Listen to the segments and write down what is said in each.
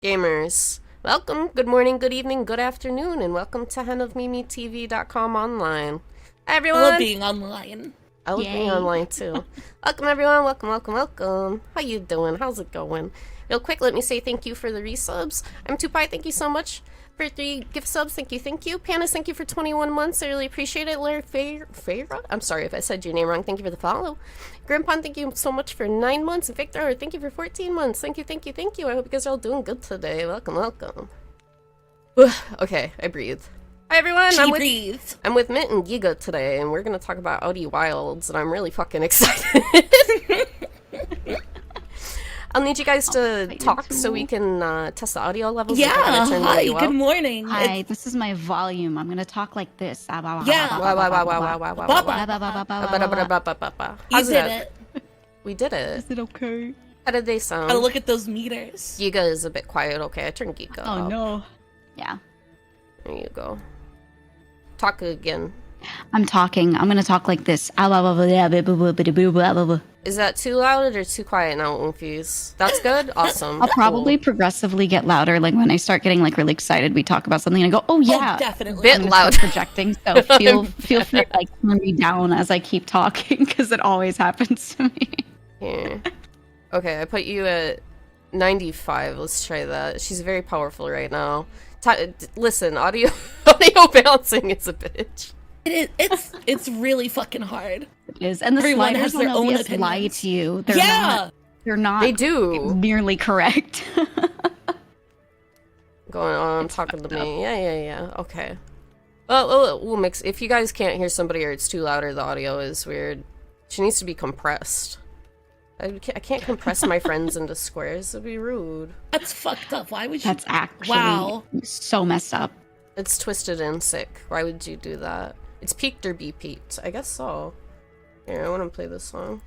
Gamers, welcome, good morning, good evening, good afternoon, and welcome to henemimi.tv.com online. Hi everyone! I love being online. I love being online too. Welcome everyone, welcome. How you doing? How's it going? Real quick, let me say thank you for the resubs. I'm Tupai, thank you so much for 3 gift subs, thank you. Panis, thank you for 21 months, I really appreciate it. Larry Feyra? I'm sorry if I said your name wrong, thank you for the follow. Grandpa, thank you so much for 9 months. And Victor, thank you for 14 months. Thank you. I hope you guys are all doing good today. Welcome. Okay, I breathe. Hi everyone, I'm with Mint and Giga today, and we're gonna talk about Outie Wilds, and I'm really fucking excited. I'll need you guys to talk so we can test the audio levels. Yeah, hi, good morning. Hi, this is my volume. I'm gonna talk like this. Yeah. You did it. We did it. Is it okay? How did they sound? Gotta look at those meters. Giga is a bit quiet. Okay, I turned Giga up. Oh no. Yeah. There you go. Talk again. I'm talking. I'm gonna talk like this. Is that too loud or too quiet now, Oomfies? That's good? Awesome. I'll probably progressively get louder. Like when I start getting like really excited, we talk about something and I go, "Oh yeah, definitely." Bit loud projecting. So feel free to like turn me down as I keep talking because it always happens to me. Here. Okay, I put you at 95. Let's try that. She's very powerful right now. Listen, audio balancing is a bitch. It's really fucking hard. It is, and the Everyone sliders has their on own OBS opinions. lie to you. They're not. They do. Nearly correct. Going on, talking to me. Yeah. Okay. Well, we'll mix. If you guys can't hear somebody or it's too loud or the audio is weird, she needs to be compressed. I can't compress my friends into squares. It'd be rude. That's fucked up. Why would you? That's actually so messed up. It's twisted and sick. Why would you do that? It's peaked or be peaked. I guess so. Here, I want to play this song.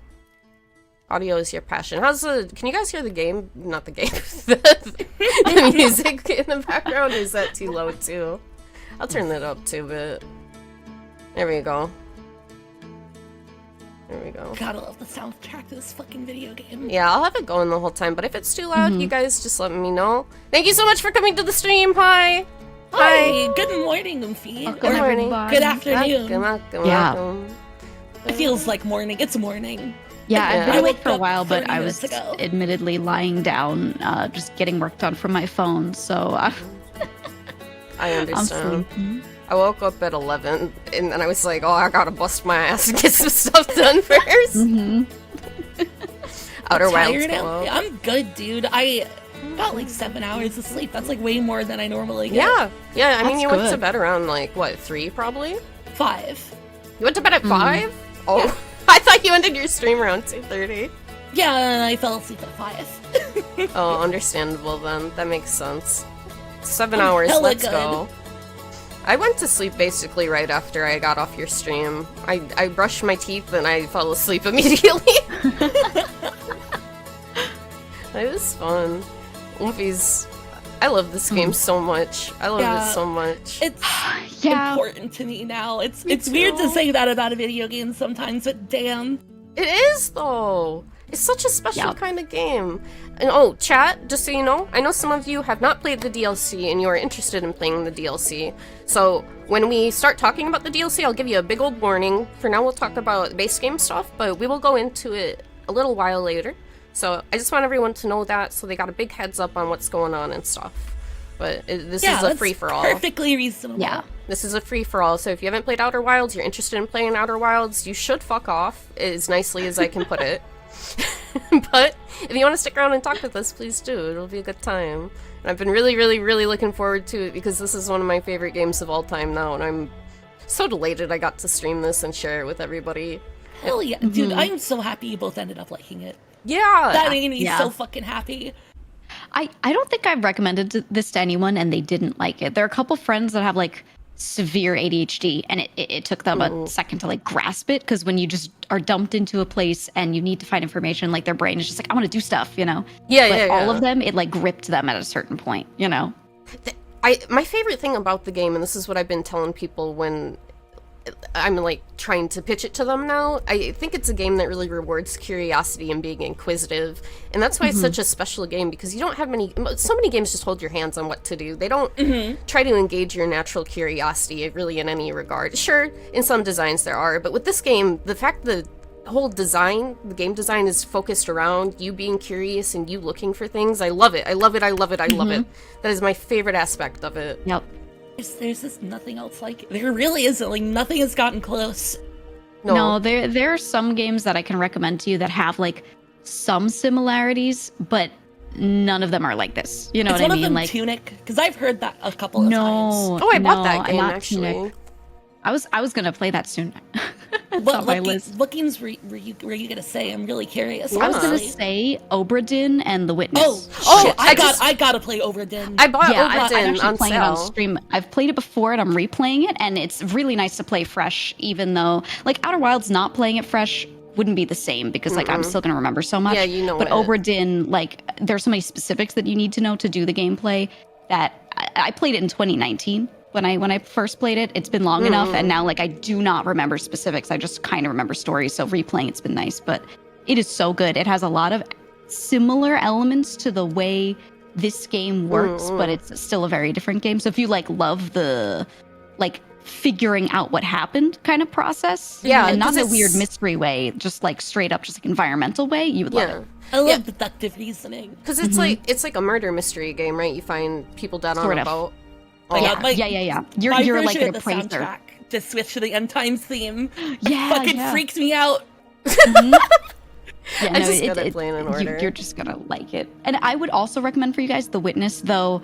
Audio is your passion. Can you guys hear the game? Not the game. the music in the background? Or is that too low too? I'll turn that up too a bit. There we go. Gotta love the soundtrack to this fucking video game. Yeah, I'll have it going the whole time, but if it's too loud, you guys just let me know. Thank you so much for coming to the stream. Hi. Good morning, Oomfie. Good morning. Good afternoon. Welcome. It feels like morning. It's morning. Yeah, I've been I awake woke for a up while, but 30 I was minutes ago. admittedly lying down, just getting work done from my phone, so I I'm understand. sleepy. I woke up at 11, and then I was like, oh, I gotta bust my ass and get some stuff done first. Outer Wilds. I'm good, dude. I got like 7 hours of sleep. That's like way more than I normally get. Yeah. I mean, That's you went to good. bed around like what, 3 probably? 5. You went to bed at 5? Oh, I thought you ended your stream around 2:30. Yeah, and I fell asleep at 5. Oh, understandable then. That makes sense. 7 hours. hella Let's good. go. I went to sleep basically right after I got off your stream. I brushed my teeth and I fell asleep immediately. It was fun. Oomfies, I love this game so much. I love it so much. It's Yeah. important to me now. It's too. weird to say that about a video game sometimes, but damn. It is though. It's such a special kind of game. And oh, chat, just so you know, I know some of you have not played the DLC and you are interested in playing the DLC. So when we start talking about the DLC, I'll give you a big old warning. For now, we'll talk about base game stuff, but we will go into it a little while later. So I just want everyone to know that so they got a big heads up on what's going on and stuff. But this is a free-for-all. Perfectly reasonable. Yeah. This is a free-for-all, so if you haven't played Outer Wilds, you're interested in playing Outer Wilds, you should fuck off, as nicely as I can put it. But if you want to stick around and talk with us, please do. It'll be a good time. And I've been really looking forward to it because this is one of my favorite games of all time now, and I'm so delighted I got to stream this and share it with everybody. Hell yeah. Dude, I'm so happy you both ended up liking it. Yeah! That made me so fucking happy. I don't think I've recommended this to anyone and they didn't like it. There are a couple friends that have like severe ADHD and it took them a second to like grasp it because when you just are dumped into a place and you need to find information, like their brain is just like, I want to do stuff, you know? But all of them, it like gripped them at a certain point, you know? My favorite thing about the game, and this is what I've been telling people when I'm like trying to pitch it to them now. I think it's a game that really rewards curiosity and being inquisitive, and that's why it's such a special game, because you don't have so many games just hold your hands on what to do. They don't try to engage your natural curiosity really in any regard. Sure, in some designs there are, but with this game, the fact that the whole design, the game design, is focused around you being curious and you looking for things. I love it. I love it. I love it. I love it. That is my favorite aspect of it. Yep. There's just nothing else like it. There really isn't. Like, nothing has gotten close. No, there are some games that I can recommend to you that have like some similarities, but none of them are like this. You know what I mean? One of them like Tunic, because I've heard that a couple of times. Oh, I bought that game not actually. Tunic. I was gonna play that soon. It's What on my list. games were you gonna say? I'm really curious. I was gonna honestly. say Obra Dinn and The Witness. Oh, shit! I I gotta play Obra Dinn. I bought Yeah, Obra I'm Dinn actually on playing it on sale. stream. I've played it before and I'm replaying it, and it's really nice to play fresh, even though like Outer Wilds not playing it fresh wouldn't be the same, because like I'm still gonna remember so much. Yeah, you know But it. Obra Dinn, like there's so many specifics that you need to know to do the gameplay that I played it in 2019 when I first played it. It's been long enough, and now like I do not remember specifics. I just kind of remember stories. So replaying it's been nice, but it is so good. It has a lot of similar elements to the way this game works, but it's still a very different game. So if you like love the like figuring out what happened kind of process, and not in a weird mystery way, just like straight up, just like environmental way, you would love it. I love deductive reasoning. Because it's like a murder mystery game, right? You find people dead Sort on a of. boat. Yeah, Yeah. My You're like version an of the appraiser. soundtrack to switch to the end times theme. Yeah, Fucking yeah. freaks me out. Yeah, I just got it playing in order. You're just gonna like it. And I would also recommend for you guys The Witness, though.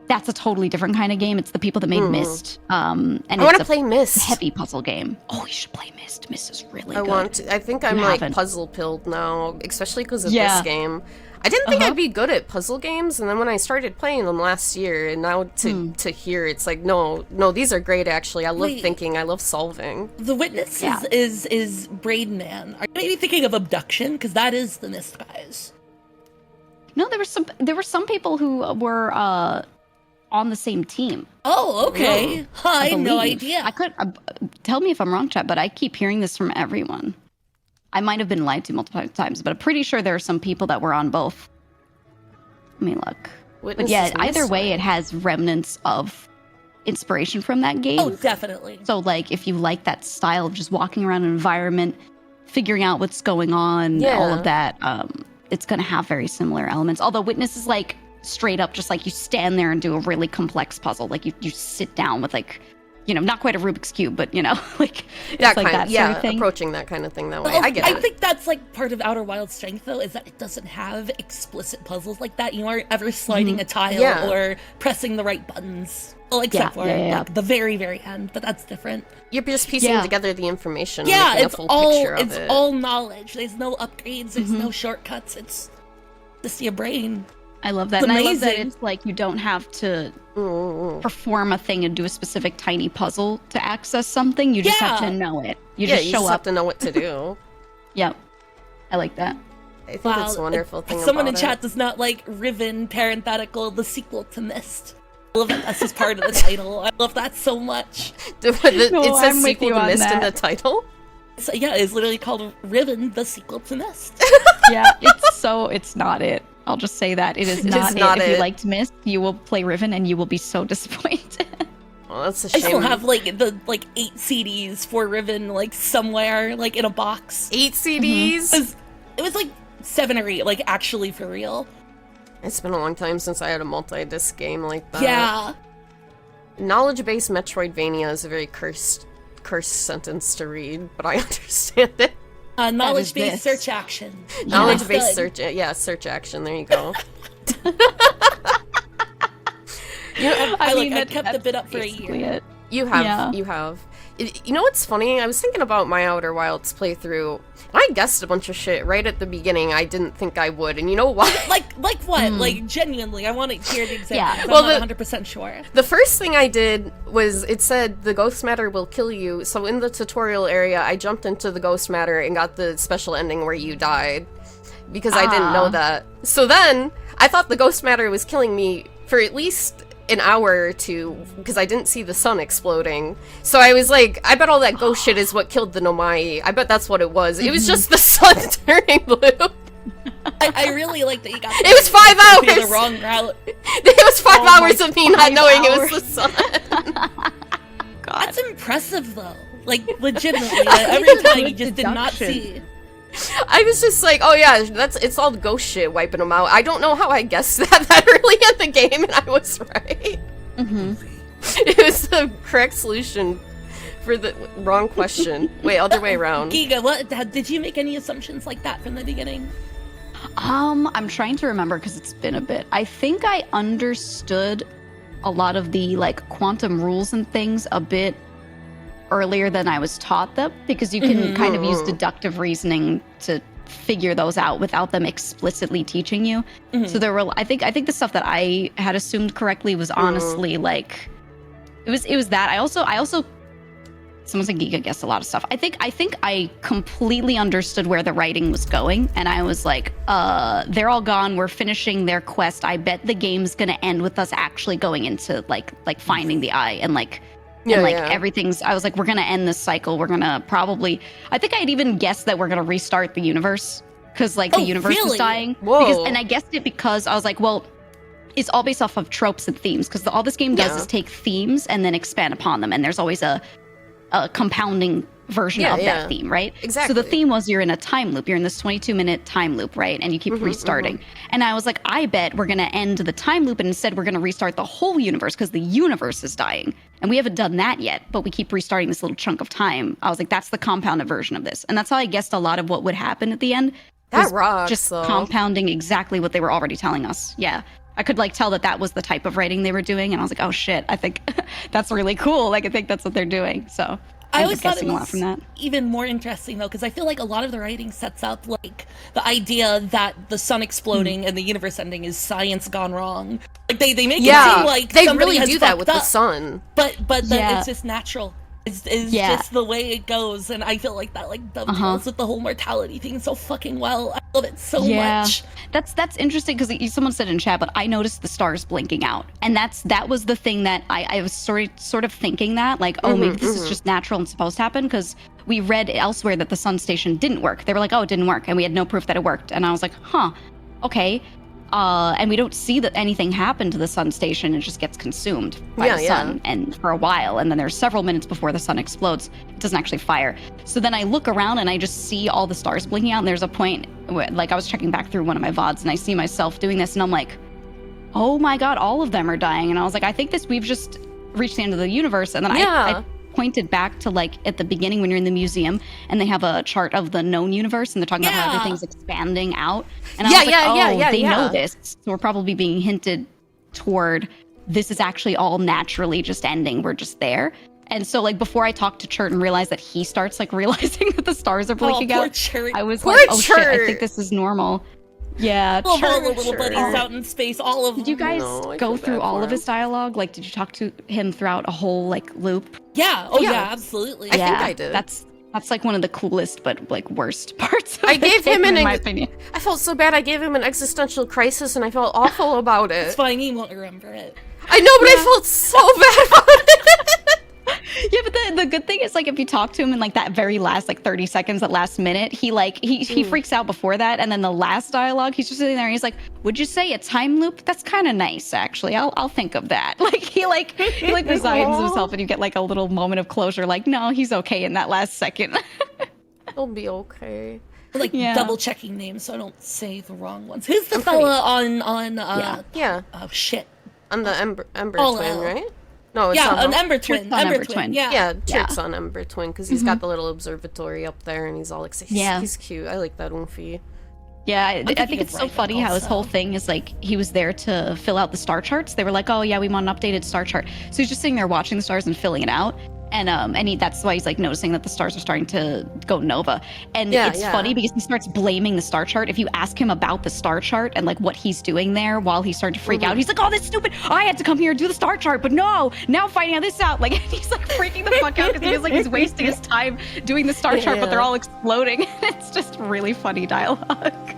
That's a totally different kind of game. It's the people that made Myst. And I want it's to play Myst. a heavy puzzle game. Oh, you should play Myst. Myst is really I good. want to. I think I'm You like haven't. puzzle pilled now, especially because of Yeah. this game. I didn't think I'd be good at puzzle games, and then when I started playing them last year, and now to hear it's like, no, these are great actually. I love Wait. thinking, I love solving. The Witness Yeah. is Braid Man. Are you maybe thinking of Abduction? Because that is the Myst guys. No, there were some people who were on the same team. Oh, okay. I had no believe. idea. I could tell me if I'm wrong, chat, but I keep hearing this from everyone. I might have been lied to multiple times, but I'm pretty sure there are some people that were on both. Let me look. Witness But yeah, is either Myst, way, right? it has remnants of inspiration from that game. Oh, definitely. So, like, if you like that style of just walking around an environment, figuring out what's going on, all of that, it's going to have very similar elements. Although Witness is like straight up, just like you stand there and do a really complex puzzle. Like you sit down with like, you know, not quite a Rubik's Cube, but you know, like it's That like kind, that yeah, sort of thing. approaching that kind of thing that way. Well, I get I it. think that's like part of Outer Wilds' strength, though, is that it doesn't have explicit puzzles like that. You aren't ever sliding a tile Yeah. or pressing the right buttons. Well, except for like the very, very end, but that's different. You're just piecing Yeah. together the information. Yeah, making it's a full all picture of it. all knowledge. There's no upgrades. There's no shortcuts. It's just your brain. I love that. It's And I love that amazing. it's like you don't have to perform a thing and do a specific tiny puzzle to access something. You just have Yeah. to know it. You yeah, just you show just up. have to know what to do. Yep. I like that. I think that's a wonderful thing Someone about in chat it. does not like Riven, parenthetical, the sequel to Myst. I love that that's just part of the title. I love that so much. No, It says I'm with sequel you to on Myst in the that. title. So yeah, it's literally called Riven, the sequel to Myst. Yeah, it's not it. I'll just say that. It is not, not it. If it. you liked Myst, you will play Riven and you will be so disappointed. Well, that's a I shame. still have like the 8 CDs for Riven like somewhere like in a box. 8 CDs. It was like 7 or 8, like actually for real. It's been a long time since I had a multi-disc game like that. Yeah. Knowledge-based Metroidvania is a very cursed sentence to read, but I understand it. Knowledge-based this. search action. Knowledge-based Understood. search action. There you go. I kept the bit up for a basically year. it. You have. Yeah. You have. You know what's funny? I was thinking about my Outer Wilds playthrough. I guessed a bunch of shit right at the beginning I didn't think I would, and you know why? Like what? Like genuinely, I want to hear the example. Yeah. 'cause Well, I'm not 100% sure. The first thing I did was, it said the ghost matter will kill you, so in the tutorial area I jumped into the ghost matter and got the special ending where you died, because I didn't know that. So then, I thought the ghost matter was killing me for at least an hour or two because I didn't see the sun exploding. So I was like, I bet all that ghost shit is what killed the Nomai. I bet that's what it was. It was just the sun turning blue. I really like that you got. It was 5 hours. The wrong route. It was 5 hours of me not knowing it was the sun. God. That's impressive, though. Like, legitimately, every time you just did not see. I was just like, oh yeah, it's all ghost shit wiping them out. I don't know how I guessed that early in the game, and I was right. It was the correct solution for the wrong question. Wait, other way around. Geega, did you make any assumptions like that from the beginning? I'm trying to remember because it's been a bit. I think I understood a lot of the like quantum rules and things a bit earlier than I was taught them, because you can kind of use deductive reasoning to figure those out without them explicitly teaching you. So there were, I think the stuff that I had assumed correctly was honestly like, it was that. I also someone said Geega guessed a lot of stuff. I think I completely understood where the writing was going, and I was like, they're all gone, we're finishing their quest. I bet the game's gonna end with us actually going into like finding the eye and like everything's, I was like, we're gonna end this cycle. We're gonna probably, I think I'd even guessed that we're gonna restart the universe because like the universe was dying. And I guessed it because I was like, well, it's all based off of tropes and themes, because all this game does is take themes and then expand upon them, and there's always a compounding version of that theme, right? Exactly. So the theme was you're in a time loop. You're in this 22-minute time loop, right? And you keep restarting. And I was like, I bet we're going to end the time loop and instead we're going to restart the whole universe because the universe is dying. And we haven't done that yet, but we keep restarting this little chunk of time. I was like, that's the compounded version of this. And that's how I guessed a lot of what would happen at the end. That rocks, just though. compounding exactly what they were already telling us. Yeah. I could like tell that was the type of writing they were doing. And I was like, oh shit, I think that's really cool. Like, I think that's what they're doing. So I always thought it was even more interesting, though, because I feel like a lot of the writing sets up, like, the idea that the sun exploding and the universe ending is science gone wrong. Like, they make it seem like they somebody really has do that with up. the sun. But it's just natural. It's just the way it goes, and I feel like that, like, dovetails with the whole mortality thing so fucking well. I love it so much. That's interesting, because someone said in chat, but I noticed the stars blinking out, and that was the thing that I was sort of thinking that, like, oh, maybe this is just natural and supposed to happen, because we read elsewhere that the sun station didn't work. They were like, oh, it didn't work, and we had no proof that it worked, and I was like, huh, okay. And we don't see that anything happen to the sun station. It just gets consumed by the sun and for a while. And then there's several minutes before the sun explodes. It doesn't actually fire. So then I look around and I just see all the stars blinking out. And there's a point where, like, I was checking back through one of my VODs and I see myself doing this and I'm like, oh my God, all of them are dying. And I was like, I think we've just reached the end of the universe. And then I pointed back to, like, at the beginning when you're in the museum and they have a chart of the known universe and they're talking about how everything's expanding out. And I was like, they know this. So we're probably being hinted toward this is actually all naturally just ending. We're just there. And so, like, before I talked to Chert and realized that he starts, like, realizing that the stars are blinking out, Chert. I was like, oh shit, I think this is normal. Yeah, all the little buddies out in space, all of them. Did you guys go through all of his dialogue? Like, did you talk to him throughout a whole, like, loop? Yeah. Oh, yeah, absolutely. I think I did. That's like one of the coolest but, like, worst parts of I gave him in my opinion. I felt so bad. I gave him an existential crisis and I felt awful about it. It's fine, he won't remember it. I know, but I felt so bad about it. Yeah, but the good thing is, like, if you talk to him in, like, that very last, like, 30 seconds, that last minute, he freaks out before that, and then the last dialogue, he's just sitting there and he's like, would you say a time loop? That's kind of nice, actually. I'll think of that. Like, he resigns himself and you get, like, a little moment of closure, like, no, he's okay in that last second. He'll be okay. Like, double checking names so I don't say the wrong ones. Who's the fella on oh shit. On the Ember Twin, right? No, it's an Ember Twin. Ember Twin. Yeah, Chert's on Ember Twin because he's got the little observatory up there and he's all excited. He's cute. I like that Oomphy. Yeah, I think it's so funny how his whole thing is, like, he was there to fill out the star charts. They were like, oh yeah, we want an updated star chart. So he's just sitting there watching the stars and filling it out. And that's why he's, like, noticing that the stars are starting to go nova. And it's funny because he starts blaming the star chart. If you ask him about the star chart and, like, what he's doing there while he's starting to freak out, he's like, oh, that's stupid. I had to come here and do the star chart, but no, now finding this out. Like, he's, like, freaking the fuck out because he feels like he's wasting his time doing the star chart, but they're all exploding. It's just really funny dialogue.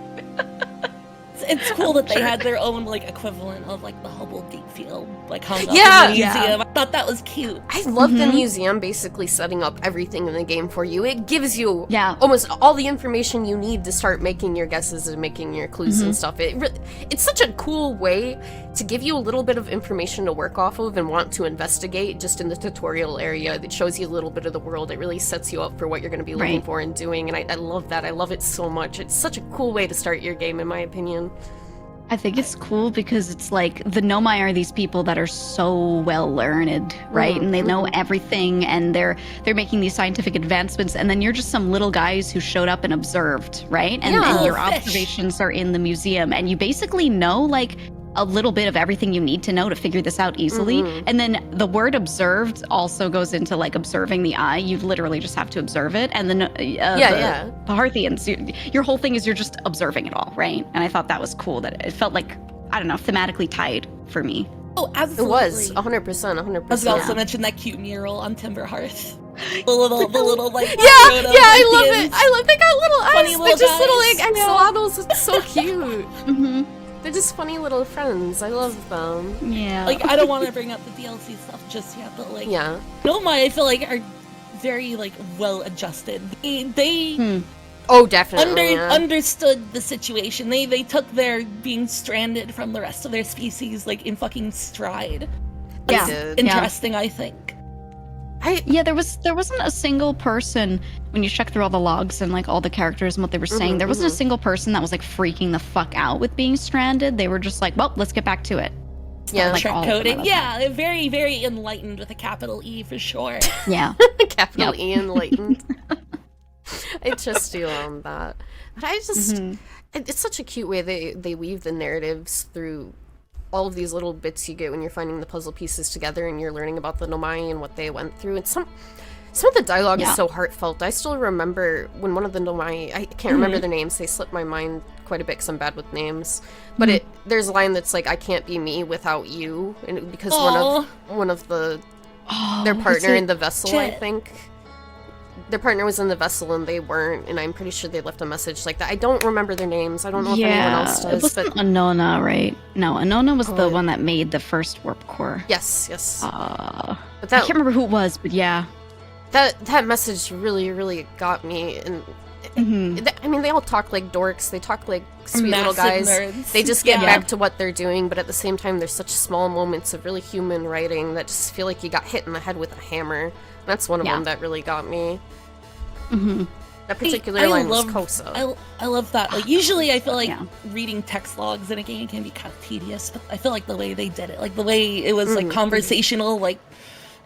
it's cool that they had their own like equivalent of like the Hubble Deep Field, like hung up Yeah. in the museum. I thought that was cute. I love the museum basically setting up everything in the game for you. It gives you Yeah. almost all the information you need to start making your guesses and making your clues and stuff. It's such a cool way to give you a little bit of information to work off of and want to investigate just in the tutorial area. That shows you a little bit of the world. It really sets you up for what you're going to be looking for and doing, and I love that. I love it so much. It's such a cool way to start your game, in my opinion. I think it's cool because it's like the Nomai are these people that are so well learned, right? And they know everything, and they're making these scientific advancements, and then you're just some little guys who showed up and observed, right? And your observations are in the museum, and you basically know like a little bit of everything you need to know to figure this out easily. And then the word observed also goes into like observing the eye. You literally just have to observe it. And then the Parthians, your whole thing is you're just observing it all, right? And I thought that was cool that it felt like, I don't know, thematically tied for me. Oh, absolutely. It was 100%. I was also mentioned that cute mural on Timber Hearth. The little like I love it. I love they got little eyes. Funny They're just little guys. like axolotls. It's so cute. They're just funny little friends. I love them. Yeah. Like, I don't want to bring up the DLC stuff just yet, but like, Nomai, I feel like are very like well adjusted. They Oh, definitely. understood the situation. They took their being stranded from the rest of their species like in fucking stride. Yeah. Did. Interesting, I think. There wasn't a single person when you check through all the logs and like all the characters and what they were saying. There wasn't a single person that was like freaking the fuck out with being stranded. They were just like, well, let's get back to it. Yeah, like Trick all coding. Yeah, very, very enlightened with a capital E for sure. Yeah. Capital E enlightened. I just do on that. But I just it's such a cute way they weave the narratives through all of these little bits you get when you're finding the puzzle pieces together and you're learning about the Nomai and what they went through. And some of the dialogue is so heartfelt. I still remember when one of the Nomai, I can't remember their names, they slipped my mind quite a bit because I'm bad with names. But there's a line that's like, I can't be me without you. And because one of their partner in the vessel, I think. Their partner was in the vessel and they weren't, and I'm pretty sure they left a message like that. I don't remember their names. I don't know if anyone else does. It wasn't Anona, right? No, Anona was the one that made the first warp core. Yes. But I can't remember who it was, but yeah. That message really, really got me. And I mean, they all talk like dorks. They talk like sweet little guys. Nerds. They just get back to what they're doing, but at the same time, there's such small moments of really human writing that just feel like you got hit in the head with a hammer. That's one of them that really got me. That particular line was Kosa. I love that. Like, usually I feel like reading text logs in a game can be kind of tedious, but I feel like the way they did it, like the way it was like conversational, like,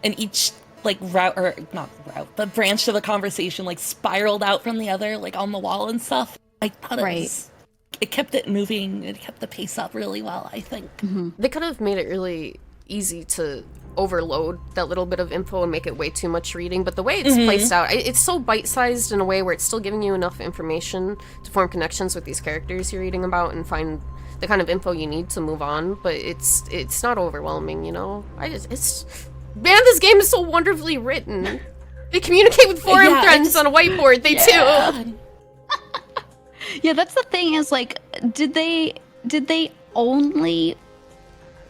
and each like the branch of the conversation like spiraled out from the other, like on the wall and stuff. I thought it kept it moving. It kept the pace up really well, I think. They could have made it really easy to overload that little bit of info and make it way too much reading, but the way it's placed out, it's so bite-sized in a way where it's still giving you enough information to form connections with these characters you're reading about and find the kind of info you need to move on, but it's not overwhelming, you know? Man, this game is so wonderfully written. They communicate with forum friends on a whiteboard, they do. Yeah, that's the thing is like, did they only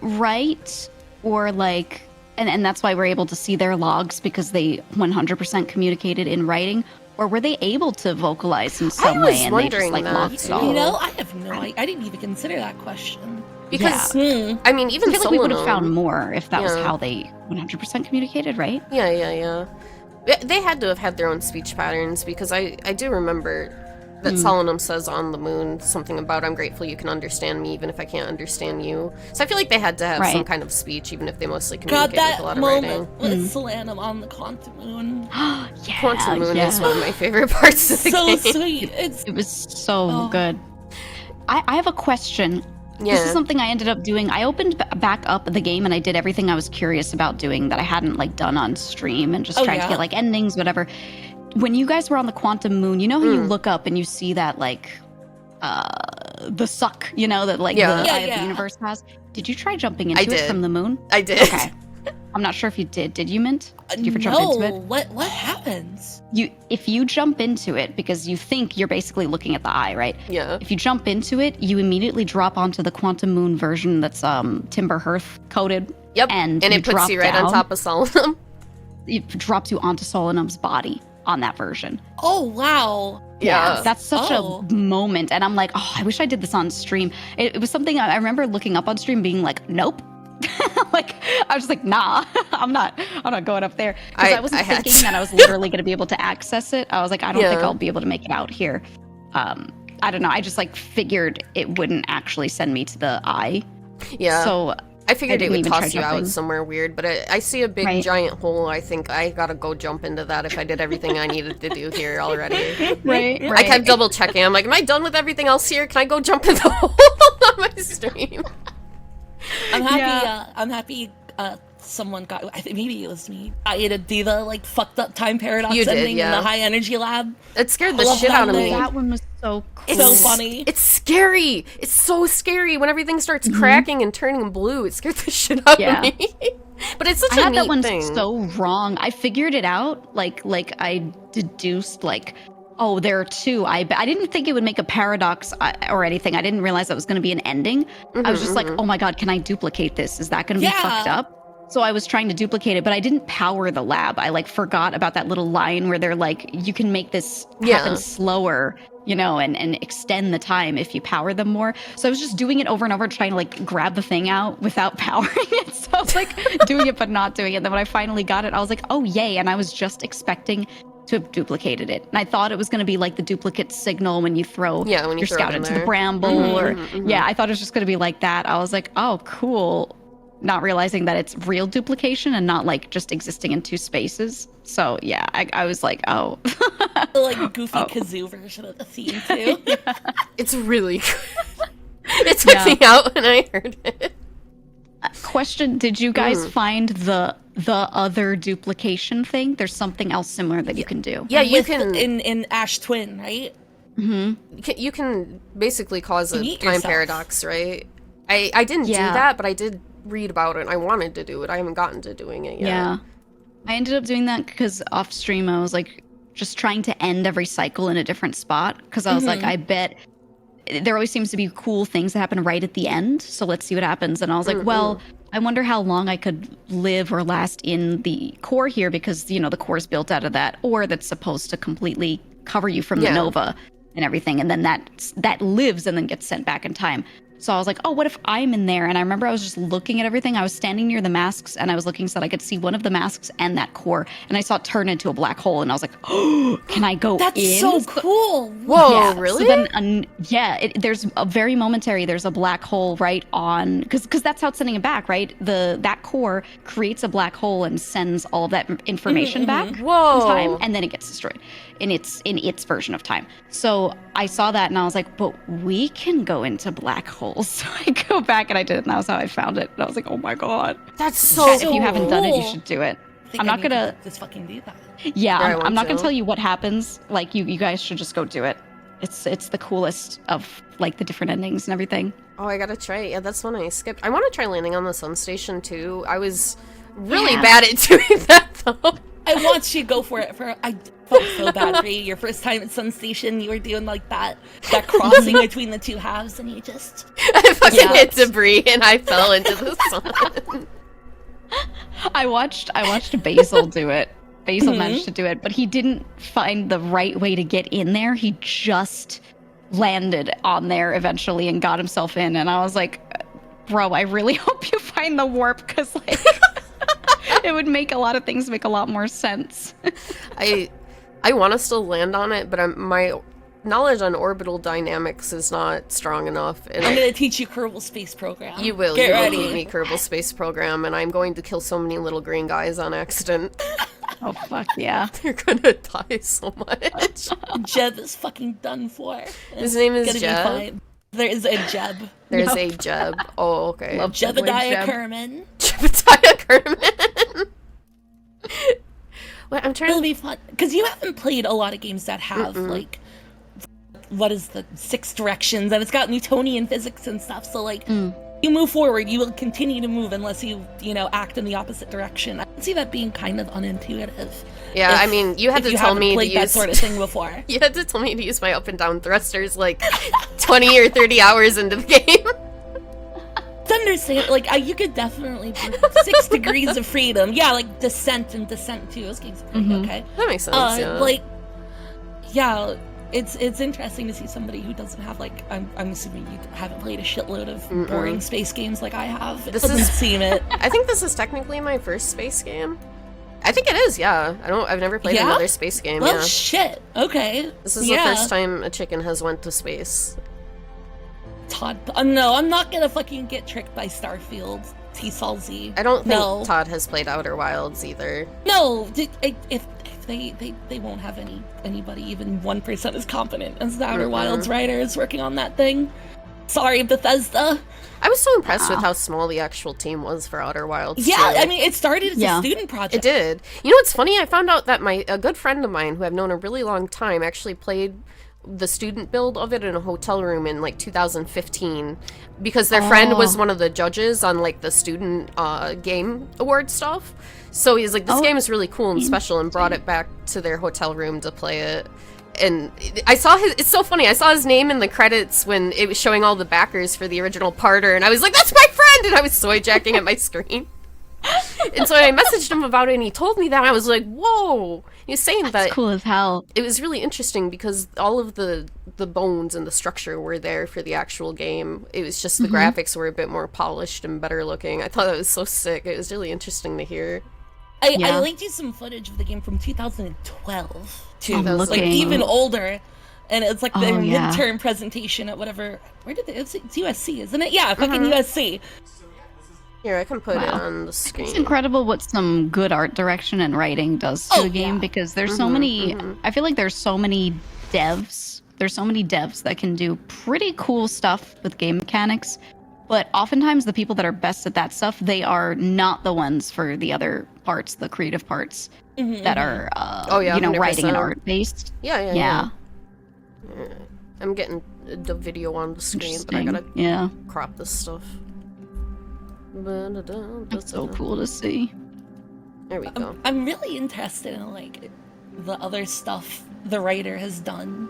write or like, and that's why we're able to see their logs because they 100% communicated in writing, or were they able to vocalize in some way and they just like logged it all? You know, I have no idea. I didn't even consider that question. Because, I mean, even I feel like we would have Solonum- found more if that was how they 100% communicated, right? Yeah. They had to have had their own speech patterns because I do remember that Solonum says on the moon something about, I'm grateful you can understand me even if I can't understand you. So I feel like they had to have some kind of speech even if they mostly communicate with a lot of writing. With Solanum on the Quantum Moon. Quantum Moon is one of my favorite parts of the game. So sweet. It was so good. I have a question. Yeah. This is something I ended up doing. I opened back up the game and I did everything I was curious about doing that I hadn't like done on stream and just trying to get like endings, whatever. When you guys were on the Quantum Moon, you know how you look up and you see that like the suck, you know, that like the Eye of the Universe has? Did you try jumping into it from the moon? I did. Okay. I'm not sure if you did. Did you, Mint? Did you ever jump into it? What happens? If you jump into it, because you think you're basically looking at the eye, right? Yeah. If you jump into it, you immediately drop onto the Quantum Moon version that's Timber Hearth coated. Yep. And it puts you right on top of Solemnum. It drops you onto Solemnum's body on that version. Oh, wow. Yeah. That's such a moment. And I'm like, oh, I wish I did this on stream. It was something I remember looking up on stream being like, nope. Like, I was just like, nah, I'm not going up there. Because I wasn't thinking that I was literally going to be able to access it. I was like, I don't think I'll be able to make it out here. I don't know. I just like figured it wouldn't actually send me to the eye. Yeah. So I figured it would toss you jumping out somewhere weird, but I see a big giant hole. I think I gotta go jump into that if I did everything I needed to do here already. Right. I kept double checking. I'm like, am I done with everything else here? Can I go jump in the hole on my stream? I'm happy. I'm happy. Someone got. I think maybe it was me. I had to do the like fucked up time paradox ending in the high energy lab. It scared the shit out of me. That one was so cool. It's so funny. It's scary. It's so scary when everything starts cracking and turning blue. It scared the shit out of me. But it's such a neat thing. I had that one so wrong. I figured it out. Like I deduced like, oh, there are two. I didn't think it would make a paradox or anything. I didn't realize that was going to be an ending. I was just like, oh my god, can I duplicate this? Is that going to be fucked up? So I was trying to duplicate it, but I didn't power the lab. I like forgot about that little line where they're like, you can make this happen slower, you know, and extend the time if you power them more. So I was just doing it over and over, trying to like grab the thing out without powering it. So I was like doing it, but not doing it. Then when I finally got it, I was like, oh, yay. And I was just expecting to have duplicated it. And I thought it was going to be like the duplicate signal when you throw your scout into the bramble I thought it was just going to be like that. I was like, oh, cool. Not realizing that it's real duplication and not like just existing in two spaces. So yeah, I was like, oh. The like goofy kazoo version of the theme too. It's really good. It took me out when I heard it. Question, did you guys find the other duplication thing? There's something else similar that you can do. Yeah, you can in Ash Twin, right? You can basically cause a time paradox, right? I didn't do that, but I did read about it. I wanted to do it. I haven't gotten to doing it yet. Yeah. I ended up doing that because off stream I was like just trying to end every cycle in a different spot because I was like, I bet there always seems to be cool things that happen right at the end. So let's see what happens. And I was like, well, I wonder how long I could live or last in the core here because, you know, the core is built out of that ore that's supposed to completely cover you from the nova and everything. And then that lives and then gets sent back in time. So I was like, oh, what if I'm in there? And I remember I was just looking at everything. I was standing near the masks and I was looking so that I could see one of the masks and that core. And I saw it turn into a black hole. And I was like, oh, can I go in? That's so cool. Whoa, really? So then, there's a very momentary, there's a black hole right on, because that's how it's sending it back, right? That core creates a black hole and sends all of that information back in time. And then it gets destroyed in its version of time. So I saw that and I was like, but we can go into black holes. So I go back and I did it, and that was how I found it. And I was like, oh my god. That's so If you haven't done it, you should do it. I'm not gonna just fucking do that. Yeah, I'm not gonna tell you what happens. Like you guys should just go do it. It's the coolest of like the different endings and everything. Oh, I gotta try it. Yeah, that's one I skipped. I want to try landing on the sun station too. I was really bad at doing that though. I want you to go for it. I felt so bad for you. Your first time at Sun Station, you were doing like that crossing between the two halves, and you just... I fucking hit debris and I fell into the sun. I watched Basil do it. Basil managed to do it, but he didn't find the right way to get in there. He just landed on there eventually and got himself in, and I was like, bro, I really hope you find the warp, because like... it would make a lot of things make a lot more sense. I want to still land on it, but my knowledge on orbital dynamics is not strong enough. And I'm going to teach you Kerbal Space Program. You will. Get ready. Teach me Kerbal Space Program, and I'm going to kill so many little green guys on accident. Oh, fuck yeah. They're going to die so much. Jeb is fucking done for. His name is Jeb? There is a Jeb. There's a Jeb. Oh, okay. Love Jebediah Kerman. Jebediah Kerman. Well, I'm trying It'll be fun. Because you haven't played a lot of games that have, like, what is the 6 directions, and it's got Newtonian physics and stuff, so, like, you move forward, you will continue to move unless you act in the opposite direction. I can see that being kind of unintuitive. Yeah, I mean, you had to tell me to use that sort of thing before. You had to tell me to use my up and down thrusters like 20 or 30 hours into the game. It's understandable. Like, you could definitely do 6 degrees of freedom. Yeah, like Descent and Descent 2. Those games are pretty okay. That makes sense. Yeah. It's interesting to see somebody who doesn't have I'm assuming you haven't played a shitload of boring space games like I have. It doesn't seem it. I think this is technically my first space game. I think it is, yeah. I've never played another space game. Well, shit. Okay. This is the first time a chicken has went to space. Todd, no, I'm not gonna fucking get tricked by Starfield. T-Salzy. I don't think Todd has played Outer Wilds either. No, if they won't have anybody even 1% as competent as the Outer Wilds writers working on that thing. Sorry, Bethesda. I was so impressed with how small the actual team was for Outer Wilds. Yeah, too. I mean, it started as a student project. It did. You know what's funny? I found out that a good friend of mine, who I've known a really long time, actually played the student build of it in a hotel room in 2015, because their friend was one of the judges on the student game award stuff. So he's like, this game is really cool and special, and brought it back to their hotel room to play it. And I saw it's so funny, I saw his name in the credits when it was showing all the backers for the original parter, and I was like, that's my friend! And I was soy jacking at my screen. And so I messaged him about it, and he told me that, and I was like, whoa! He was saying That's cool as hell. It was really interesting because all of the bones and the structure were there for the actual game. It was just the graphics were a bit more polished and better looking. I thought that was so sick. It was really interesting to hear. I linked you some footage of the game from 2012 too. Even older, and it's the midterm presentation at whatever. Where did it's USC, isn't it? Yeah, fucking USC. Here, I can put it on the screen. It's incredible what some good art direction and writing does to a game, because there's so many. I feel like there's so many devs. There's so many devs that can do pretty cool stuff with game mechanics. But oftentimes the people that are best at that stuff, they are not the ones for the other parts, the creative parts that are, writing and art based. Yeah. I'm getting the video on the screen, but I gotta crop this stuff. That's so cool to see. There we go. I'm really interested in the other stuff the writer has done.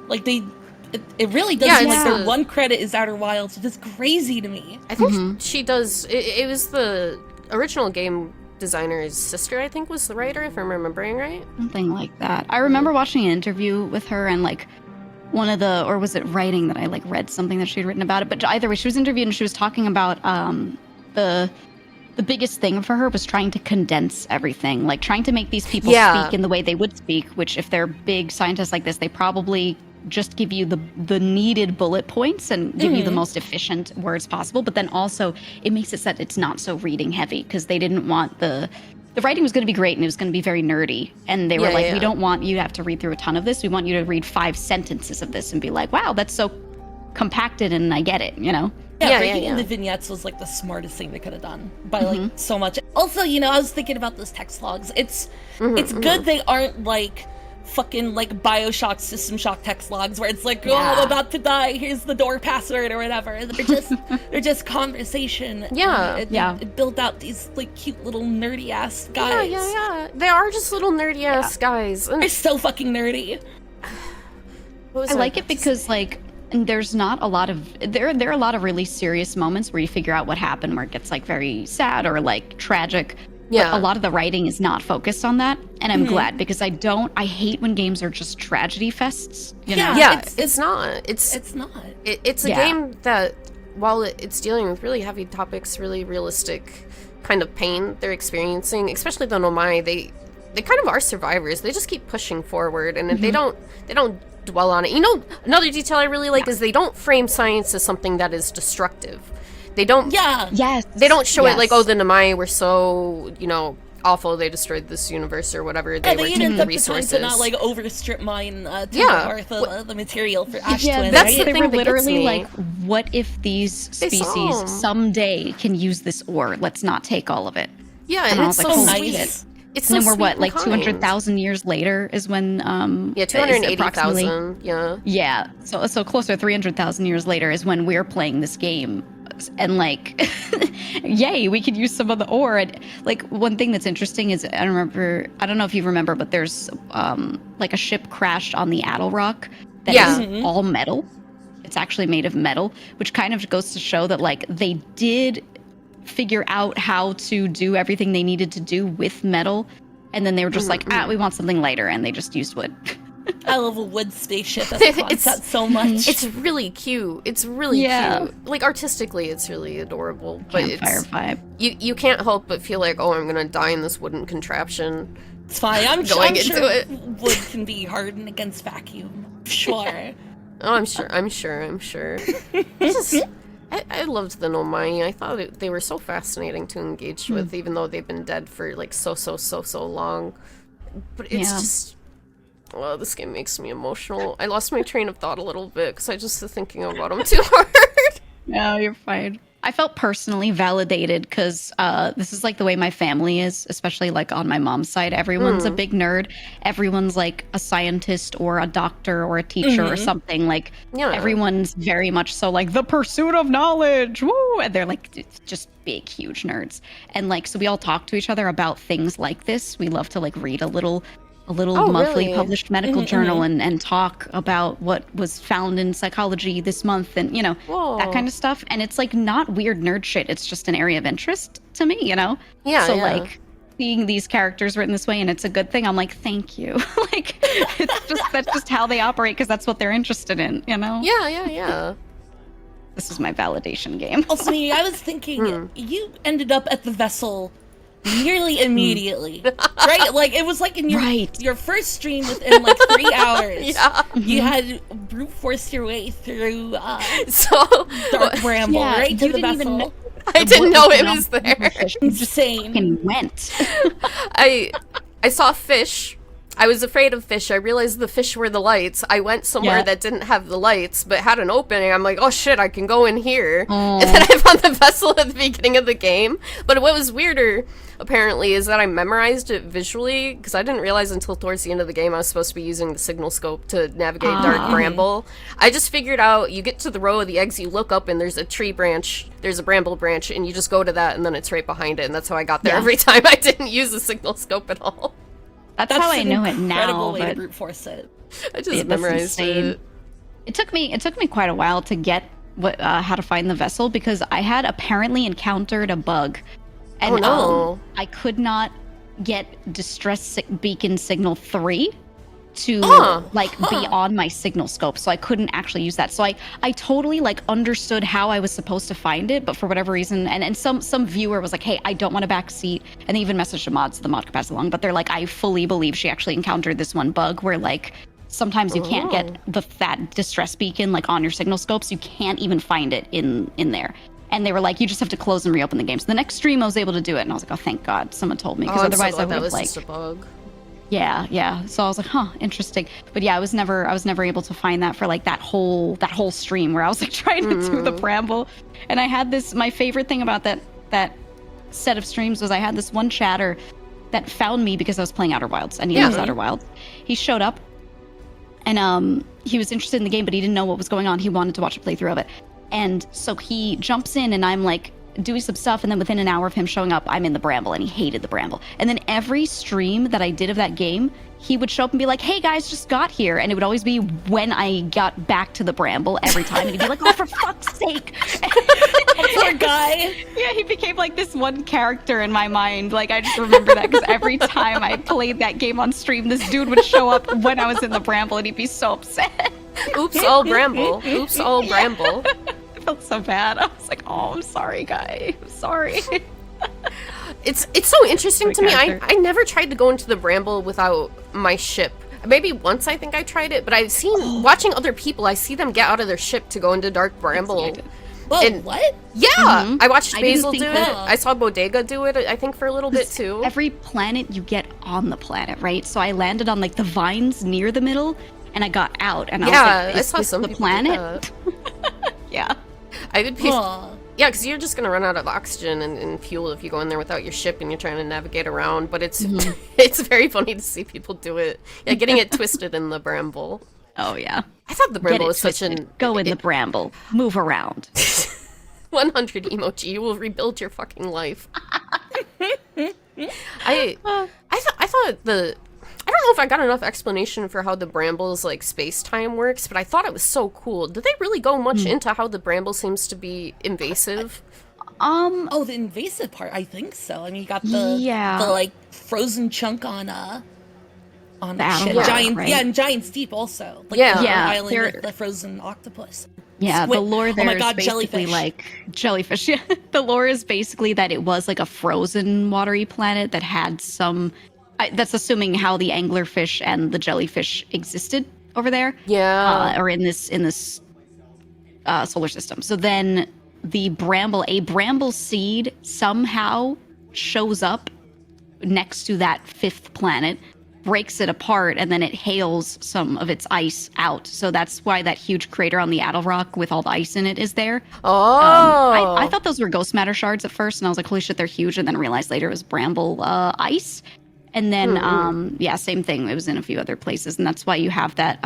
It really does seem like their one credit is Outer Wilds, which is crazy to me. I think she does. It was the original game designer's sister, I think, was the writer, if I'm remembering right. Something like that. I remember watching an interview with her, and one of the, or was it writing that I read something that she'd written about it? But either way, she was interviewed and she was talking about the biggest thing for her was trying to condense everything, trying to make these people speak in the way they would speak, which if they're big scientists like this, they probably just give you the needed bullet points and give you the most efficient words possible. But then also it makes it so that it's not so reading heavy, because they didn't want the writing was going to be great and it was going to be very nerdy. And they were we don't want you to have to read through a ton of this. We want you to read 5 sentences of this and be like, wow, that's so compacted and I get it, breaking into vignettes was the smartest thing they could have done by so much. Also, I was thinking about those text logs. It's good they aren't fucking BioShock System Shock text logs where it's I'm about to die, here's the door password or whatever. They're just conversation. It built out these cute little nerdy ass guys. Yeah. They are just little nerdy ass guys. They're so fucking nerdy. I like it because there's not a lot of there are a lot of really serious moments where you figure out what happened, where it gets very sad or tragic. Yeah. But a lot of the writing is not focused on that, and I'm glad, because I hate when games are just tragedy fests. Yeah, it's not. It's not. It's a game that, while it's dealing with really heavy topics, really realistic kind of pain they're experiencing, especially the Nomai, they kind of are survivors. They just keep pushing forward, and they don't dwell on it. Another detail I really like is they don't frame science as something that is destructive. They don't. They don't show it the Nomai were so awful. They destroyed this universe or whatever. They were taking the resources. To not overstrip mine the material for Ash Twin. That's the they thing were that literally gets me. What if these species someday can use this ore? Let's not take all of it. Yeah, and it's so nice. Shit. It's and so then we're 200,000 years later is when 280,000. So closer to 300,000 years later is when we're playing this game bugs, and like, yay, we could use some of the ore. And like, one thing that's interesting is I don't know if you remember, but there's like a ship crashed on the Addle Rock that is all metal. It's actually made of metal, which kind of goes to show that like they did figure out how to do everything they needed to do with metal, and then they were just like, we want something lighter, and they just used wood. I love a wood spaceship as a concept so much. It's really cute. It's really cute. Like, artistically, it's really adorable. But Campfire vibe. You can't help but feel like, oh, I'm gonna die in this wooden contraption. It's fine. I'm sure it. Wood can be hardened against vacuum. Sure. Oh, I'm sure. I loved the Nomai. I thought they were so fascinating to engage with, even though they've been dead for like so long. But it's just, well, this game makes me emotional. I lost my train of thought a little bit because I just was thinking about them too hard. No, you're fine. I felt personally validated because this is like the way my family is, especially like on my mom's side. Everyone's a big nerd. Everyone's like a scientist or a doctor or a teacher or something. Like everyone's very much so like the pursuit of knowledge. Woo! And they're like just big, huge nerds. And like, so we all talk to each other about things like this. We love to like read a little monthly published medical journal and talk about what was found in psychology this month and, you know, that kind of stuff. And it's like not weird nerd shit. It's just an area of interest to me, you know? Yeah. So like seeing these characters written this way and it's a good thing, I'm like, thank you. Like, that's just how they operate because that's what they're interested in, you know? Yeah. This is my validation game. Also, I was thinking, you ended up at the vessel nearly immediately, right? Like, it was like in your first stream within like 3 hours. You had brute forced your way through Dark Bramble right to the vessel. I didn't know it was there. Insane. And went. I saw fish. I was afraid of fish. I realized the fish were the lights. I went somewhere that didn't have the lights, but had an opening. I'm like, oh shit, I can go in here. And then I found the vessel at the beginning of the game. But what was weirder, apparently, is that I memorized it visually, because I didn't realize until towards the end of the game I was supposed to be using the signal scope to navigate Dark Bramble. I just figured out, you get to the row of the eggs, you look up, and there's a tree branch, there's a bramble branch, and you just go to that, and then it's right behind it, and that's how I got there every time. I didn't use the signal scope at all. That's how I know it now. Incredible way to brute force it. I just memorized it. It took me quite a while to get how to find the vessel because I had apparently encountered a bug, and I could not get distress beacon signal 3 to be on my signal scope, so I couldn't actually use that. So I totally like understood how I was supposed to find it, but for whatever reason, and some viewer was like, hey, I don't want a back seat, and they even messaged the mods, so the mod could pass along, but they're like, I fully believe she actually encountered this one bug where like sometimes you can't get that distress beacon like on your signal scopes, you can't even find it in there. And they were like, you just have to close and reopen the game. So the next stream I was able to do it, and I was like, oh, thank God someone told me, because otherwise I would have like, just a bug. Yeah. So I was like, interesting. But yeah, I was never able to find that for like that whole stream where I was like trying to do the bramble. And I had my favorite thing about that set of streams was I had this one chatter that found me because I was playing Outer Wilds, and he loves Outer Wilds. He showed up, and he was interested in the game, but he didn't know what was going on. He wanted to watch a playthrough of it. And so he jumps in, and I'm like doing some stuff, and then within an hour of him showing up, I'm in the bramble, and he hated the bramble. And then every stream that I did of that game, he would show up and be like, hey guys, just got here. And it would always be when I got back to the bramble every time. And he'd be like, oh, for fuck's sake. Poor guy. Yeah, he became like this one character in my mind. Like, I just remember that because every time I played that game on stream, this dude would show up when I was in the bramble, and he'd be so upset. Oops, all bramble. Oops, all bramble. I felt so bad. I was like, oh, I'm sorry, guy. I'm sorry. It's so interesting to me. I never tried to go into the bramble without my ship. Maybe once I think I tried it, but I've seen, watching other people, I see them get out of their ship to go into Dark Bramble. Whoa, what? Yeah! I watched Basil do it. I saw Bodega do it, I think, for a little bit, too. Every planet you get on the planet, right? So I landed on, like, the vines near the middle, and I got out, and I was like, is this the planet? Yeah. I would be... Yeah, because you're just going to run out of oxygen and fuel if you go in there without your ship and you're trying to navigate around, but it's it's very funny to see people do it. Yeah, getting it twisted in the bramble. Oh, yeah. I thought the bramble was such an... Go in the bramble. Move around. 100 emoji. You will rebuild your fucking life. I thought I don't know if I got enough explanation for how the Brambles like space-time works, but I thought it was so cool. Did they really go much into how the Bramble seems to be invasive? Oh, the invasive part, I think so. I mean, you got the like frozen chunk on the giant, right? and Giant's Deep also. Like, Yeah. the island with the frozen octopus. Yeah, Squid. the lore there Oh my is God, basically jellyfish. like jellyfish. Yeah, the lore is basically that it was like a frozen watery planet that had some. That's assuming how the anglerfish and the jellyfish existed over there. Yeah. Or in this solar system. So then a bramble seed somehow shows up next to that fifth planet, breaks it apart, and then it hails some of its ice out. So that's why that huge crater on the Addle Rock with all the ice in it is there. Oh. I thought those were ghost matter shards at first, and I was like, holy shit, they're huge, and then realized later it was bramble ice. And then, same thing. It was in a few other places, and that's why you have that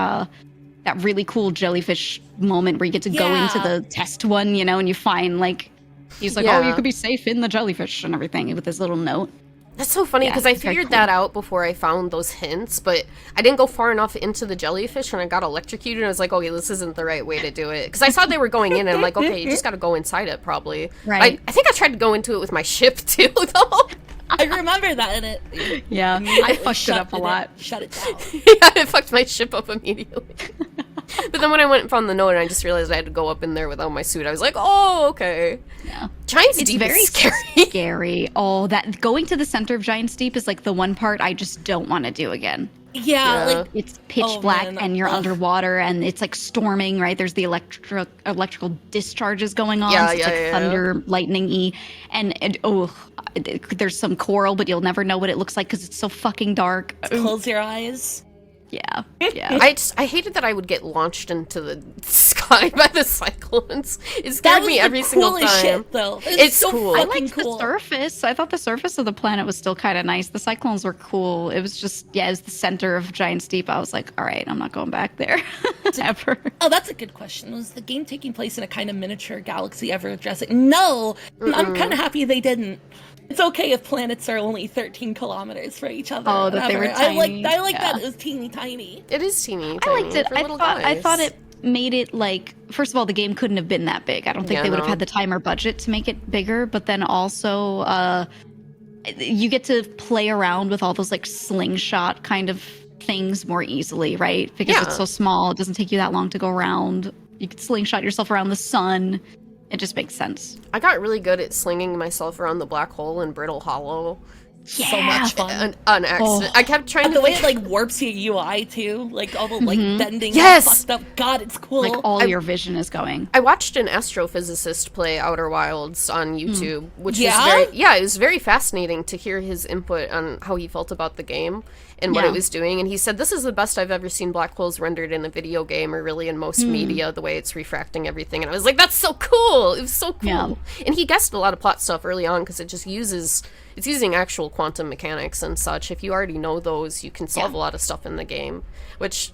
that really cool jellyfish moment where you get to go into the test one, and you find like he's like, oh, you could be safe in the jellyfish and everything with this little note. That's so funny because I figured that out before I found those hints, but I didn't go far enough into the jellyfish and I got electrocuted and I was like, okay, this isn't the right way to do it. Because I saw they were going in and I'm like, okay, you just got to go inside it probably. Right. I think I tried to go into it with my ship too, though. I remember that in it. Yeah, I fucked it up a lot. Shut it down. Yeah, I fucked my ship up immediately. But then when I went and found the note and I just realized I had to go up in there without my suit, I was like, oh, okay. Yeah. Giant's It's Deep very is scary. scary. Oh, that going to the center of Giant's Deep is like the one part I just don't want to do again. Yeah, like It's pitch black and you're underwater and it's like storming, right? There's the electrical discharges going on. So it's like thunder, lightning-y. And there's some coral, but you'll never know what it looks like because it's so fucking dark. close your eyes. Yeah. I hated that I would get launched into the sky by the cyclones. It scared me every single time. Shit, though. It's so cool. I liked cool. the surface. I thought the surface of the planet was still kind of nice. The cyclones were cool. It was just, it was the center of Giant's Deep. I was like, all right, I'm not going back there ever. Oh, that's a good question. Was the game taking place in a kind of miniature galaxy ever addressing? No, I'm kind of happy they didn't. It's okay if planets are only 13 kilometers from each other. Oh, that they were tiny. I like that it was teeny tiny. It is teeny. I liked it. For little I guys. thought it made it like, first of all, the game couldn't have been that big. I don't think they would have had the time or budget to make it bigger. But then also, you get to play around with all those like slingshot kind of things more easily, right? Because it's so small, it doesn't take you that long to go around. You can slingshot yourself around the sun. It just makes sense. I got really good at slinging myself around the black hole in Brittle Hollow. Yeah. So much fun. On accident. I kept trying And to the way it like warps your UI too, like all the like bending. Yes! Fucked up. God, it's cool. Like all your vision is going. I watched an astrophysicist play Outer Wilds on YouTube, which was it was very fascinating to hear his input on how he felt about the game and what it was doing. And he said, this is the best I've ever seen black holes rendered in a video game or really in most media, the way it's refracting everything. And I was like, that's so cool. It was so cool. Yeah. And he guessed a lot of plot stuff early on because it just it's using actual quantum mechanics and such. If you already know those, you can solve a lot of stuff in the game, which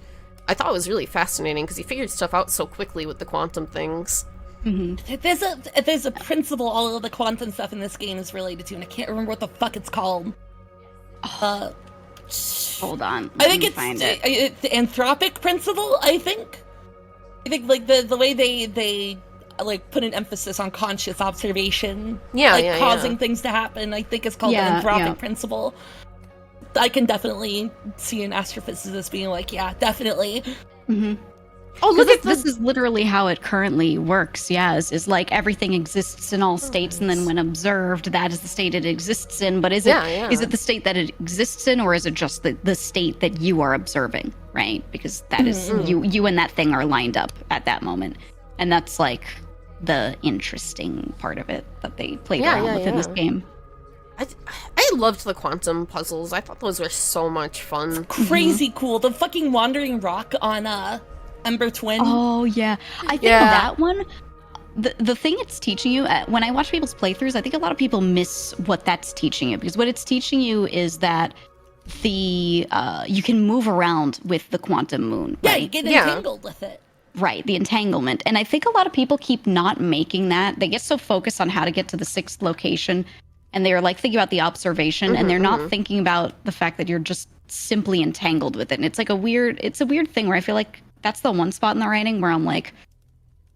I thought was really fascinating because he figured stuff out so quickly with the quantum things. There's a principle all of the quantum stuff in this game is related to, and I can't remember what the fuck it's called. Hold on. I think it's the anthropic principle. I think like the way they like put an emphasis on conscious observation, causing things to happen. I think it's called the anthropic principle. I can definitely see an astrophysicist being like, yeah, definitely. Oh, look at this is literally how it currently works. Yeah, is like everything exists in all states, and then when observed, that is the state it exists in. But is it the state that it exists in, or is it just the state that you are observing? Right, because that is you and that thing are lined up at that moment, and that's like the interesting part of it that they played around with in this game. I loved the quantum puzzles. I thought those were so much fun. Crazy cool. The fucking wandering rock on Ember Twin. Oh yeah, I think that one. The thing it's teaching you, when I watch people's playthroughs, I think a lot of people miss what that's teaching you, because what it's teaching you is that you can move around with the quantum moon. Yeah, right? you get entangled with it. Right, the entanglement. And I think a lot of people keep not making that. They get so focused on how to get to the 6th location, and they're like thinking about the observation, and they're not thinking about the fact that you're just simply entangled with it. And it's like a weird thing where I feel like that's the one spot in the writing where I'm like,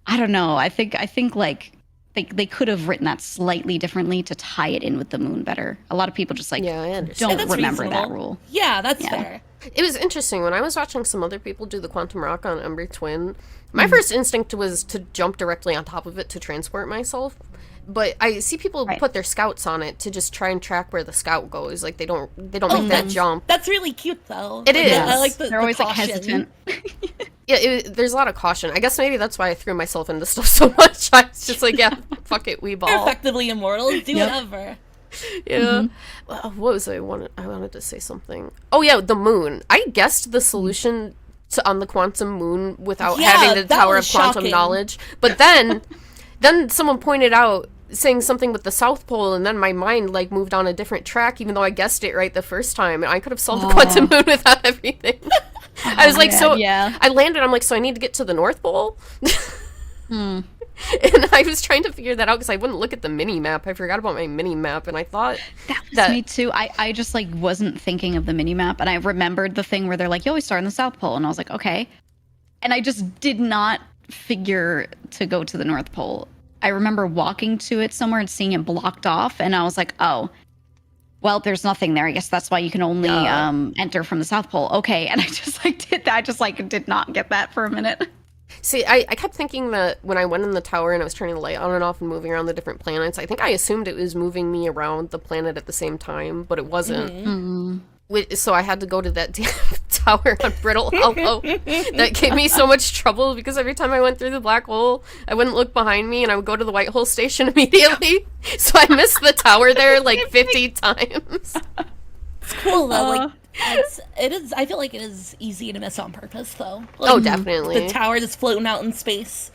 I don't know. I think like they could have written that slightly differently to tie it in with the moon better. A lot of people just like don't remember that rule. Yeah, that's fair. It was interesting when I was watching some other people do the quantum rock on Ember Twin. My first instinct was to jump directly on top of it to transport myself. But I see people put their scouts on it to just try and track where the scout goes. Like they don't make that jump. That's really cute though. It is. I like They're always caution. like hesitant. Yeah, there's a lot of caution. I guess maybe that's why I threw myself into stuff so much. I was just like, yeah, fuck it, we ball. They're effectively immortal. Do whatever. Yeah. Well, what was I wanted to say something. Oh yeah, the moon. I guessed the solution on the quantum moon without having the Tower of Quantum shocking. Knowledge. But then someone pointed out saying something with the South Pole, and then my mind like moved on a different track, even though I guessed it right the first time, and I could have solved the quantum moon without everything. I was like, I landed. I'm like, so I need to get to the North Pole. And I was trying to figure that out because I wouldn't look at the mini map. I forgot about my mini map, and I thought that was me too. I just like wasn't thinking of the mini map, and I remembered the thing where they're like, "You always start in the South Pole," and I was like, "Okay," and I just did not figure to go to the North Pole. I remember walking to it somewhere and seeing it blocked off, and I was like, "Oh, well, there's nothing there. I guess that's why you can only enter from the South Pole." Okay, and I just like did that. I just like did not get that for a minute. See, I kept thinking that when I went in the tower and I was turning the light on and off and moving around the different planets, I think I assumed it was moving me around the planet at the same time, but it wasn't. So I had to go to that damn tower on Brittle Hollow. That gave me so much trouble because every time I went through the black hole, I wouldn't look behind me and I would go to the white hole station immediately. So I missed the tower there like 50 times. It's cool though. Like it is. I feel like it is easy to miss on purpose though. Like, oh, definitely. The tower that's floating out in space.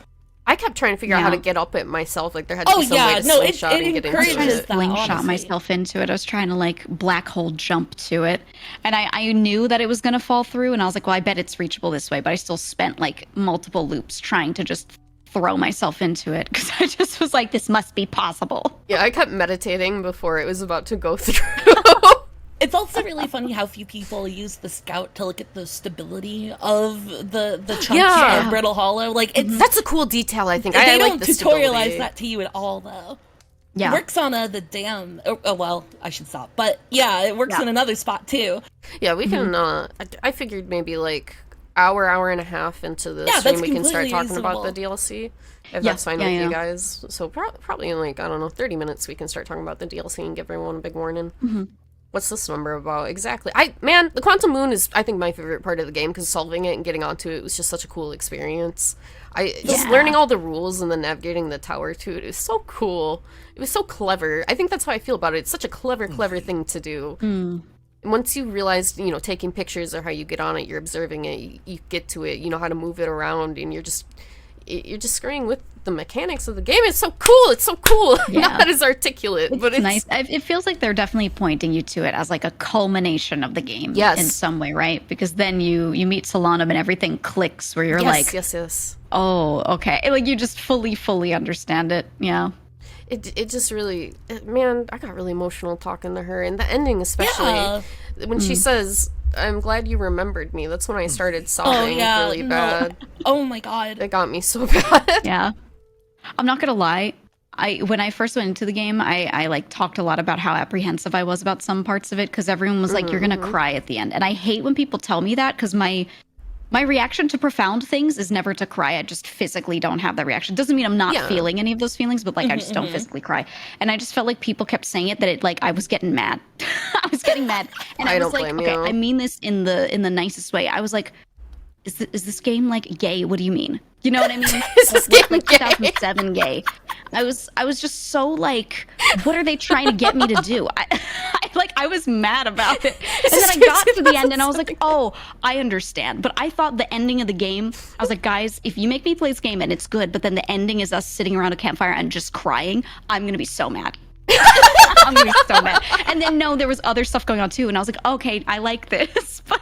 I kept trying to figure out how to get up it myself. Like there had to be some way to slingshot and get into I was trying it. to slingshot myself into it. I was trying to like black hole jump to it, and I knew that it was gonna fall through. And I was like, well, I bet it's reachable this way. But I still spent like multiple loops trying to just throw myself into it because I just was like, this must be possible. Yeah, I kept meditating before it was about to go through. It's also really funny how few people use the scout to look at the stability of the chunks of Brittle Hollow. Like that's a cool detail. I think they I don't like the tutorialize stability. that to you at all, though. Yeah, it works on the dam. Oh well, I should stop. But yeah, it works in another spot too. Yeah, we can. I figured maybe like hour and a half into the stream we can start talking about the DLC. If that's fine with you guys. So probably in like, I don't know, 30 minutes we can start talking about the DLC and give everyone a big warning. What's this number about? Exactly. The Quantum Moon is, I think, my favorite part of the game because solving it and getting onto it was just such a cool experience. Just learning all the rules and then navigating the tower to it was so cool. It was so clever. I think that's how I feel about it. It's such a clever thing to do. And once you realize, taking pictures or how you get on it, you're observing it, you get to it, you know how to move it around, and you're just screwing with the mechanics of the game. It's so cool. It's so cool. Not as articulate, but it's nice. It feels like they're definitely pointing you to it as like a culmination of the game in some way, right? Because then you meet Solanum and everything clicks where you're like, yes. Oh, okay. Like you just fully understand it. Yeah. It just really, man, I got really emotional talking to her, and the ending especially when she says, "I'm glad you remembered me." That's when I started sobbing really bad. Oh my god, it got me so bad. Yeah, I'm not gonna lie. When I first went into the game, I like talked a lot about how apprehensive I was about some parts of it because everyone was like, "You're gonna cry at the end," and I hate when people tell me that because my reaction to profound things is never to cry. I just physically don't have that reaction. Doesn't mean I'm not feeling any of those feelings, but like I just don't physically cry. And I just felt like people kept saying it that it like I was getting mad. I was getting mad, and I was like, okay, I mean this in the nicest way. I was like, is this game like gay? What do you mean? You know what I mean? Is this game like 2007 gay? I was just so like, what are they trying to get me to do? I was mad about it. And then I got to the end and I was like, oh, I understand. But I thought the ending of the game, I was like, guys, if you make me play this game and it's good, but then the ending is us sitting around a campfire and just crying, I'm going to be so mad. I'm going to be so mad. And then no, there was other stuff going on too. And I was like, okay, I like this. But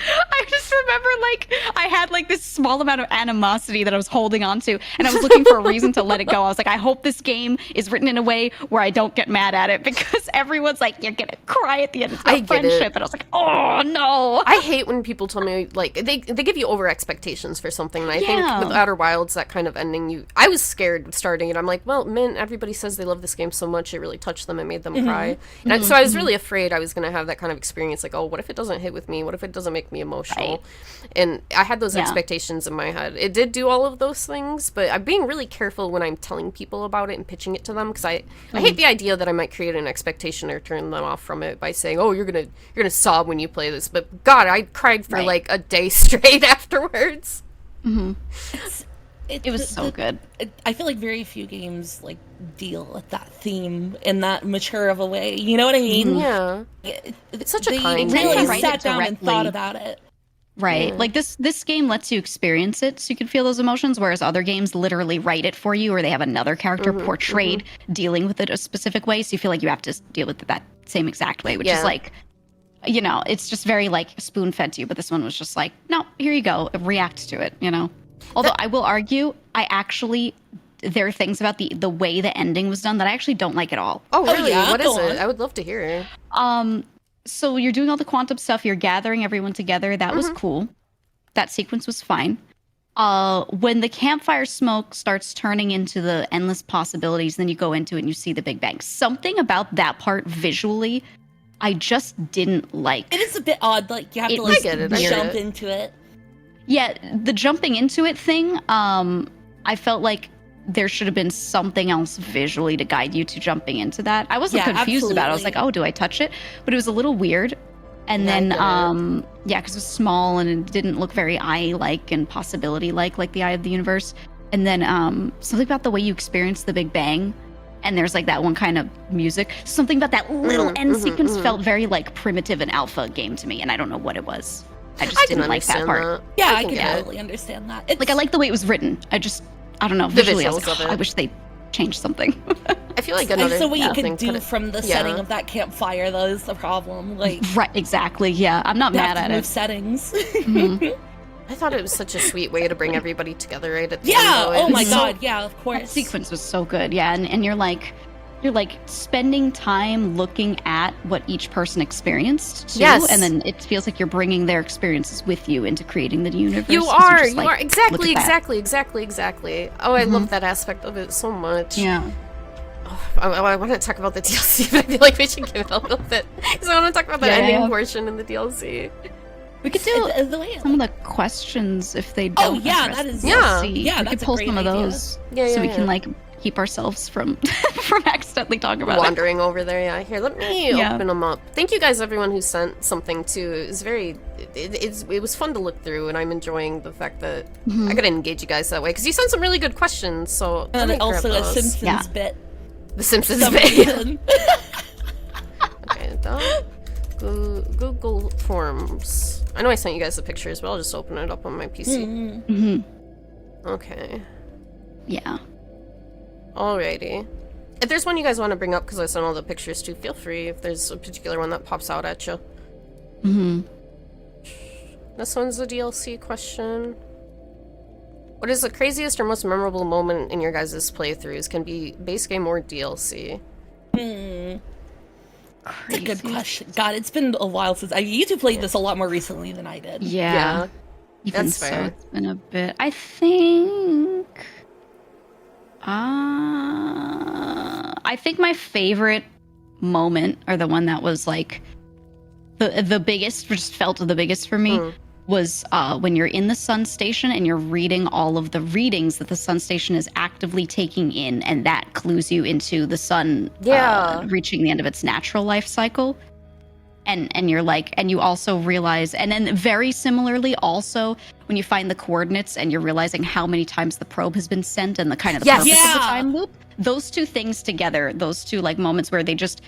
I just remember, like, I had, like, this small amount of animosity that I was holding on to, and I was looking for a reason to let it go. I was like, I hope this game is written in a way where I don't get mad at it, because everyone's like, you're gonna cry at the end of the friendship. And I was like, oh, no. I hate when people tell me, like, they give you over expectations for something, and I think with Outer Wilds, that kind of ending, I was scared starting it. I'm like, well, man, everybody says they love this game so much, it really touched them, it made them cry. And so I was really afraid I was going to have that kind of experience, like, oh, what if it doesn't hit with me? What if it doesn't make me emotional? Right. And I had those expectations in my head. It did do all of those things, but I'm being really careful when I'm telling people about it and pitching it to them, because I hate the idea that I might create an expectation or turn them off from it by saying, oh, you're gonna sob when you play this. But God, I cried for like a day straight afterwards. It was so good. I feel like very few games like deal with that theme in that mature of a way. You know what I mean? Yeah. It's such a kind They really write sat it down and directly. thought about it. Right. Yeah. Like this game lets you experience it so you can feel those emotions, whereas other games literally write it for you, or they have another character portrayed dealing with it a specific way, so you feel like you have to deal with it that same exact way, which is like, you know, it's just very like spoon-fed to you, but this one was just like, no, here you go, react to it, you know? Although I will argue, there are things about the way the ending was done that I actually don't like at all. Oh, really? yeah? What is Go it? on. I would love to hear it. So you're doing all the quantum stuff, you're gathering everyone together. That was cool. That sequence was fine. When the campfire smoke starts turning into the endless possibilities, then you go into it and you see the Big Bang. Something about that part visually, I just didn't like. It is a bit odd, like you have to like jump into it. Yeah, the jumping into it thing, I felt like there should have been something else visually to guide you to jumping into that. I wasn't confused about it. I was like, oh, do I touch it? But it was a little weird. And then, because it was small and it didn't look very eye-like and possibility-like, like the Eye of the Universe. And then something about the way you experience the Big Bang. And there's like that one kind of music. Something about that little end sequence felt very like primitive and alpha game to me. And I don't know what it was. I just didn't like that part. Yeah, I can totally understand that. Like, I like the way it was written. I don't know. Visually, I was like, I wish they changed something. I feel like another so what you thing can do from the setting of that campfire, though, is the problem. Like, right, exactly. Yeah, I'm not mad at it. Settings. I thought it was such a sweet way to bring everybody together right at the end. Oh my god, yeah, of course. That sequence was so good. Yeah, and you're like spending time looking at what each person experienced too, and then it feels like you're bringing their experiences with you into creating the universe. You are exactly. Oh, I love that aspect of it so much. Yeah. I want to talk about the DLC, but I feel like we should get a little bit because I want to talk about the ending portion in the DLC. We could do some of the questions if they don't. Oh yeah, that is we could pull some of those so we can like keep ourselves from accidentally talking about wandering over there. Yeah, here, let me open them up. Thank you guys, everyone who sent something too. It was it was fun to look through, and I'm enjoying the fact that I gotta engage you guys that way because you sent some really good questions. So and also a Simpsons bit. The Simpsons bit. Okay, done. Google Forms. I know I sent you guys the pictures, but I'll just open it up on my PC. Okay. Yeah. Alrighty. If there's one you guys want to bring up, because I sent all the pictures too, feel free if there's a particular one that pops out at you. This one's a DLC question. What is the craziest or most memorable moment in your guys' playthroughs? Can be base game or DLC. That's a good question. God, it's been a while since you two played this a lot more recently than I did. Yeah. Even that's fair. It's been a bit. I think my favorite moment, or the one that was like the biggest, just felt the biggest for me, was when you're in the sun station and you're reading all of the readings that the sun station is actively taking in, and that clues you into the sun reaching the end of its natural life cycle. And you're like, and you also realize, and then very similarly also when you find the coordinates and you're realizing how many times the probe has been sent and the kind of the purpose of the time loop, those two things together, those two like moments where they just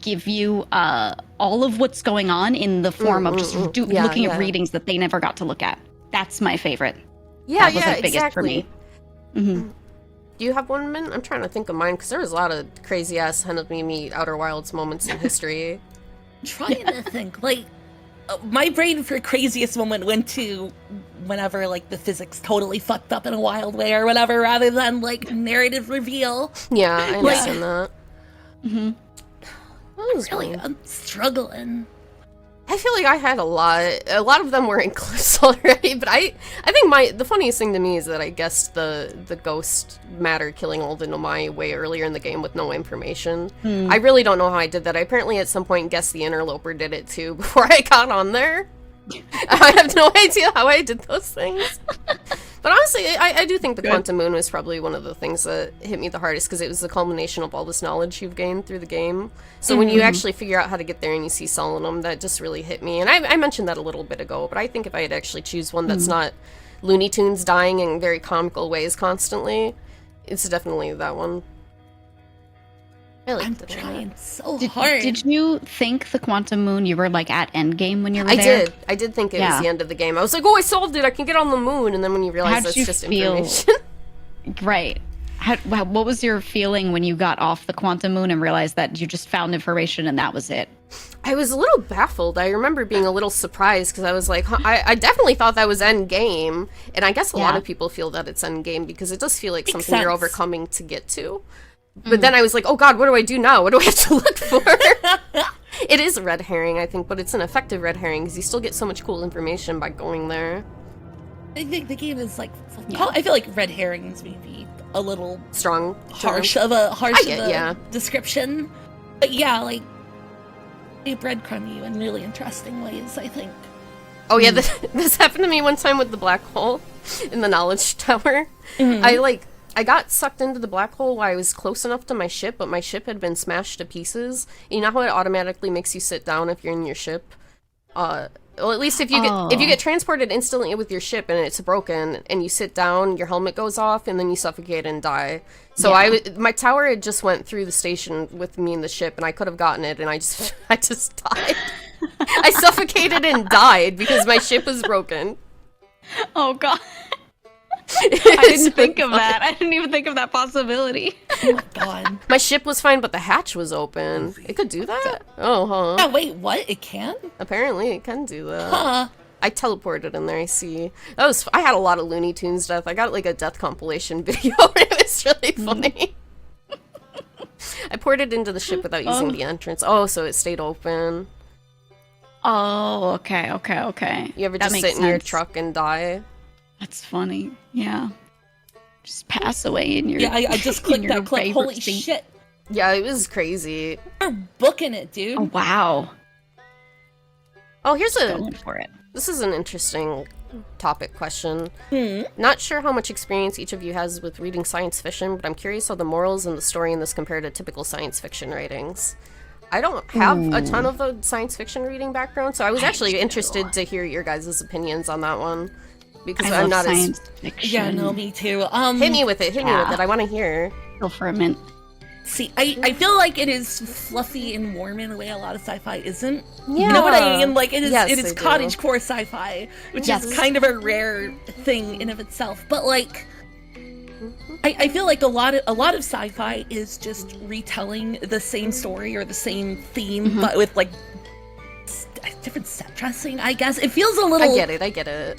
give you all of what's going on in the form of just looking at readings that they never got to look at. That's my favorite. That was the biggest for me. Do you have 1 minute? I'm trying to think of mine because there was a lot of crazy ass henemimi Outer Wilds moments in history. I'm trying to think, like, my brain for craziest moment went to whenever like the physics totally fucked up in a wild way or whatever, rather than like narrative reveal. Yeah, I understand that. Mm-hmm. That was Really, fun. I'm struggling. I feel like I had a lot of them were in clips already, but I think the funniest thing to me is that I guessed the ghost matter killing old Nomai way earlier in the game with no information. I really don't know how I did that. I apparently at some point guessed the interloper did it too before I got on there. I have no idea how I did those things. But honestly, I do think the Quantum Moon was probably one of the things that hit me the hardest, because it was the culmination of all this knowledge you've gained through the game. So when you actually figure out how to get there and you see Solemnum, that just really hit me. And I mentioned that a little bit ago, but I think if I had actually choose one that's not Looney Tunes dying in very comical ways constantly, it's definitely that one. I'm trying so hard. Did you think the Quantum Moon, you were like at endgame when you were there? I did think it was the end of the game. I was like, oh, I solved it, I can get on the moon. And then when you realize that's just information. Right. What was your feeling when you got off the Quantum Moon and realized that you just found information and that was it? I was a little baffled. I remember being a little surprised because I was like, I definitely thought that was end game. And I guess a lot of people feel that it's end game because it does feel like something you're overcoming to get to. But then I was like, oh god, what do I do now? What do I have to look for? It is a red herring, I think, but it's an effective red herring because you still get so much cool information by going there. I think the game is like, I feel like red herrings may be a little harsh of a description. But yeah, like, they breadcrumb you in really interesting ways, I think. Oh yeah, this happened to me one time with the black hole in the knowledge tower. I got sucked into the black hole while I was close enough to my ship, but my ship had been smashed to pieces. You know how it automatically makes you sit down if you're in your ship? Well, at least if you get transported instantly with your ship and it's broken and you sit down, your helmet goes off and then you suffocate and die. So my tower had just went through the station with me in the ship and I could have gotten it and I just died. I suffocated and died because my ship was broken. Oh god. I didn't think of that. I didn't even think of that possibility. Oh my god. My ship was fine, but the hatch was open. It could do that? Oh, huh. Yeah, wait, what? It can? Apparently, it can do that. Huh. I teleported in there, I see. I had a lot of Looney Tunes death. I got, like, a death compilation video, and it was really funny. I ported into the ship without using the entrance. Oh, so it stayed open. Oh, okay. You ever just sit in your truck and die? That's funny. Yeah. Just pass away in your... Yeah, I just clicked that clip. Holy shit. Yeah, it was crazy. They're booking it, dude. Oh, wow. Oh, Going for it. This is an interesting topic question. Not sure how much experience each of you has with reading science fiction, but I'm curious how the morals and the story in this compare to typical science fiction writings. I don't have a ton of a science fiction reading background, so I was actually interested to hear your guys' opinions on that one. Because I'm not science fiction. Yeah, no, me too. Hit me with it. I want to hear. Go for a minute. See, I feel like it is fluffy and warm in a way a lot of sci-fi isn't. Yeah. You know what I mean? Like, it is Yes, cottagecore sci-fi, which is kind of a rare thing in of itself. But like, I feel like a lot of sci-fi is just retelling the same story or the same theme, but with like different set dressing, I guess. It feels a little... I get it.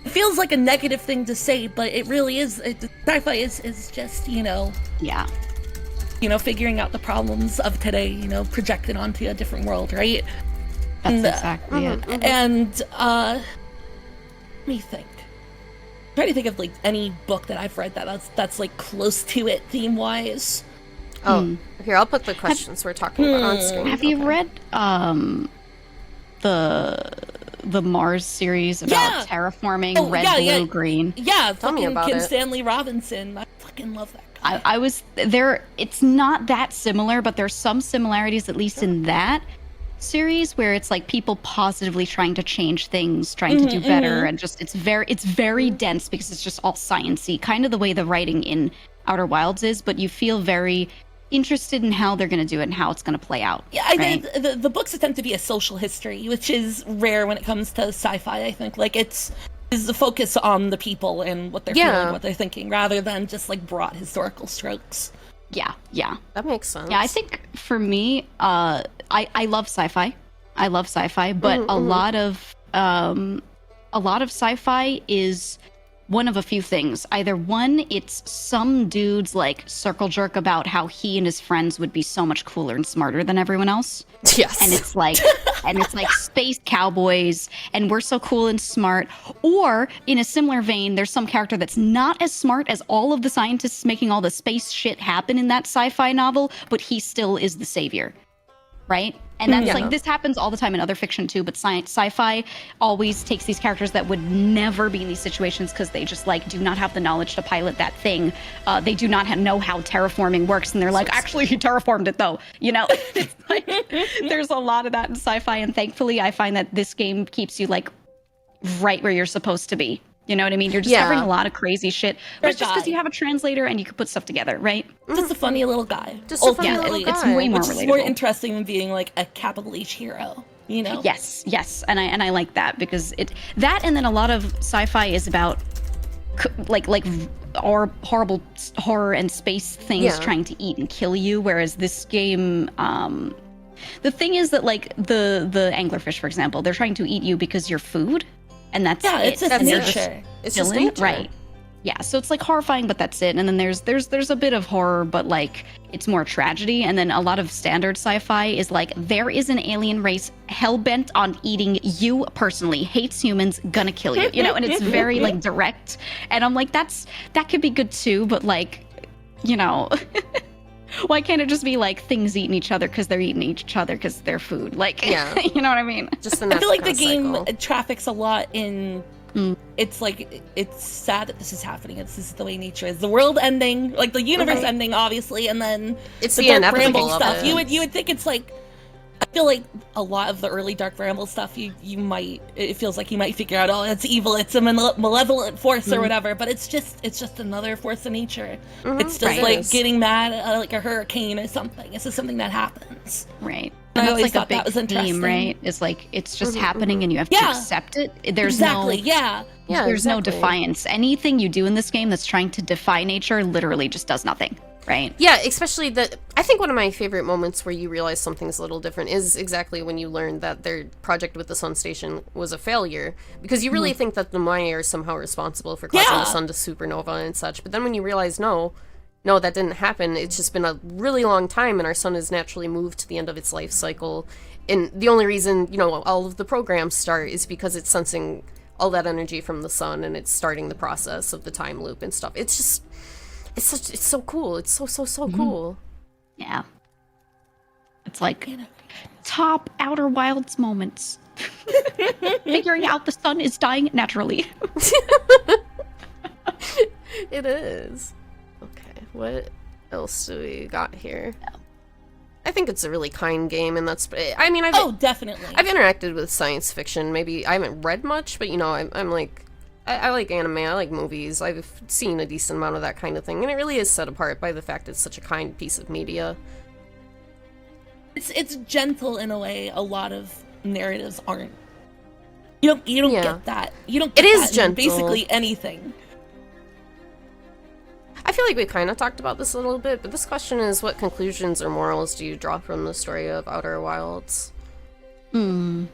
It feels like a negative thing to say, but it really is. Sci-fi is just, Yeah. Figuring out the problems of today, projected onto a different world, right? That's exactly it. And, let me think. I'm trying to think of, like, any book that I've read that's like, close to it theme-wise. Oh, here, I'll put the questions we're talking about on screen. Have you read, the Mars series about terraforming red, blue, green? Yeah, tell me about Kim it. Stanley Robinson. I fucking love that guy. I was there. It's not that similar, but there's some similarities, at least in that series, where it's like people positively trying to change things, trying to do better, and just it's very dense because it's just all sciencey, kind of the way the writing in Outer Wilds is. But you feel very interested in how they're going to do it and how it's going to play out. Yeah, right? the books attempt to be a social history, which is rare when it comes to sci-fi, I think. Like, is the focus on the people and what they're feeling, what they're thinking, rather than just, like, broad historical strokes. Yeah. That makes sense. Yeah, I think for me, I love sci-fi. I love sci-fi, but a lot of a lot of sci-fi is one of a few things. Either one, it's some dude's like circle jerk about how he and his friends would be so much cooler and smarter than everyone else. Yes. And it's like space cowboys and we're so cool and smart. Or in a similar vein, there's some character that's not as smart as all of the scientists making all the space shit happen in that sci-fi novel, but he still is the savior. Right? And that's like, this happens all the time in other fiction too, but sci-fi always takes these characters that would never be in these situations because they just like do not have the knowledge to pilot that thing. They do not know how terraforming works. And they're like, actually, he terraformed it though. You know, it's like, there's a lot of that in sci-fi. And thankfully, I find that this game keeps you like right where you're supposed to be. You know what I mean? You're discovering a lot of crazy shit, but it's just because you have a translator and you can put stuff together, right? Just a funny little guy. Just a funny little guy. It's way more which relatable. is more interesting than being like a capital H hero, you know? Yes, and I like that because that and then a lot of sci-fi is about like our horrible horror and space things trying to eat and kill you, whereas this game the thing is that like the anglerfish, for example, they're trying to eat you because you're food. And that's it's just nature. It's just nature. Right. Yeah, so it's like horrifying, but that's it. And then there's a bit of horror, but like it's more tragedy. And then a lot of standard sci-fi is like there is an alien race hell-bent on eating you personally, hates humans, gonna kill you. You know, and it's very like direct. And I'm like, that could be good too, but like, you know, why can't it just be like things eating each other because they're eating each other because they're food? Like, you know what I mean? Just I feel like the game traffics a lot in. It's like it's sad that this is happening. This is the way nature is. The world ending, like the universe ending, obviously, and then it's the Dark Bramble stuff. You would think it's like. I feel like a lot of the early Dark Bramble stuff, it feels like you might figure out, oh, it's evil, it's a malevolent force or whatever, but it's just another force of nature. It's just like getting mad at like a hurricane or something. It's just something that happens. Right. And And I that's always like a thought that was big interesting. theme, right? It's like it's just happening and you have to accept it. There's exactly, there's no defiance. Anything you do in this game that's trying to defy nature literally just does nothing. Right. Yeah, especially I think one of my favorite moments where you realize something's a little different is exactly when you learn that their project with the sun station was a failure, because you really think that the Maya are somehow responsible for causing the sun to supernova and such, but then when you realize no, that didn't happen. It's just been a really long time and our sun has naturally moved to the end of its life cycle, and the only reason, all of the programs start is because it's sensing all that energy from the sun and it's starting the process of the time loop and stuff. It's just it's so cool. It's so cool. Yeah. It's like top Outer Wilds moments. Figuring out the sun is dying naturally. It is. Okay, what else do we got here? I think it's a really kind game, and that's. Definitely. I've interacted with science fiction. Maybe I haven't read much, but I'm like. I like anime, I like movies, I've seen a decent amount of that kind of thing, and it really is set apart by the fact it's such a kind piece of media. It's gentle in a way a lot of narratives aren't. You don't get that. You don't get that in basically anything. I feel like we kind of talked about this a little bit, but this question is, what conclusions or morals do you draw from the story of Outer Wilds? But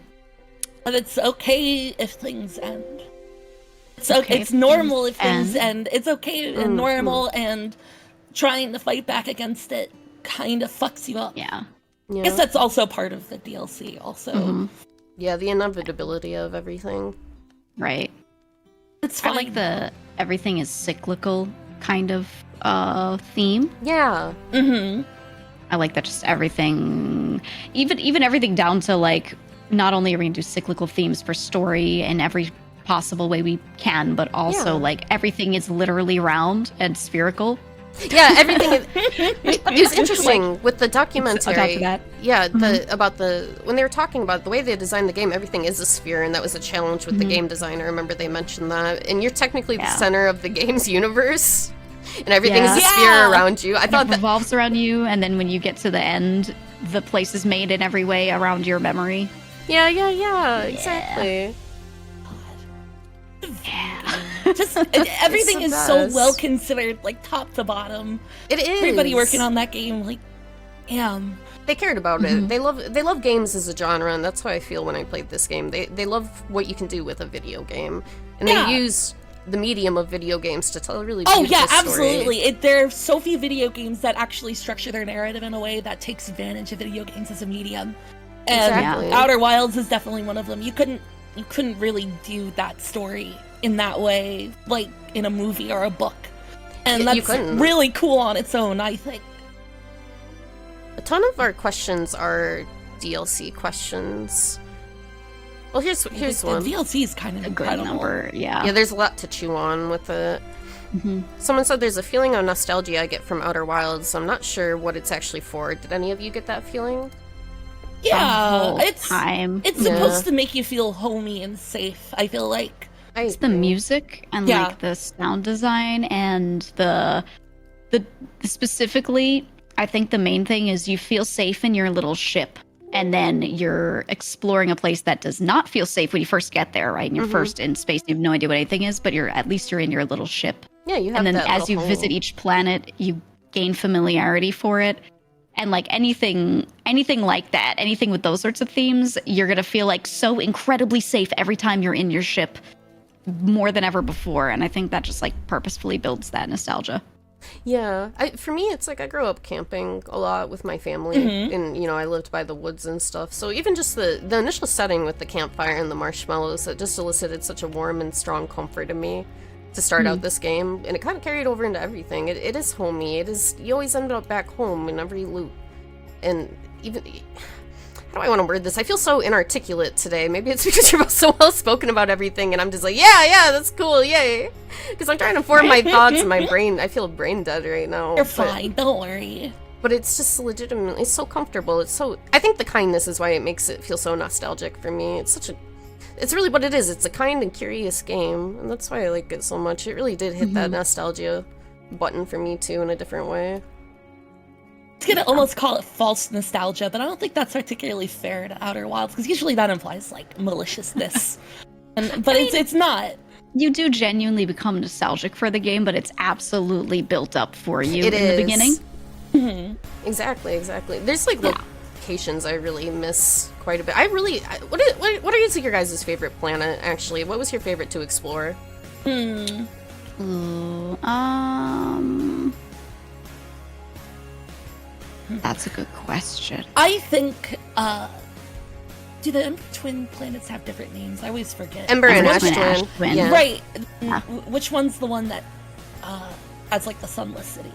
it's okay if things end. It's normal if things end. It's okay and normal, and trying to fight back against it kind of fucks you up. Yeah. I guess that's also part of the DLC also. Yeah, the inevitability of everything. Right. It's fine. I like the everything is cyclical kind of theme. Yeah. I like that, just everything, even everything down to like, not only are we gonna do cyclical themes for story in every possible way we can, but also like everything is literally round and spherical. Yeah, everything. It was interesting with the documentary. Yeah, when they were talking about the way they designed the game, everything is a sphere, and that was a challenge with the game design. I remember they mentioned that, and you're technically the center of the game's universe, and everything is a sphere around you. I thought it revolves around you, and then when you get to the end, the place is made in every way around your memory. Yeah, exactly. Yeah. Just everything is so well considered, like top to bottom. It is. Everybody working on that game, like, damn. they cared about it. They love games as a genre, and that's how I feel when I played this game. They love what you can do with a video game, and they use the medium of video games to tell a really beautiful story. Absolutely. There are so few video games that actually structure their narrative in a way that takes advantage of video games as a medium. And Exactly. Outer Wilds is definitely one of them. You couldn't really do that story in that way, like in a movie or a book. And that's really cool on its own, I think. A ton of our questions are DLC questions. Well, here's one. The DLC is kind of A incredible. good number, yeah. Yeah, there's a lot to chew on with it. Someone said there's a feeling of nostalgia I get from Outer Wilds. I'm not sure what it's actually for. Did any of you get that feeling? Yeah, It's supposed to make you feel homey and safe, I feel like. It's the music and like the sound design and the specifically, I think the main thing is you feel safe in your little ship, and then you're exploring a place that does not feel safe when you first get there, right? And you're first in space, you have no idea what anything is, but you're in your little ship. Yeah, you have. And then that as you visit each planet, you gain familiarity for it. And like anything like that, anything with those sorts of themes, you're gonna feel like so incredibly safe every time you're in your ship, more than ever before. And I think that just like purposefully builds that nostalgia. Yeah, for me, it's like I grew up camping a lot with my family, and I lived by the woods and stuff. So even just the initial setting with the campfire and the marshmallows, it just elicited such a warm and strong comfort in me to start out this game, and it kind of carried over into everything. It is homey. It is. You always end up back home in every loop, and even. How do I want to word this? I feel so inarticulate today. Maybe it's because you're both so well spoken about everything, and I'm just like, yeah, that's cool, yay. Because I'm trying to form my thoughts and my brain. I feel brain dead right now. You're fine, don't worry. But it's just legitimately, it's so comfortable. I think the kindness is why it makes it feel so nostalgic for me. It's really what it is. It's a kind and curious game, and that's why I like it so much. It really did hit that nostalgia button for me too in a different way. I was gonna almost call it false nostalgia, but I don't think that's particularly fair to Outer Wilds, because usually that implies like maliciousness. But it's not. You do genuinely become nostalgic for the game, but it's absolutely built up for you in the beginning. Exactly. There's like locations I really miss quite a bit. What are your guys' favorite planet, actually? What was your favorite to explore? That's a good question. I think, do the Ember Twin planets have different names? I always forget. Ember and Ash Twin. Yeah. Right. Which one's the one that has like the sunless city?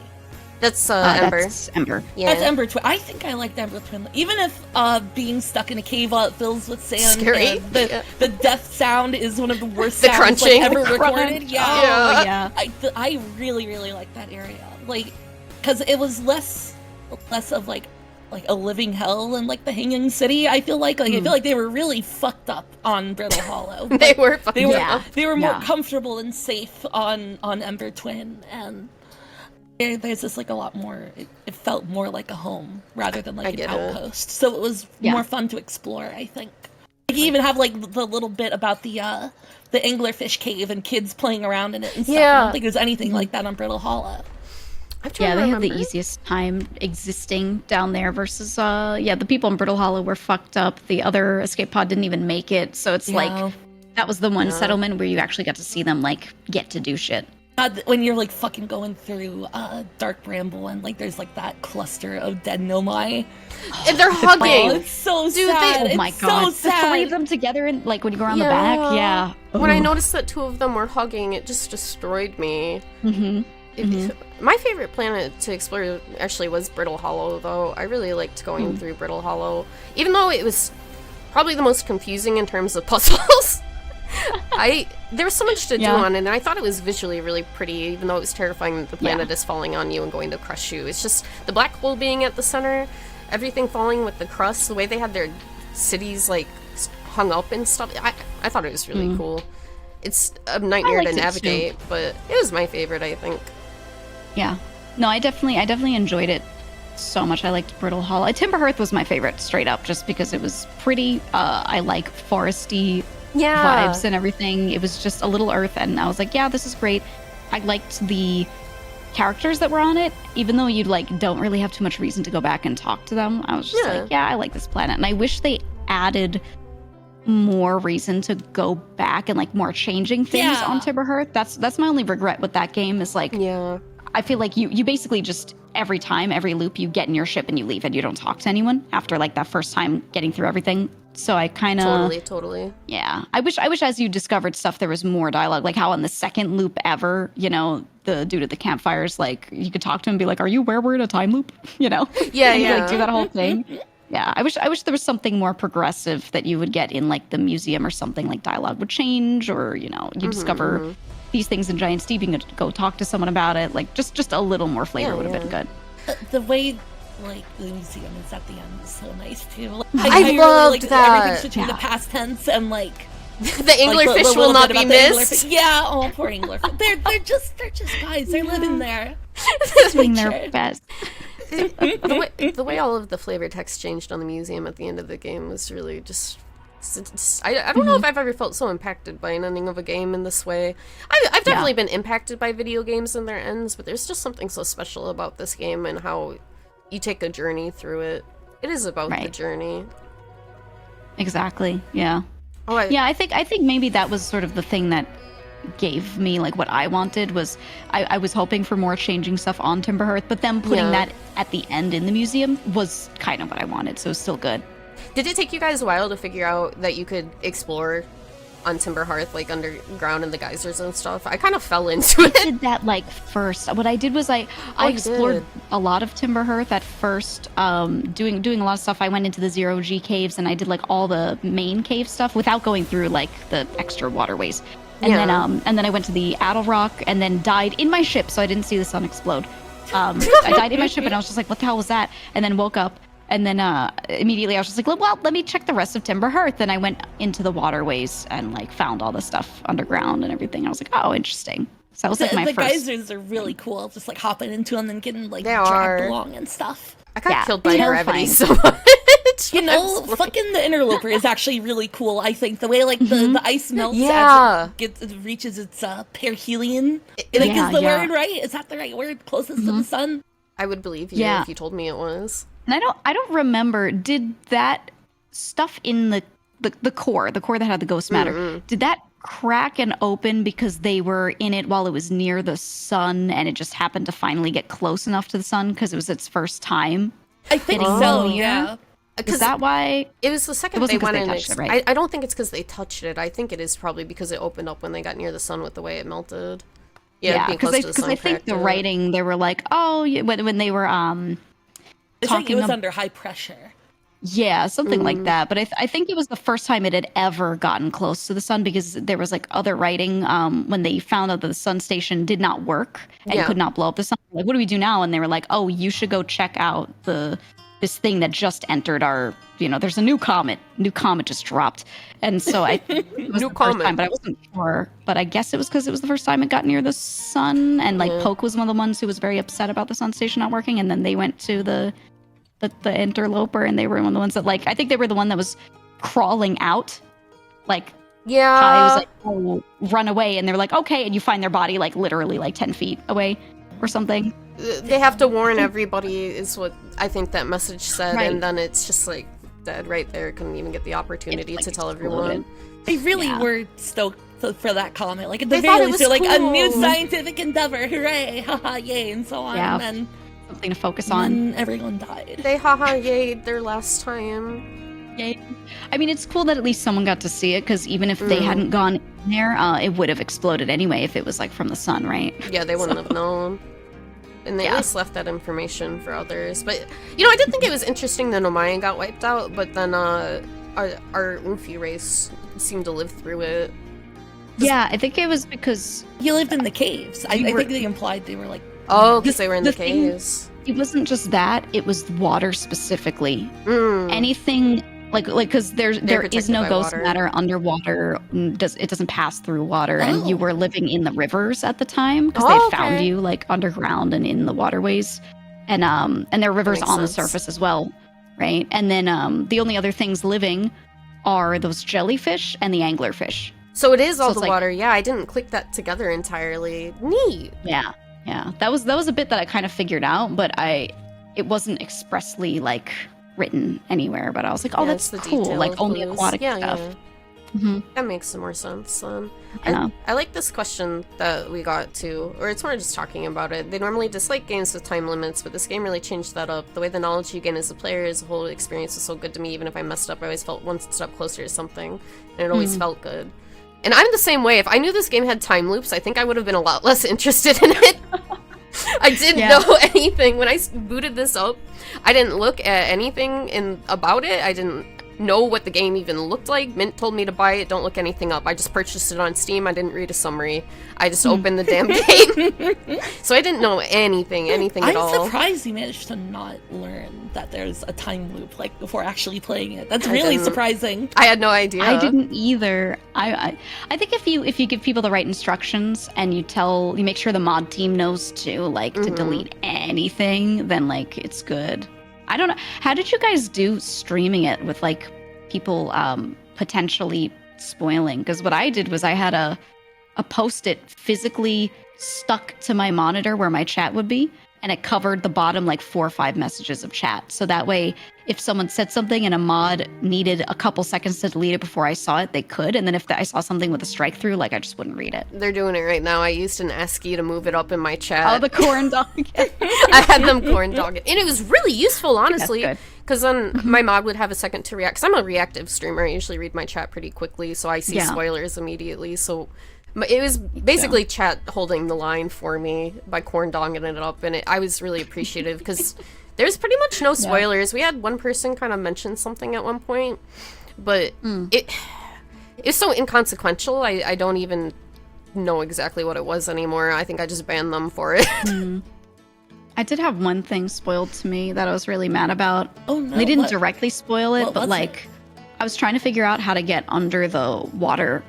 That's Ember. That's Ember. Yeah. That's Ember Twin. I think I like the Ember Twin. Even if being stuck in a cave while it fills with sand, scary. The death sound is one of the worst The sounds crunching. ever recorded. Yeah. Oh, yeah. I really, really like that area. Like, because it was less of like a living hell and like the hanging city. I feel like they were really fucked up on Brittle Hollow. They were fucked up. They were more comfortable and safe on Ember Twin, and there's just like a lot more. It felt more like a home rather than like an outpost. So it was more fun to explore, I think. Like, you even have like the little bit about the anglerfish cave and kids playing around in it and stuff. I don't think there's anything like that on Brittle Hollow. They have the easiest time existing down there versus the people in Brittle Hollow were fucked up. The other escape pod didn't even make it, so it's like that was the one settlement where you actually got to see them like get to do shit. When you're like fucking going through Dark Bramble and like there's like that cluster of dead nomai. And they're hugging. Oh, it's so sad. Oh my god. So sad. The three of them together and like when you go around the back, yeah. When I noticed that two of them were hugging, it just destroyed me. My favorite planet to explore actually was Brittle Hollow, though. I really liked going through Brittle Hollow, even though it was probably the most confusing in terms of puzzles. There was so much to do on it, and I thought it was visually really pretty, even though it was terrifying that the planet is falling on you and going to crush you. It's just the black hole being at the center, everything falling with the crust, the way they had their cities like hung up and stuff. I thought it was really cool. It's a nightmare to navigate, but it was my favorite, I think. Yeah. No, I definitely enjoyed it so much. I liked Brittle Hollow. Timberhearth was my favorite, straight up, just because it was pretty. I like foresty vibes and everything. It was just a little earth, and I was like, yeah, this is great. I liked the characters that were on it, even though you like don't really have too much reason to go back and talk to them. I was just like, yeah, I like this planet, and I wish they added more reason to go back and like more changing things on Timberhearth. That's my only regret with that game is like, I feel like you basically just every loop you get in your ship and you leave and you don't talk to anyone after like that first time getting through everything. So I kind of totally. Yeah, I wish as you discovered stuff there was more dialogue, like how on the second loop ever, you know, the dude at the campfires, like you could talk to him and be like, "Are you where we're in a time loop?" You know, and like do that whole thing. Yeah, I wish there was something more progressive that you would get in like the museum or something, like dialogue would change, or you know, you discover these things in Giant Steep, you could go talk to someone about it. Like just a little more flavor would have been good. The way like the museum is at the end is so nice too. Like, I loved like, that. Everything should be the past tense and like the anglerfish will not be missed. Yeah, oh poor anglerfish. They're just guys. They're living there, doing their best. the way all of the flavor text changed on the museum at the end of the game was really just. I don't know if I've ever felt so impacted by an ending of a game in this way. I've definitely been impacted by video games and their ends, but there's just something so special about this game and how you take a journey through it. It is about the journey. Exactly. Yeah. Oh, I think maybe that was sort of the thing that gave me like what I wanted was I was hoping for more changing stuff on Timberhearth, but then putting that at the end in the museum was kind of what I wanted, so it's still good. Did it take you guys a while to figure out that you could explore on Timberhearth, like underground in the geysers and stuff? I kind of fell into it. I did that like first. What I did was I explored a lot of Timberhearth at first, doing a lot of stuff. I went into the 0G caves and I did like all the main cave stuff without going through like the extra waterways. And then I went to the Addle Rock and then died in my ship, so I didn't see the sun explode. I died in my ship and I was just like, what the hell was that? And then woke up. And then immediately I was just like, well, let me check the rest of Timberhearth. And I went into the waterways and like found all the stuff underground and everything. I was like, oh, interesting. So that was like my first. The geysers are really cool. Just like hopping into them and getting like dragged along and stuff. I got killed by gravity so much. You know, fucking the Interloper is actually really cool. I think the way like the ice melts as it reaches its perihelion. Is the word right? Is that the right word? Closest to the sun. I would believe you if you told me it was. And I don't remember, did that stuff in the core that had the ghost matter, did that crack and open because they were in it while it was near the sun and it just happened to finally get close enough to the sun because it was its first time? I think so, yeah. Is that why? It was the second they went in. I don't think it's because they touched it. I think it is probably because it opened up when they got near the sun with the way it melted. Yeah, because I think the writing, they were like, oh, when they were it's like it was under high pressure. Yeah, something like that. But I think it was the first time it had ever gotten close to the sun because there was like other writing when they found out that the sun station did not work and could not blow up the sun. Like, what do we do now? And they were like, oh, you should go check out this thing that just entered our, there's a new comet. New comet just dropped. And so it was the first time, but I wasn't sure. But I guess it was because it was the first time it got near the sun. And like Poke was one of the ones who was very upset about the sun station not working. And then they went to the Interloper and they were one of the ones that like, I think they were the one that was crawling out. Like, Kai was like, oh, run away. And they were like, okay. And you find their body like literally like 10 feet away or something. They have to warn everybody is what I think that message said. Right. And then it's just like dead right there. Couldn't even get the opportunity to tell everyone. They really were stoked for that comment. Like at the very least, they're like, a new scientific endeavor. Hooray. Haha, yay. And so on. Yeah. And then something to focus on. And everyone died. They yayed their last time. Yay. I mean, it's cool that at least someone got to see it, because even if they hadn't gone in there, it would have exploded anyway if it was like from the sun, right? Yeah, they wouldn't have known. And they at least left that information for others. But, I did think it was interesting that Omayan got wiped out, but then our Umfi race seemed to live through it. Yeah, I think it was because... You lived in the caves. I think they implied they were like... Oh, because they were in the caves. It wasn't just that, it was water specifically. Anything... Like, because there is no ghost matter underwater. It doesn't pass through water, and you were living in the rivers at the time because they found you like underground and in the waterways, and there are rivers on the surface as well, right? And then the only other things living are those jellyfish and the anglerfish. So it is all the water. Yeah, I didn't click that together entirely. Neat. Yeah. Yeah, that was a bit that I kind of figured out, but it wasn't expressly like written anywhere. But I was like, oh, Yeah, that's it's the cool. detail Like only clues. aquatic Yeah, stuff. yeah. Hmm. That makes some more sense. Yeah. I like this question that we got to, or it's more just talking about it. They normally dislike games with time limits, but this game really changed that up. The way the knowledge you gain as a player as a whole experience was so good to me. Even if I messed up, I always felt one step closer to something, and it always felt good. And I'm the same way. If I knew this game had time loops, I think I would have been a lot less interested in it. I didn't know anything. When I booted this up, I didn't look at anything about it. I didn't know what the game even looked like. Mint told me to buy it. Don't look anything up. I just purchased it on Steam. I didn't read a summary. I just opened the damn game. So I didn't know anything at all. I'm surprised you managed to not learn that there's a time loop like before actually playing it. That's really surprising. I had no idea. I didn't either. I think if you give people the right instructions and you make sure the mod team knows too, like to delete anything, then like it's good. I don't know. How did you guys do streaming it with like people potentially spoiling? Because what I did was I had a Post-it physically stuck to my monitor where my chat would be, and it covered the bottom like 4 or 5 messages of chat. So that way, if someone said something and a mod needed a couple seconds to delete it before I saw it, they could. And then if I saw something with a strike through, like I just wouldn't read it. They're doing it right now. I used an ASCII to move it up in my chat. Oh, the corn dog. I had them corn dog it. And it was really useful, honestly. That's good. Because then my mod would have a second to react. Because I'm a reactive streamer. I usually read my chat pretty quickly, so I see spoilers immediately. So it was basically chat holding the line for me by corn dogging it up. And I was really appreciative because there's pretty much no spoilers. We had one person kind of mention something at one point, but it's so inconsequential. I don't even know exactly what it was anymore. I think I just banned them for it. I did have one thing spoiled to me that I was really mad about. Oh no! They didn't directly spoil it, but was like, I was trying to figure out how to get under the water,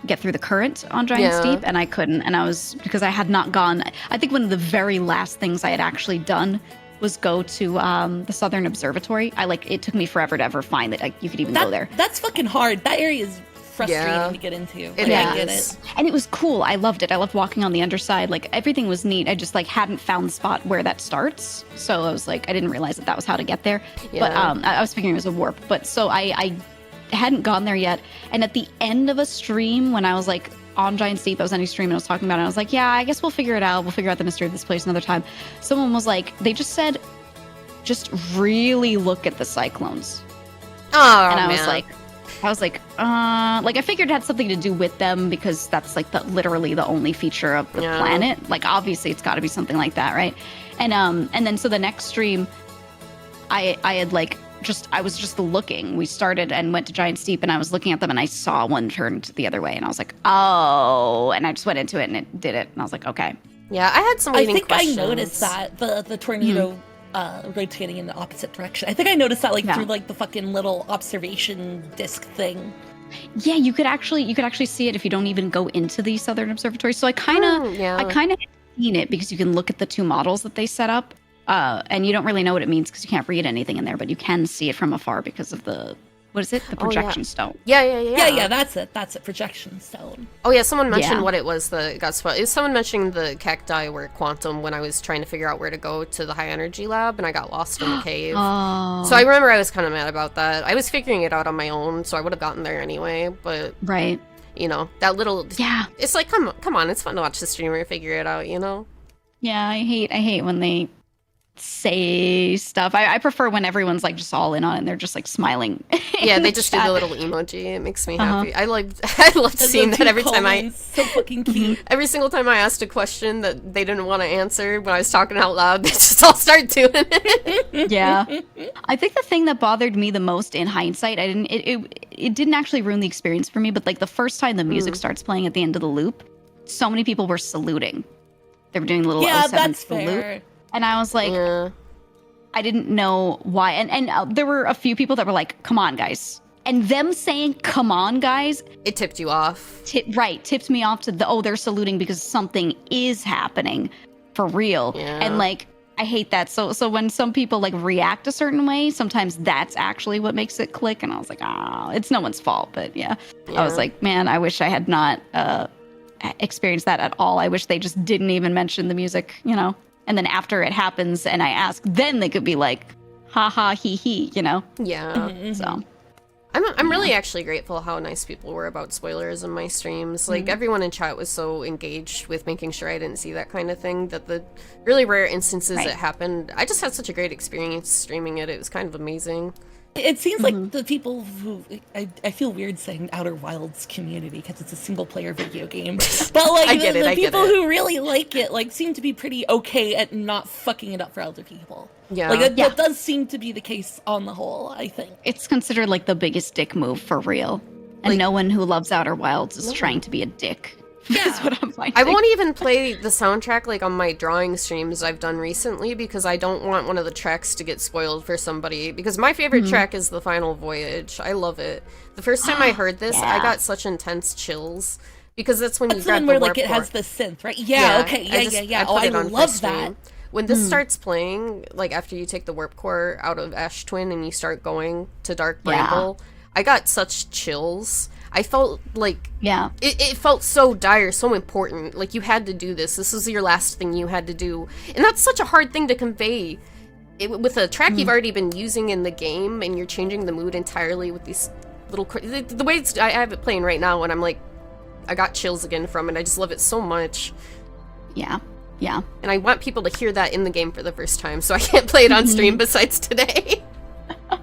get through the current on Giant Steep, and I couldn't. And because I had not gone. I think one of the very last things I had actually done was go to the Southern Observatory. It took me forever to ever find that you could even go there. That's fucking hard. That area is frustrating to get into. Like, I get it. And it was cool. I loved it. I loved walking on the underside. Like everything was neat. I just like hadn't found the spot where that starts. So I was like, I didn't realize that was how to get there. But I was figuring it was a warp. But so I hadn't gone there yet. And at the end of a stream, when I was like on Giant Steep, I was on a stream and I was talking about it. I was like, yeah, I guess we'll figure it out. We'll figure out the mystery of this place another time. Someone was like, they just said, just really look at the cyclones. Oh, and I man. was like, I figured it had something to do with them because that's like literally the only feature of the planet. Like, obviously, it's got to be something like that, right? And then so the next stream, I was just looking. We started and went to Giant Steep, and I was looking at them, and I saw one turned the other way, and I was like, oh, and I just went into it, and it did it, and I was like, okay. Yeah, I had some leading questions. I noticed that the tornado. Rotating in the opposite direction. I think I noticed that through like the fucking little observation disc thing. Yeah, you could actually see it if you don't even go into the Southern Observatory. So I kind of had seen it because you can look at the two models that they set up, and you don't really know what it means because you can't read anything in there, but you can see it from afar because of the projection stone. Yeah, that's it. Projection stone. Oh yeah, someone mentioned what it was that got spoiled. It was someone mentioning the cacti were quantum when I was trying to figure out where to go to the high energy lab, and I got lost in the cave. Oh. So I remember I was kind of mad about that. I was figuring it out on my own, so I would have gotten there anyway, but right. You know, that little it's like come on, it's fun to watch the streamer figure it out, you know? Yeah, I hate when they say stuff. I prefer when everyone's like just all in on it and they're just like smiling. Yeah, they just do the little emoji. It makes me happy. I loved seeing that every time so fucking cute. Every single time I asked a question that they didn't want to answer when I was talking out loud, they just all start doing it. Yeah. I think the thing that bothered me the most in hindsight, it didn't actually ruin the experience for me, but like the first time the music starts playing at the end of the loop, so many people were saluting. They were doing little 07 salute. And I was like, I didn't know why. And there were a few people that were like, come on, guys. And them saying, come on, guys. It tipped you off. Tipped me off to they're saluting because something is happening for real. Yeah. And like, I hate that. So when some people like react a certain way, sometimes that's actually what makes it click. And I was like, it's no one's fault. But yeah. I was like, man, I wish I had not experience that at all. I wish they just didn't even mention the music, you know? And then after it happens and I ask, then they could be like, ha ha, hee hee, you know? Yeah. So. I'm really actually grateful how nice people were about spoilers in my streams. Like, everyone in chat was so engaged with making sure I didn't see that kind of thing, that the really rare instances it happened, I just had such a great experience streaming it. It was kind of amazing. It seems like the people who I feel weird saying Outer Wilds community because it's a single player video game, but like the people who really like it like seem to be pretty okay at not fucking it up for other people. Yeah, like that does seem to be the case on the whole. I think it's considered like the biggest dick move for real, and no one who loves Outer Wilds is trying to be a dick. That's what I'm finding. I won't even play the soundtrack like on my drawing streams I've done recently because I don't want one of the tracks to get spoiled for somebody, because my favorite track is The Final Voyage. I love it. The first time I heard this, I got such intense chills because that's when you grab the where warp like it core. has the synth, right? Yeah, okay. Yeah. I I love that. When this starts playing, like after you take the warp core out of Ash Twin and you start going to Dark Bramble, I got such chills. I felt like it felt so dire, so important. Like you had to do this. This was your last thing you had to do, and that's such a hard thing to convey with a track you've already been using in the game, and you're changing the mood entirely with these little. The way I have it playing right now, and I'm like, I got chills again from it. I just love it so much. Yeah. And I want people to hear that in the game for the first time, so I can't play it on stream besides today.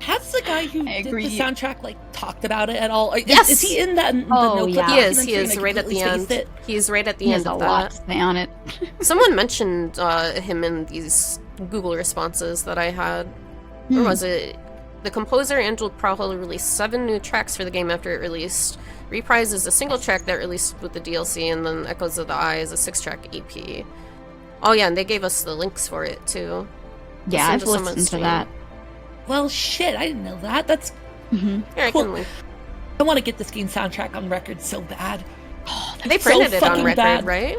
Has the guy who did the soundtrack like talked about it at all? Yes. Is he in that? He is right at the end. He's right at the end of that. He has a lot to say on it. Someone mentioned him in these Google responses that I had. Or was it? The composer Angel Prahol released 7 new tracks for the game after it released. Reprise is a single track that released with the DLC, and then Echoes of the Eye is a 6-track EP. Oh yeah, and they gave us the links for it too. Yeah, I've listened to that. Well, shit, I didn't know that. That's cool. I want to get this game soundtrack on record so bad. Oh, they printed it on record, bad. Right?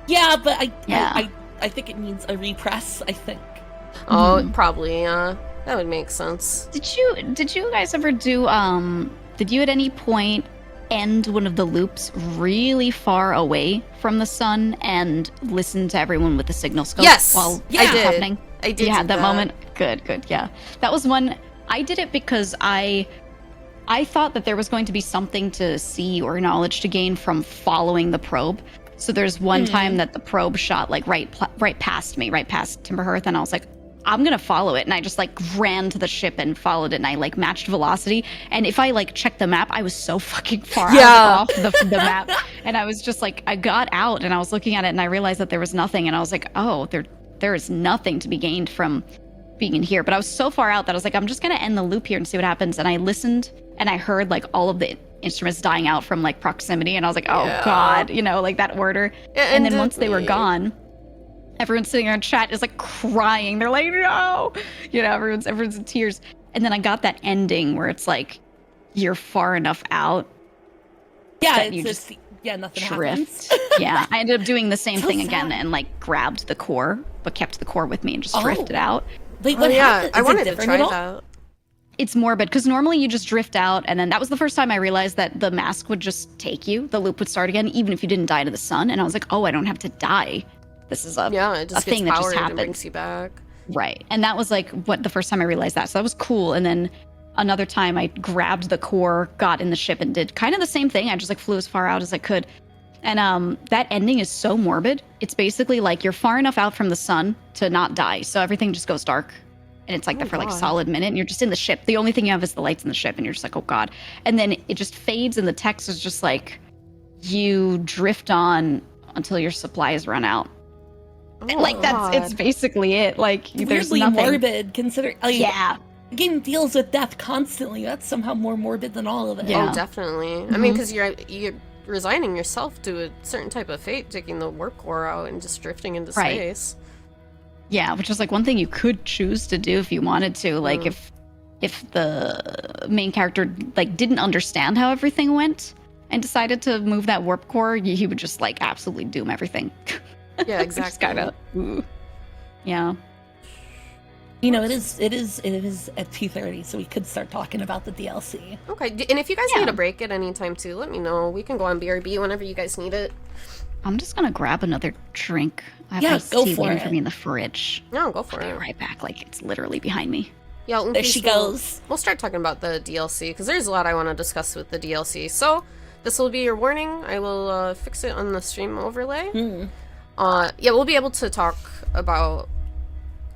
Yeah, but I think it needs a repress. I think. Oh, probably. That would make sense. Did you guys ever do? Did you at any point end one of the loops really far away from the sun and listen to everyone with the signal scope? Yes, while I did. Happening? I did. You had that moment. Good. Yeah, that was one. I did it because I thought that there was going to be something to see or knowledge to gain from following the probe. So there's one time that the probe shot like right past me, right past Timberhearth, and I was like, I'm gonna follow it, and I just like ran to the ship and followed it, and I like matched velocity. And if I like checked the map, I was so fucking far off the map, and I was just like, I got out and I was looking at it, and I realized that there was nothing, and I was like, oh, there is nothing to be gained from being in here. But I was so far out that I was like, I'm just gonna end the loop here and see what happens. And I listened, and I heard like all of the instruments dying out from like proximity, and I was like, oh god, you know, like that order. And then once they were gone, everyone sitting in chat is like crying. They're like, no, you know, everyone's in tears. And then I got that ending where it's like you're far enough out. Yeah, that you just nothing drift. happens. Yeah, I ended up doing the same thing again and like grabbed the core, but kept the core with me and just drifted out. Like, what happened? I wanted to try that. It's morbid because normally you just drift out, and then that was the first time I realized that the mask would just take you. The loop would start again, even if you didn't die to the sun. And I was like, oh, I don't have to die. This is a thing that just happened. Brings you back. Right. And that was like what the first time I realized that. So that was cool. And then another time I grabbed the core, got in the ship, and did kind of the same thing. I just like flew as far out as I could. And that ending is so morbid. It's basically like you're far enough out from the sun to not die. So everything just goes dark. And it's like that for like a solid minute. And you're just in the ship. The only thing you have is the lights in the ship. And you're just like, oh God. And then it just fades. And the text is just like, you drift on until your supplies run out. Like it's basically it. Like there's weirdly nothing morbid considering. Like, the game deals with death constantly. That's somehow more morbid than all of it. Yeah. Oh, definitely. I mean, because you're resigning yourself to a certain type of fate, taking the warp core out and just drifting into space. Yeah, which is like one thing you could choose to do if you wanted to. Like if the main character like didn't understand how everything went and decided to move that warp core, he would just like absolutely doom everything. Yeah, exactly. Yeah. You know, it is at 2:30, so we could start talking about the DLC. Okay, and if you guys need a break at any time too, let me know. We can go on BRB whenever you guys need it. I'm just gonna grab another drink. I have iced go tea for waiting it. for me in the fridge. No, go for I'll it. be right back. Like, it's literally behind me. Yeah, There she goes. We'll start talking about the DLC because there's a lot I want to discuss with the DLC. So this will be your warning. I will fix it on the stream overlay. Yeah, we'll be able to talk about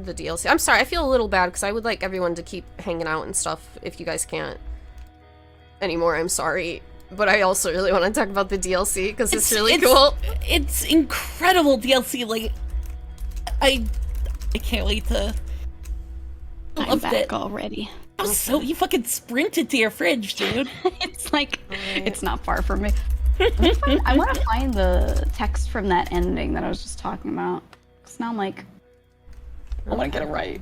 the DLC. I'm sorry, I feel a little bad because I would like everyone to keep hanging out and stuff. If you guys can't anymore, I'm sorry. But I also really want to talk about the DLC because it's really cool. It's incredible DLC. Like, I can't wait to. I I'm loved back it already. So you fucking sprinted to your fridge, dude. It's like, it's not far from me. I want to find the text from that ending that I was just talking about. Because now I'm like, I want to get it right.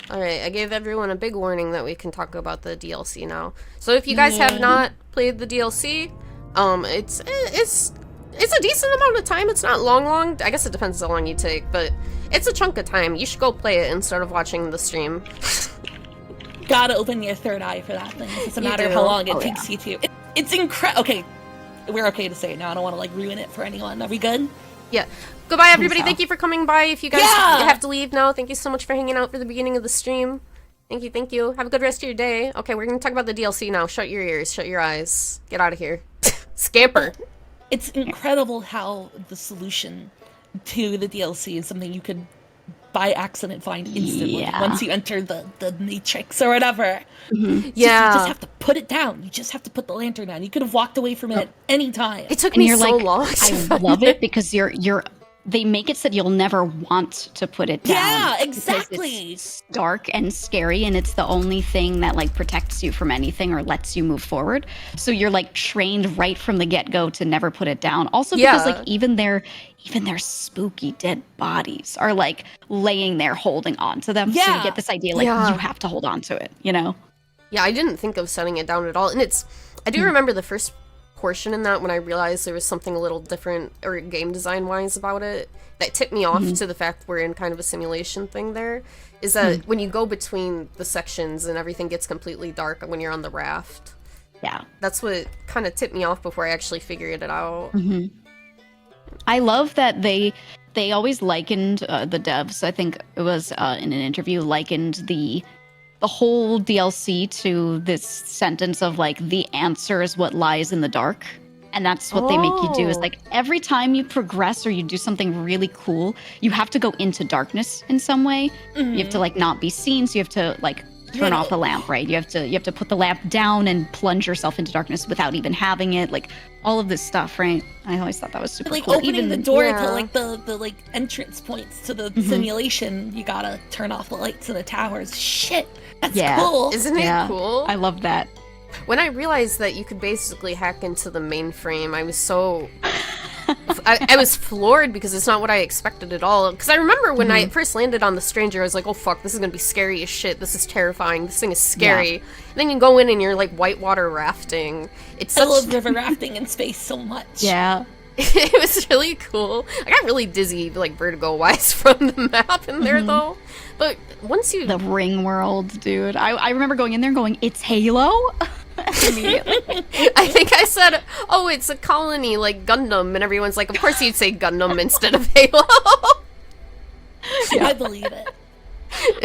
Alright, I gave everyone a big warning that we can talk about the DLC now. So if you guys have not played the DLC, it's a decent amount of time. It's not long. I guess it depends how long you take, but it's a chunk of time. You should go play it instead of watching the stream. Gotta open your third eye for that thing. It doesn't matter do. how long it takes you to. It's incredible. Okay, we're okay to say it now. I don't want to, like, ruin it for anyone. Are we good? Yeah. Goodbye, everybody. Thank you for coming by. If you guys Yeah! have to leave now, thank you so much for hanging out for the beginning of the stream. Thank you. Have a good rest of your day. Okay, we're going to talk about the DLC now. Shut your ears. Shut your eyes. Get out of here. Scamper. It's incredible how the solution to the DLC is something you could by accident find instantly once you enter the matrix or whatever. Yeah. You just have to put it down. You just have to put the lantern down. You could have walked away from it at any time. It took me so long. I love it because they make it so that you'll never want to put it down. Yeah, exactly. It's dark and scary, and it's the only thing that like protects you from anything or lets you move forward. So you're like trained right from the get-go to never put it down. Also because like even their spooky dead bodies are like laying there holding on to them. So you get this idea like you have to hold on to it, you know? Yeah, I didn't think of setting it down at all. And I do remember the first portion in that when I realized there was something a little different or game design wise about it that tipped me off to the fact we're in kind of a simulation thing there is that when you go between the sections and everything gets completely dark when you're on the raft. Yeah. That's what kind of tipped me off before I actually figured it out. I love that they always likened the devs, I think it was in an interview, likened the whole DLC to this sentence of like the answer is what lies in the dark. And that's what they make you do is like every time you progress or you do something really cool, you have to go into darkness in some way. You have to like not be seen, so you have to like turn off the lamp, right? You have to put the lamp down and plunge yourself into darkness without even having it, like all of this stuff, right? I always thought that was super like cool. opening the door to like the like entrance points to the simulation. You gotta turn off the lights in the towers. Shit, that's cool. Isn't it cool? I love that. When I realized that you could basically hack into the mainframe, I was so... I was floored because it's not what I expected at all. Because I remember when I first landed on the Stranger, I was like, oh fuck, this is gonna be scary as shit. This is terrifying. This thing is scary. And then you go in and you're like whitewater rafting. It's I love river rafting in space so much. Yeah. It was really cool. I got really dizzy, like vertigo-wise, from the map in there, though. But once you... The ring world, dude. I remember going in there and going, it's Halo? Immediately. I think I said, oh, it's a colony, like Gundam, and everyone's like, of course you'd say Gundam instead of Halo. I believe it.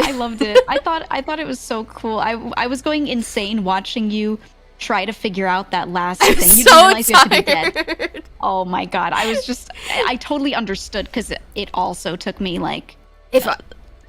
I loved it. I thought it was so cool. I was going insane watching you try to figure out that last thing. You didn't realize you had to be dead. Oh my god. I totally understood because it also took me like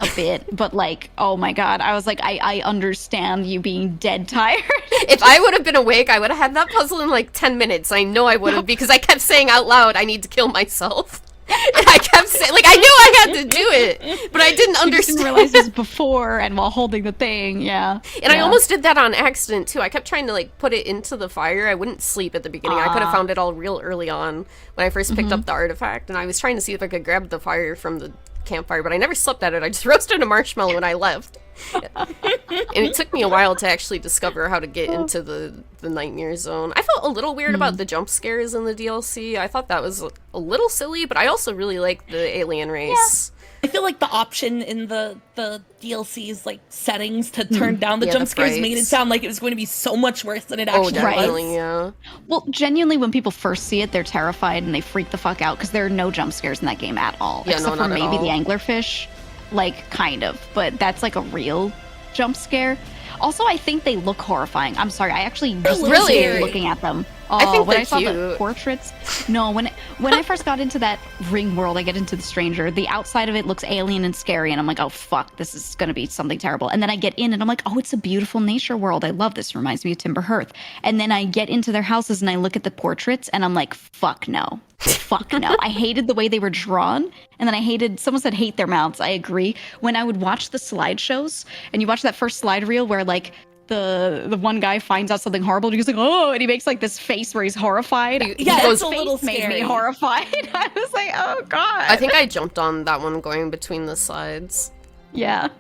a bit, but like, oh my god, I was like, I understand you being dead tired. If I would have been awake, I would have had that puzzle in like 10 minutes. I know I would have, because I kept saying out loud, I need to kill myself. And I kept saying, like, I knew I had to do it, but I didn't understand. You didn't realize this before and while holding the thing, And I almost did that on accident, too. I kept trying to, like, put it into the fire. I wouldn't sleep at the beginning. I could have found it all real early on when I first picked up the artifact, and I was trying to see if I could grab the fire from the campfire, but I never slept at it. I just roasted a marshmallow and I left. And it took me a while to actually discover how to get into the nightmare zone. I felt a little weird about the jump scares in the DLC. I thought that was a little silly, but I also really liked the alien race. I feel like the option in the DLC's like settings to turn down the jump scares made it sound like it was going to be so much worse than it actually definitely, was. Yeah. Well, genuinely, when people first see it, they're terrified and they freak the fuck out because there are no jump scares in that game at all. Yeah, except for maybe the anglerfish, like kind of, but that's like a real jump scare. Also, I think they look horrifying. I'm sorry, I actually just really looking at them. I think when they're I saw cute. the portraits, no, when I first got into that ring world, I get into the stranger. The outside of it looks alien and scary, and I'm like, oh fuck, this is gonna be something terrible. And then I get in, and I'm like, oh, it's a beautiful nature world. I love this. It reminds me of Timber Hearth. And then I get into their houses, and I look at the portraits, and I'm like, fuck no. Fuck no. I hated the way they were drawn, and then someone said hate their mouths. I agree. When I would watch the slideshows, and you watch that first slide reel where like the one guy finds out something horrible and he's like, oh, and he makes like this face where he's horrified. That's a little scary. Made me horrified. I was like, oh god. I think I jumped on that one going between the slides. Yeah.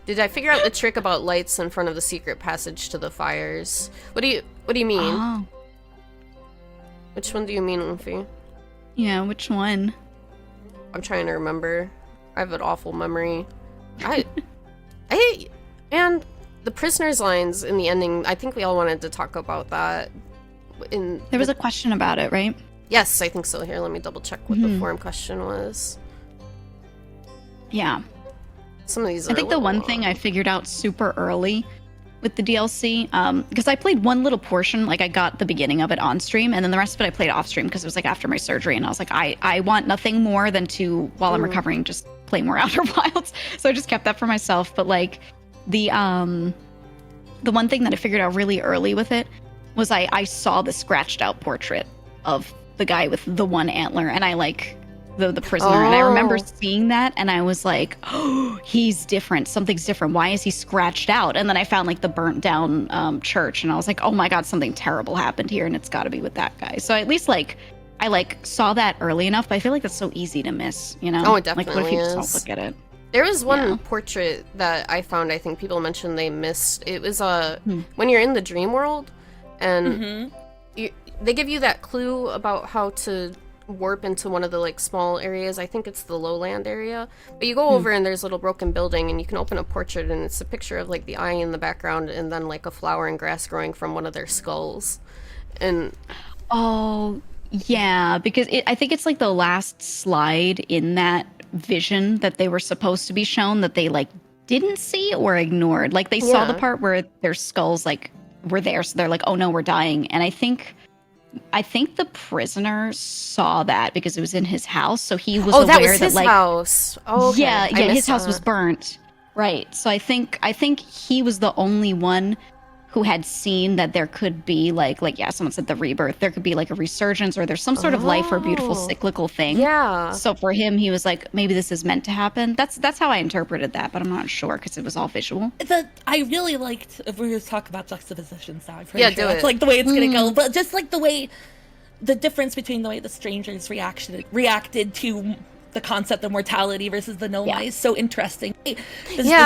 Did I figure out the trick about lights in front of the secret passage to the fires? What do you mean? Oh. Which one do you mean, Luffy? Yeah, which one? I'm trying to remember. I have an awful memory. And the prisoners' lines in the ending, I think we all wanted to talk about that. There was a question about it, right? Yes, I think so. Here, let me double check what the forum question was. Yeah. Some of these are I think the one thing I figured out super early with the DLC, because I played one little portion, like I got the beginning of it on stream, and then the rest of it I played off stream because it was like after my surgery, and I was like, I want nothing more than to, while I'm recovering, just play more Outer Wilds. So I just kept that for myself. But like the one thing that I figured out really early with it was I saw the scratched out portrait of the guy with the one antler, and I like the prisoner, and I remember seeing that, and I was like, oh, he's different. Something's different. Why is he scratched out? And then I found like the burnt down church, and I was like, oh my god, something terrible happened here, and it's got to be with that guy. So at least like I like saw that early enough, but I feel like that's so easy to miss, you know? Oh, it definitely like, what if you is. just don't look at it? There was one portrait that I found, I think people mentioned they missed. It was when you're in the dream world, and they give you that clue about how to warp into one of the like small areas. I think it's the lowland area. But you go over and there's a little broken building, and you can open a portrait, and it's a picture of like the eye in the background, and then like a flower and grass growing from one of their skulls. And oh yeah, because I think it's like the last slide in that vision that they were supposed to be shown that they like didn't see or ignored. Like they saw the part where their skulls like were there, so they're like, oh no, we're dying. And I think the prisoner saw that because it was in his house, so he was aware that was his like house. Oh, okay. yeah, his house that. was burnt. Right. So I think he was the only one who had seen that there could be like yeah, someone said the rebirth. There could be like a resurgence, or there's some sort of life or beautiful cyclical thing. Yeah. So for him, he was like, maybe this is meant to happen. That's how I interpreted that, but I'm not sure because it was all visual. I really liked, if we were to talk about juxtapositions now, I'm pretty Yeah, sure do that's it. like the way it's gonna go. But just like the difference between the way the strangers reacted to the concept of mortality versus the nomai is so interesting. The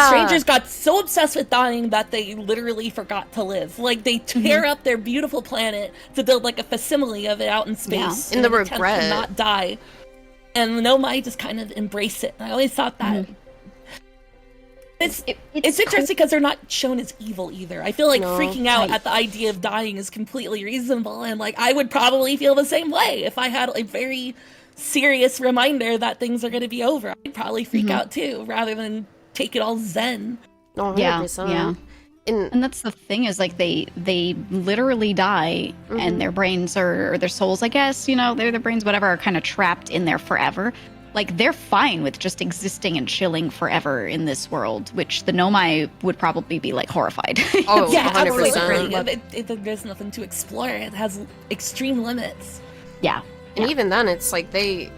strangers got so obsessed with dying that they literally forgot to live. Like they tear up their beautiful planet to build like a facsimile of it out in space in the an attempt regret to not die. And the nomai just kind of embrace it. And I always thought that it's interesting because they're not shown as evil either. I feel like freaking out at the idea of dying is completely reasonable, and like I would probably feel the same way if I had a very serious reminder that things are going to be over. I'd probably freak out too, rather than take it all zen. Oh, 100%. Yeah. And that's the thing is like they literally die, and their brains or their souls, I guess, you know, their brains, whatever, are kind of trapped in there forever. Like they're fine with just existing and chilling forever in this world, which the nomai would probably be like horrified. Oh, yeah, 100%. absolutely. There's nothing to explore. It has extreme limits. Yeah. And even then, it's like I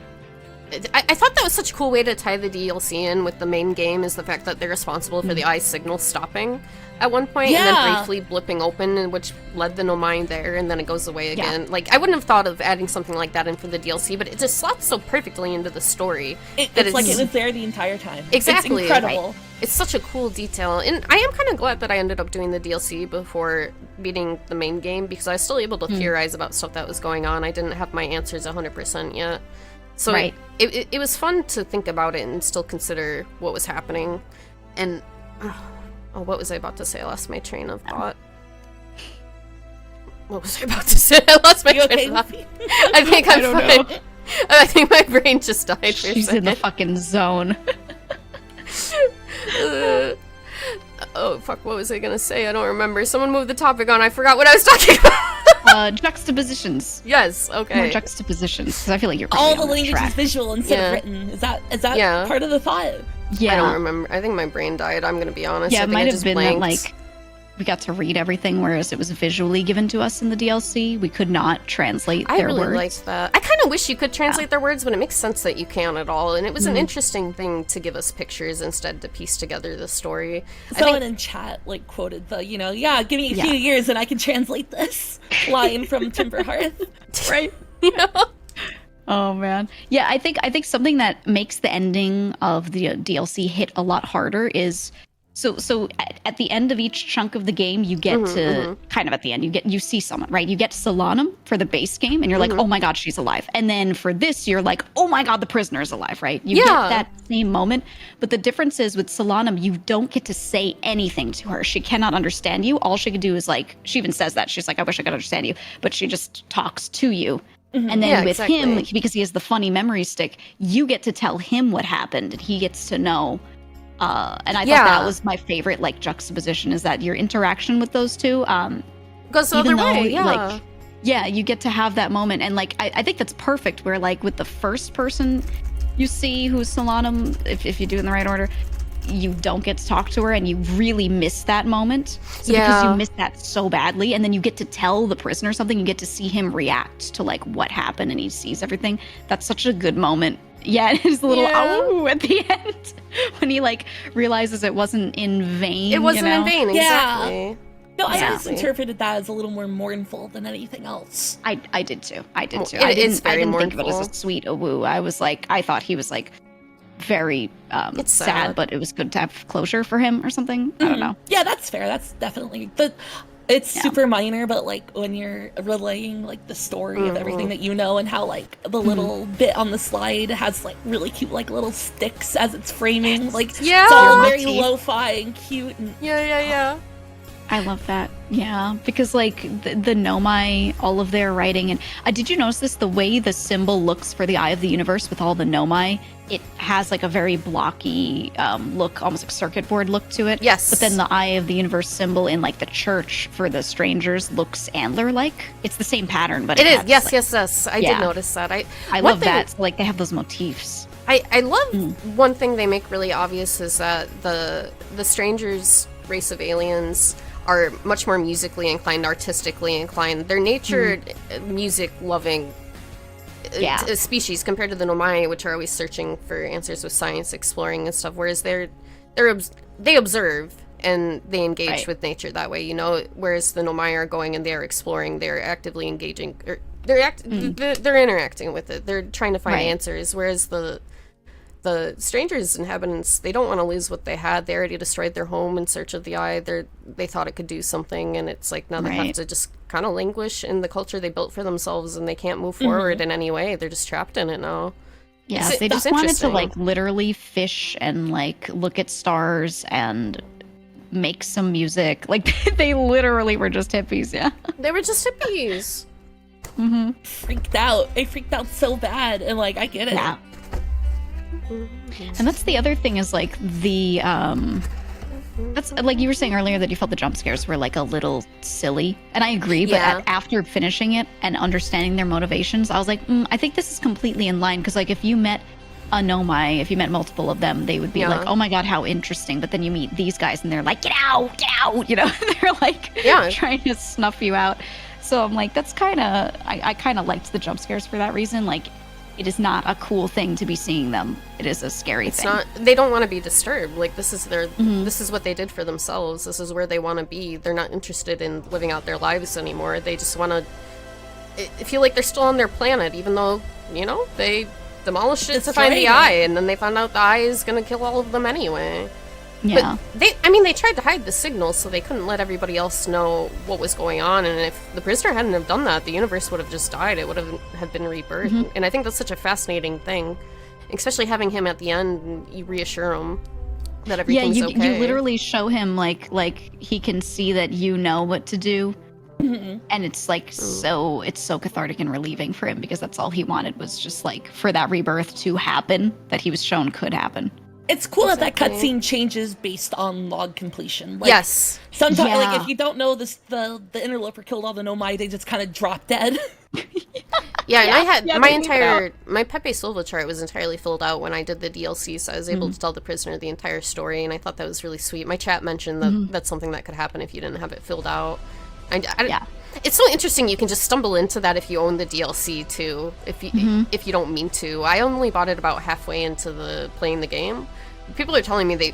thought that was such a cool way to tie the DLC in with the main game, is the fact that they're responsible for the eye signal stopping at one point, and then briefly blipping open, which led the nomai there, and then it goes away again. Like, I wouldn't have thought of adding something like that in for the DLC, but it just slots so perfectly into the story. It's like it was there the entire time. Exactly. It's incredible. it's such a cool detail, and I am kind of glad that I ended up doing the DLC before beating the main game, because I was still able to theorize about stuff that was going on. I didn't have my answers 100% yet. So Right. it was fun to think about it and still consider what was happening. And, oh, what was I about to say? I lost my train of thought. What was I about to say? I lost my train of thought. I think I'm fine. I think my brain just died for a She's second. in the fucking zone. Oh, fuck, what was I gonna say? I don't remember. Someone moved the topic on. I forgot what I was talking about. Juxtapositions. Yes, okay. More juxtapositions, because I feel like you're All probably the on that language track. is visual instead Yeah. of written. Is that Yeah. part of the thought? Yeah. I don't remember. I think my brain died. I'm gonna be honest. Yeah, I it think might I have just been blanked. that, like, we got to read everything, whereas it was visually given to us in the DLC. We could not translate I their really words. liked that. I kind of wish you could translate their words, but it makes sense that you can't at all. And it was an interesting thing to give us pictures instead to piece together the story. Someone in chat like quoted the, give me a few years and I can translate this line from Timber Hearth. Right? Oh man. Yeah, I think something that makes the ending of the DLC hit a lot harder is so at the end of each chunk of the game, you get to kind of at the end, you see someone, right? You get Solanum for the base game and you're like, "Oh my god, she's alive." And then for this, you're like, "Oh my god, the prisoner's alive," right? You get that same moment, but the difference is with Solanum, you don't get to say anything to her. She cannot understand you. All she can do is like, she even says that. She's like, "I wish I could understand you," but she just talks to you. And then with him, because he has the funny memory stick, you get to tell him what happened and he gets to know. And I thought that was my favorite, like, juxtaposition, is that your interaction with those two goes the other way, like, you get to have that moment. And, like, I think that's perfect where, like, with the first person you see who's Solanum, if you do it in the right order, you don't get to talk to her and you really miss that moment. So because you miss that so badly, and then you get to tell the prisoner something, you get to see him react to, like, what happened, and he sees everything. That's such a good moment. Yeah, it is a little oh at the end when he, like, realizes it wasn't in vain. It wasn't in vain, exactly. Yeah. No, I always interpreted that as a little more mournful than anything else. I did too. I did too. It is very I didn't think mournful. of it as a sweet woo. I was like, I thought he was, like, very it's sad, but it was good to have closure for him or something. I don't know. Yeah, that's fair. That's definitely it's super minor, but like when you're relaying like the story of everything that you know and how like the little bit on the slide has like really cute like little sticks as it's framing, like it's all very lo-fi and cute. And, Yeah. I love that. Yeah, because like the Nomai, all of their writing, and did you notice this? The way the symbol looks for the Eye of the Universe with all the Nomai, it has like a very blocky look, almost like circuit board look to it. Yes. But then the Eye of the Universe symbol in like the church for the strangers looks antler-like. It's the same pattern, but It is. has, Yes, like, yes. I did notice that. I love that. So, like, they have those motifs. I love one thing they make really obvious is that the strangers race of aliens are much more musically inclined, artistically inclined. They're natured, music-loving species compared to the Nomai, which are always searching for answers with science, exploring and stuff. Whereas they observe and they engage with nature that way, Whereas the Nomai are going and they're exploring, they're actively engaging, or they're interacting with it. They're trying to find answers. Whereas the strangers, inhabitants, they don't want to lose what they had. They already destroyed their home in search of the eye. They thought it could do something, and it's like now they have to just kind of languish in the culture they built for themselves, and they can't move forward in any way. They're just trapped in it now. Yeah, they just wanted to like literally fish and like look at stars and make some music. Like they literally were just hippies. Yeah, they were just hippies. Freaked out. I freaked out so bad, and like I get it. Yeah. And that's the other thing is like the that's like you were saying earlier that you felt the jump scares were like a little silly, and I agree, but after finishing it and understanding their motivations, I was like, I think this is completely in line, because like if you met a Nomai, if you met multiple of them, they would be like, oh my god, how interesting. But then you meet these guys and they're like, get out, they're like trying to snuff you out. So I'm like, that's kind of, I kind of liked the jump scares for that reason. Like, it is not a cool thing to be seeing them. It is a scary thing. It's not. They don't want to be disturbed. Like, this is their. This is what they did for themselves. This is where they want to be. They're not interested in living out their lives anymore. They just want to feel like they're still on their planet, even though they demolished it to find the eye, and then they found out the eye is going to kill all of them anyway. Yeah. But they tried to hide the signal so they couldn't let everybody else know what was going on, and if the prisoner hadn't have done that, the universe would have just died. It would have been rebirthed. And I think that's such a fascinating thing, especially having him at the end, and you reassure him that everything's okay. You literally show him like he can see that you know what to do. And it's like it's so cathartic and relieving for him, because that's all he wanted, was just like for that rebirth to happen that he was shown could happen. It's cool that cutscene changes based on log completion. Like, yes. Sometimes, like, if you don't know this, the interloper killed all the Nomai, they just kind of drop dead. Yeah, and I had my Pepe Silva chart was entirely filled out when I did the DLC, so I was able to tell the prisoner the entire story, and I thought that was really sweet. My chat mentioned that that's something that could happen if you didn't have it filled out. It's so interesting. You can just stumble into that if you own the DLC too. If you don't mean to. I only bought it about halfway into playing the game. People are telling me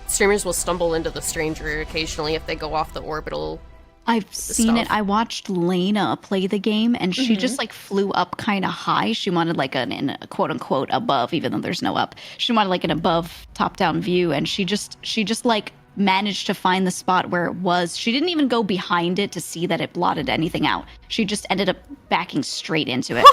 streamers will stumble into the stranger occasionally if they go off the orbital. I've seen it. I watched Lena play the game, and she just like flew up kind of high. She wanted like an quote unquote above, even though there's no up. She wanted like an above top down view, and she just like managed to find the spot where it was. She didn't even go behind it to see that it blotted anything out. She just ended up backing straight into it.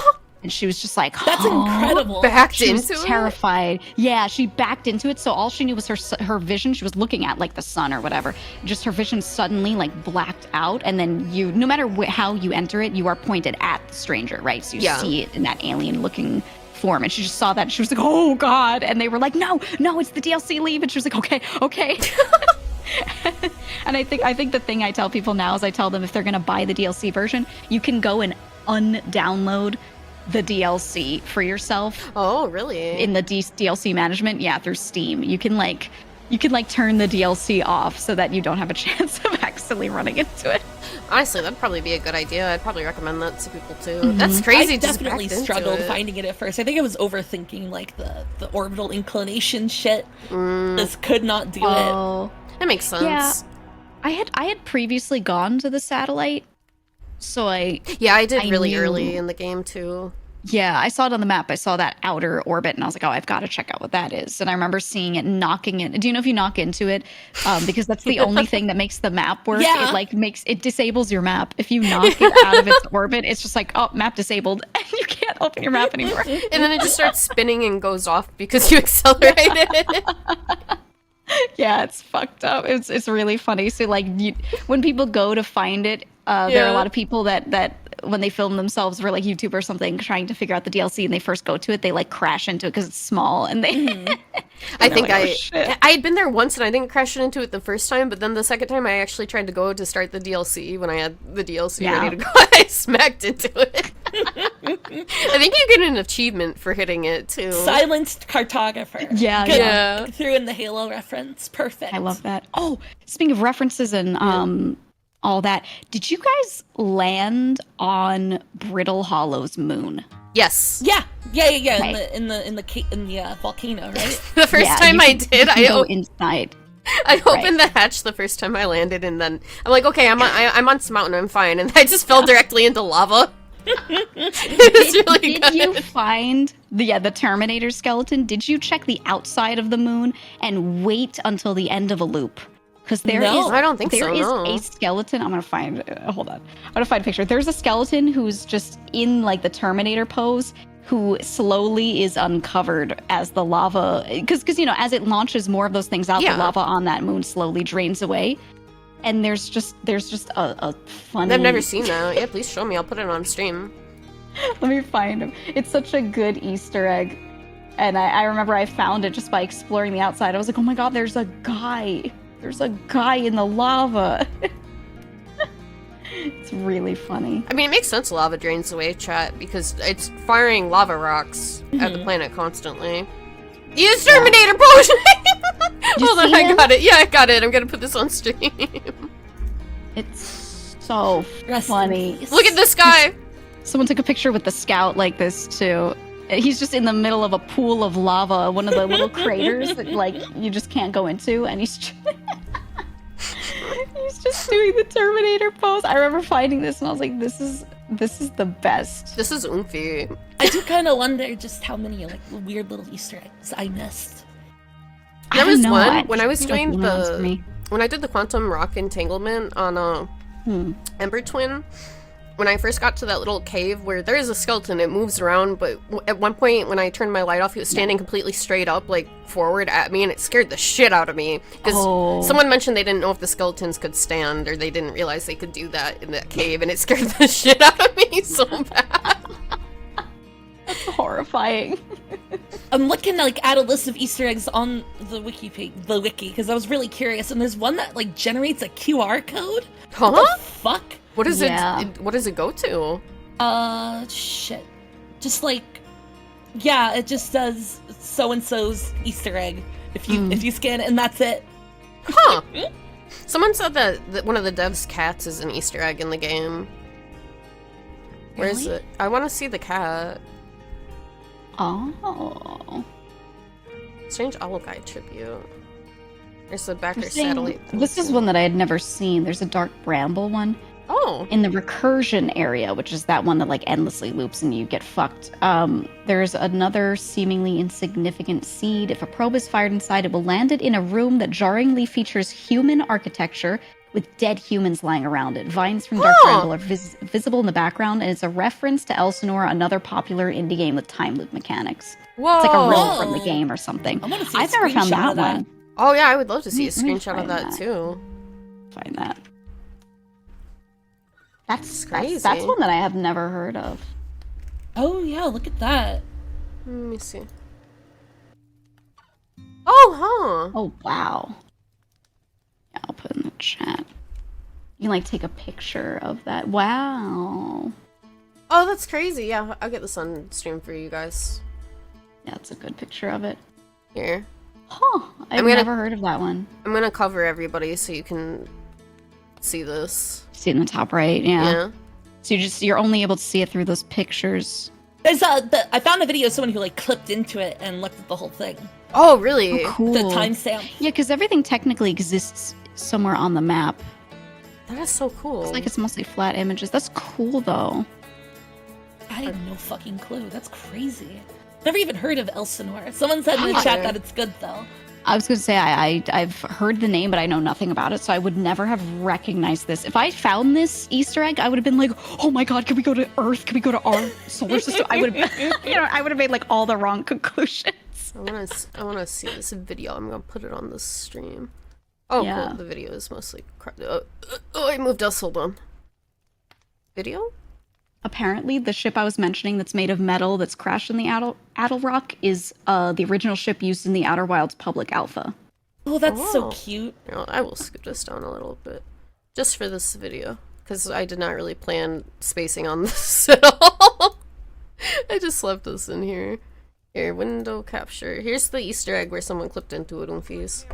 And she was just like, that's incredible. She was terrified. Yeah, she backed into it. So all she knew was her vision. She was looking at like the sun or whatever. Just her vision suddenly like blacked out. And then no matter how you enter it, you are pointed at the stranger, right? So you see it in that alien looking form. And she just saw that. And she was like, oh God. And they were like, no, it's the DLC, leave. And she was like, okay. And I think the thing I tell people now is I tell them if they're going to buy the DLC version, you can go and undownload the DLC for yourself. Oh, really? In the DLC management, through Steam. You can turn the DLC off so that you don't have a chance of accidentally running into it. Honestly, that'd probably be a good idea. I'd probably recommend that to people too. That's crazy. I definitely struggled finding it at first. I think I was overthinking like the orbital inclination shit. This could not do it. That makes sense. Yeah, I had previously gone to the satellite, so I did really early in the game too. Yeah, I saw it on the map. I saw that outer orbit, and I was like, oh, I've got to check out what that is. And I remember seeing it, knocking it. Do you know if you knock into it? Because that's the only thing that makes the map work. Yeah. It disables your map. If you knock it out of its orbit, it's just like, oh, map disabled. And you can't open your map anymore. And then it just starts spinning and goes off because you accelerated it. Yeah, it's fucked up. It's really funny. So like when people go to find it, there are a lot of people that when they film themselves for like YouTube or something trying to figure out the DLC and they first go to it, they like crash into it because it's small and they I think I had been there once and I didn't crash into it the first time, but then the second time I actually tried to go to start the DLC when I had the DLC ready to go. I smacked into it. I think you get an achievement for hitting it too. Silenced cartographer. Yeah. Threw in the Halo reference. Perfect. I love that. Oh, speaking of references and all that, did you guys land on Brittle Hollow's moon? Yes. Yeah. Okay. In the volcano, right? The first time I did, I go inside. I opened the hatch the first time I landed, and then I'm like, okay, I'm on some mountain, I'm fine, and I just fell directly into lava. Did you find the Terminator skeleton? Did you check the outside of the moon and wait until the end of a loop? Because I don't think there is a skeleton. I'm gonna find. Hold on. I'm gonna find a picture. There's a skeleton who's just in like the Terminator pose, who slowly is uncovered as the lava. Because as it launches more of those things out, the lava on that moon slowly drains away. And there's just a funny. I've never seen that. Yeah, please show me. I'll put it on stream. Let me find him. It's such a good Easter egg. And I remember I found it just by exploring the outside. I was like, oh my god, there's a guy. There's a guy in the lava. It's really funny. I mean, it makes sense lava drains away, chat, because it's firing lava rocks at the planet constantly. Use Terminator potion! Hold on, I got it. Yeah, I got it. I'm gonna put this on stream. It's so funny. Look at this guy! Someone took a picture with the scout like this, too. He's just in the middle of a pool of lava, one of the little craters that, like, you just can't go into, and he's just doing the Terminator pose. I remember finding this, and I was like, this is the best. This is oomphy. I do kind of wonder just how many, like, weird little Easter eggs I missed. There was know, one when I was feel like doing one of those for me. when I did the quantum rock entanglement on Ember Twin. When I first got to that little cave where there is a skeleton, it moves around, but at one point when I turned my light off, he was standing completely straight up, like forward at me, and it scared the shit out of me. Because someone mentioned they didn't know if the skeletons could stand, or they didn't realize they could do that in that cave, and it scared the shit out of me so bad. That's horrifying. I'm looking like at a list of Easter eggs on the wiki, because I was really curious, and there's one that like generates a QR code. Huh? What the fuck? What does what does it go to? Shit. Just like, yeah, it just says so and so's Easter egg if you scan it, and that's it. Huh. Someone said that one of the devs' cats is an Easter egg in the game. Where is it? I want to see the cat. Oh. Strange Owl Guy tribute. There's the Backer satellite. This is one that I had never seen. There's a dark bramble one. Oh. In the recursion area, which is that one that like endlessly loops and you get fucked. There's another seemingly insignificant seed. If a probe is fired inside, it will land it in a room that jarringly features human architecture with dead humans lying around it. Vines from Dark Bramble are visible in the background, and it's a reference to Elsinore, another popular indie game with time loop mechanics. Whoa. It's like a riddle from the game or something. I've never found that one. Oh yeah, I would love to see a screenshot of that too. Find that. That's crazy. That's one that I have never heard of. Oh yeah, look at that. Let me see. Oh, huh. Oh, wow. Yeah, I'll put in the chat. You can like take a picture of that. Wow. Oh, that's crazy. Yeah, I'll get this on stream for you guys. Yeah, it's a good picture of it. Here. Huh. I've never heard of that one. I'm gonna cover everybody so you can see this. See it in the top right, yeah. Yeah. So you're only able to see it through those pictures. There's I found a video of someone who like clipped into it and looked at the whole thing. Oh, really? Oh, cool. The timestamp. Yeah, because everything technically exists somewhere on the map. That is so cool. It's like it's mostly flat images. That's cool, though. I had no fucking clue. That's crazy. Never even heard of Elsinore. Someone said in the chat that it's good, though. I was going to say, I've heard the name, but I know nothing about it, so I would never have recognized this. If I found this Easter egg, I would have been like, oh my god, can we go to Earth? Can we go to our solar system? I would have, I would have made like all the wrong conclusions. I want to see this video. I'm going to put it on the stream. Oh, yeah. Cool. The video is mostly... I moved us. Hold on. Video? Apparently, the ship I was mentioning that's made of metal that's crashed in the Addle Rock is the original ship used in the Outer Wilds public alpha. Oh, that's so cute. You know, I will scoot this down a little bit. Just for this video. Because I did not really plan spacing on this at all. I just left this in here. Here, window capture. Here's the Easter egg where someone clipped into it, Oomfies.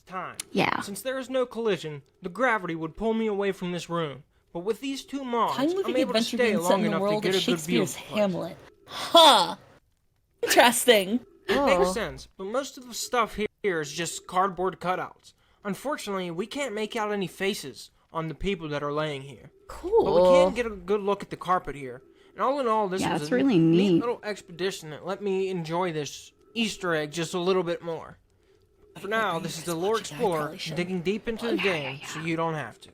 Time. Yeah. Since there is no collision, the gravity would pull me away from this room. But with these two mods, I'm able to stay long enough to get a good view of the place. Hamlet. Huh. Interesting. It makes sense, but most of the stuff here is just cardboard cutouts. Unfortunately, we can't make out any faces on the people that are laying here. Cool. But we can get a good look at the carpet here. And all in all, this was a really neat little expedition that let me enjoy this Easter egg just a little bit more. For now, this is the Lord Explorer digging deep into the game, so you don't have to.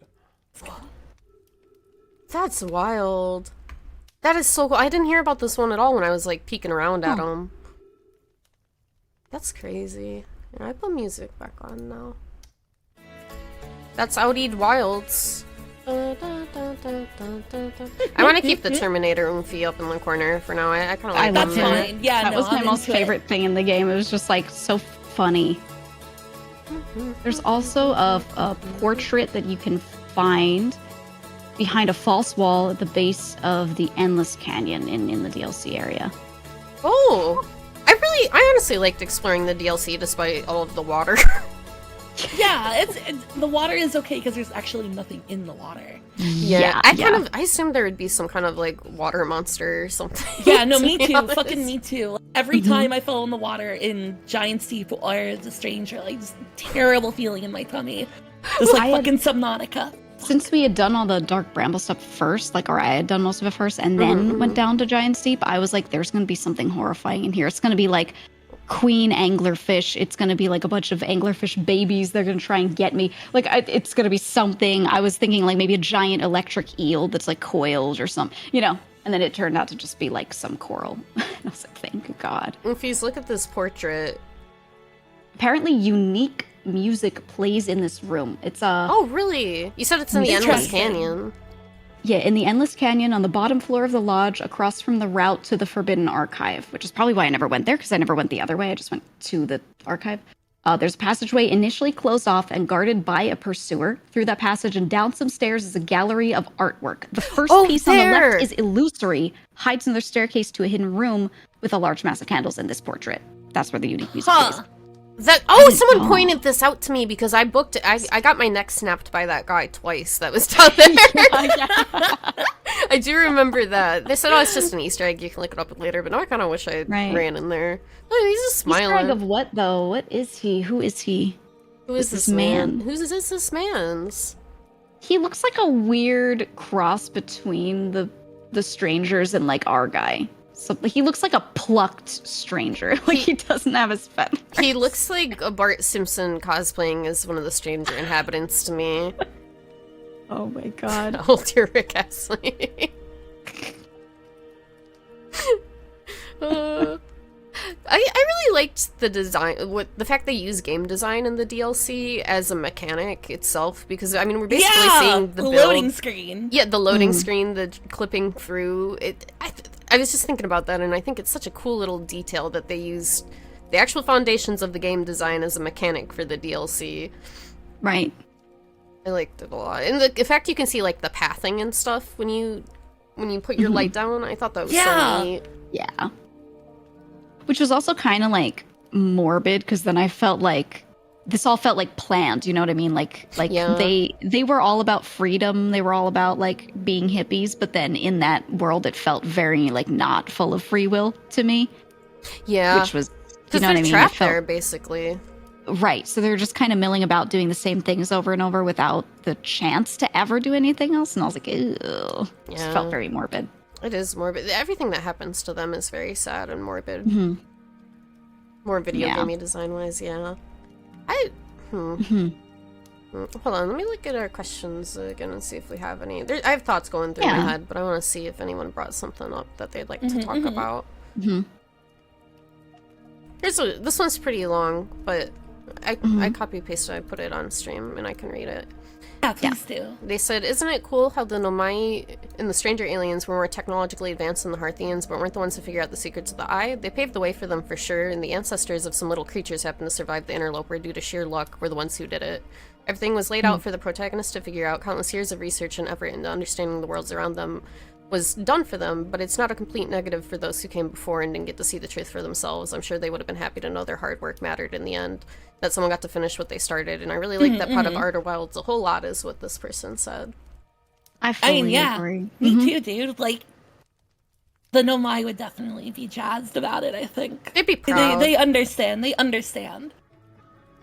That's wild. That is so cool. I didn't hear about this one at all when I was like peeking around at them. That's crazy. Yeah, I put music back on now. That's Outeed Wilds. I want to keep the Terminator Oomphy up in the corner for now. I kind of like that. Fine. Yeah, that was my most favorite thing in the game. It was just like so funny. There's also a portrait that you can find behind a false wall at the base of the Endless Canyon in the DLC area. Oh, I honestly liked exploring the DLC despite all of the water. Yeah, it's the water is okay because there's actually nothing in the water. Yeah, I assumed there would be some kind of like water monster or something. Yeah, no, me too. Fucking me too. Every time I fell in the water in Giant Steep or The Stranger, like just terrible feeling in my tummy. Just like fucking Subnautica. Since we had done all the Dark Bramble stuff first, or I had done most of it first, and then went down to Giant Steep, I was like, there's going to be something horrifying in here. It's going to be like queen anglerfish. It's going to be like a bunch of anglerfish babies. They're going to try and get me. Like, it's going to be something. I was thinking like maybe a giant electric eel that's like coiled or something, And then it turned out to just be like some coral. And I was like, thank God. If you look at this portrait. Apparently unique music plays in this room. It's Oh, really? You said it's in the Endless Canyon. Yeah, in the Endless Canyon on the bottom floor of the lodge, across from the route to the Forbidden Archive, which is probably why I never went there, because I never went the other way. I just went to the archive. There's a passageway initially closed off and guarded by a pursuer. Through that passage and down some stairs is a gallery of artwork. The first piece on the left is illusory, hides another staircase to a hidden room with a large mass of candles in this portrait. That's where the unique music is. Someone pointed this out to me because I booked it. I got my neck snapped by that guy twice that was down there. I do remember that. They said, it's just an Easter egg. You can look it up later. But now I kind of wish I ran in there. Oh, he's just smiling. Easter egg of what, though? What is he? Who is he? Who is this man? Who's this man's? He looks like a weird cross between the strangers and, like, our guy. So he looks like a plucked stranger. Like he doesn't have his feathers. He looks like a Bart Simpson cosplaying as one of the stranger inhabitants to me. Oh my God. Oh dear, Rick Astley. I really liked the design, the fact they use game design in the DLC as a mechanic itself, because I mean we're basically seeing the loading screen. Yeah, the loading screen, the clipping through it. I was just thinking about that, and I think it's such a cool little detail that they used the actual foundations of the game design as a mechanic for the DLC. Right. I liked it a lot, and the fact you can see like the pathing and stuff when you put your light down. I thought that was so neat. Yeah. Which was also kind of like morbid, because then I felt like this all felt like planned. You know what I mean? Like they were all about freedom. They were all about like being hippies. But then in that world, it felt very like not full of free will to me. Yeah, which was because they're trapped there basically. Right. So they're just kind of milling about doing the same things over and over without the chance to ever do anything else. And I was like, ew. Yeah. It just felt very morbid. It is morbid. Everything that happens to them is very sad and morbid. Mm-hmm. More video gamey design-wise, yeah. Hold on, let me look at our questions again and see if we have any. I have thoughts going through my head, but I want to see if anyone brought something up that they'd like to talk about. This one's pretty long, but I copy-pasted, I put it on stream, and I can read it. Yeah, please do. They said, isn't it cool how the Nomai and the stranger aliens were more technologically advanced than the Harthians, but weren't the ones to figure out the secrets of the Eye? They paved the way for them for sure, and the ancestors of some little creatures happened to survive the interloper due to sheer luck were the ones who did it. Everything was laid out for the protagonist to figure out. Countless years of research and effort into understanding the worlds around them was done for them, but it's not a complete negative for those who came before and didn't get to see the truth for themselves. I'm sure they would have been happy to know their hard work mattered in the end, that someone got to finish what they started, and I really like that part of Outer Wilds a whole lot, is what this person said. I fully agree. Me too, dude. Like, the Nomai would definitely be jazzed about it, I think. They'd be proud. They understand. They understand.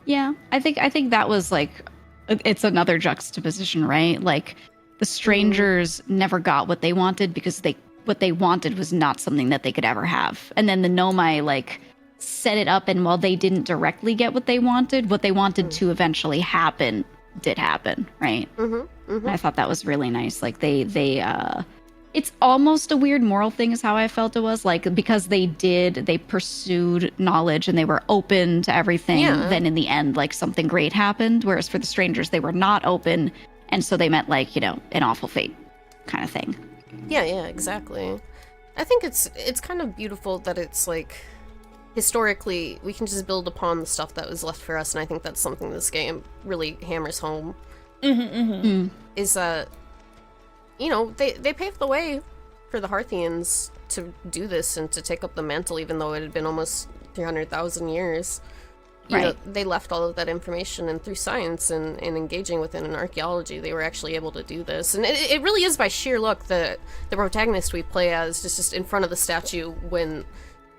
Yeah, I think that was like, it's another juxtaposition, right? Like, the strangers never got what they wanted because what they wanted was not something that they could ever have. And then the Nomai, like, set it up, and while they didn't directly get what they wanted to eventually happen did happen, right? I thought that was really nice. Like, they it's almost a weird moral thing is how I felt it was, like, because they pursued knowledge and they were open to everything, then in the end, like, something great happened, whereas for the strangers, they were not open, and so they meant, like, you know, an awful fate kind of thing. Yeah, exactly. I think it's kind of beautiful that it's, like, historically, we can just build upon the stuff that was left for us, and I think that's something this game really hammers home. Is that, you know, they paved the way for the Harthians to do this and to take up the mantle, even though it had been almost 300,000 years. You know, they left all of that information, and through science and engaging within an archaeology, they were actually able to do this. And it really is by sheer luck that the protagonist we play as is just in front of the statue when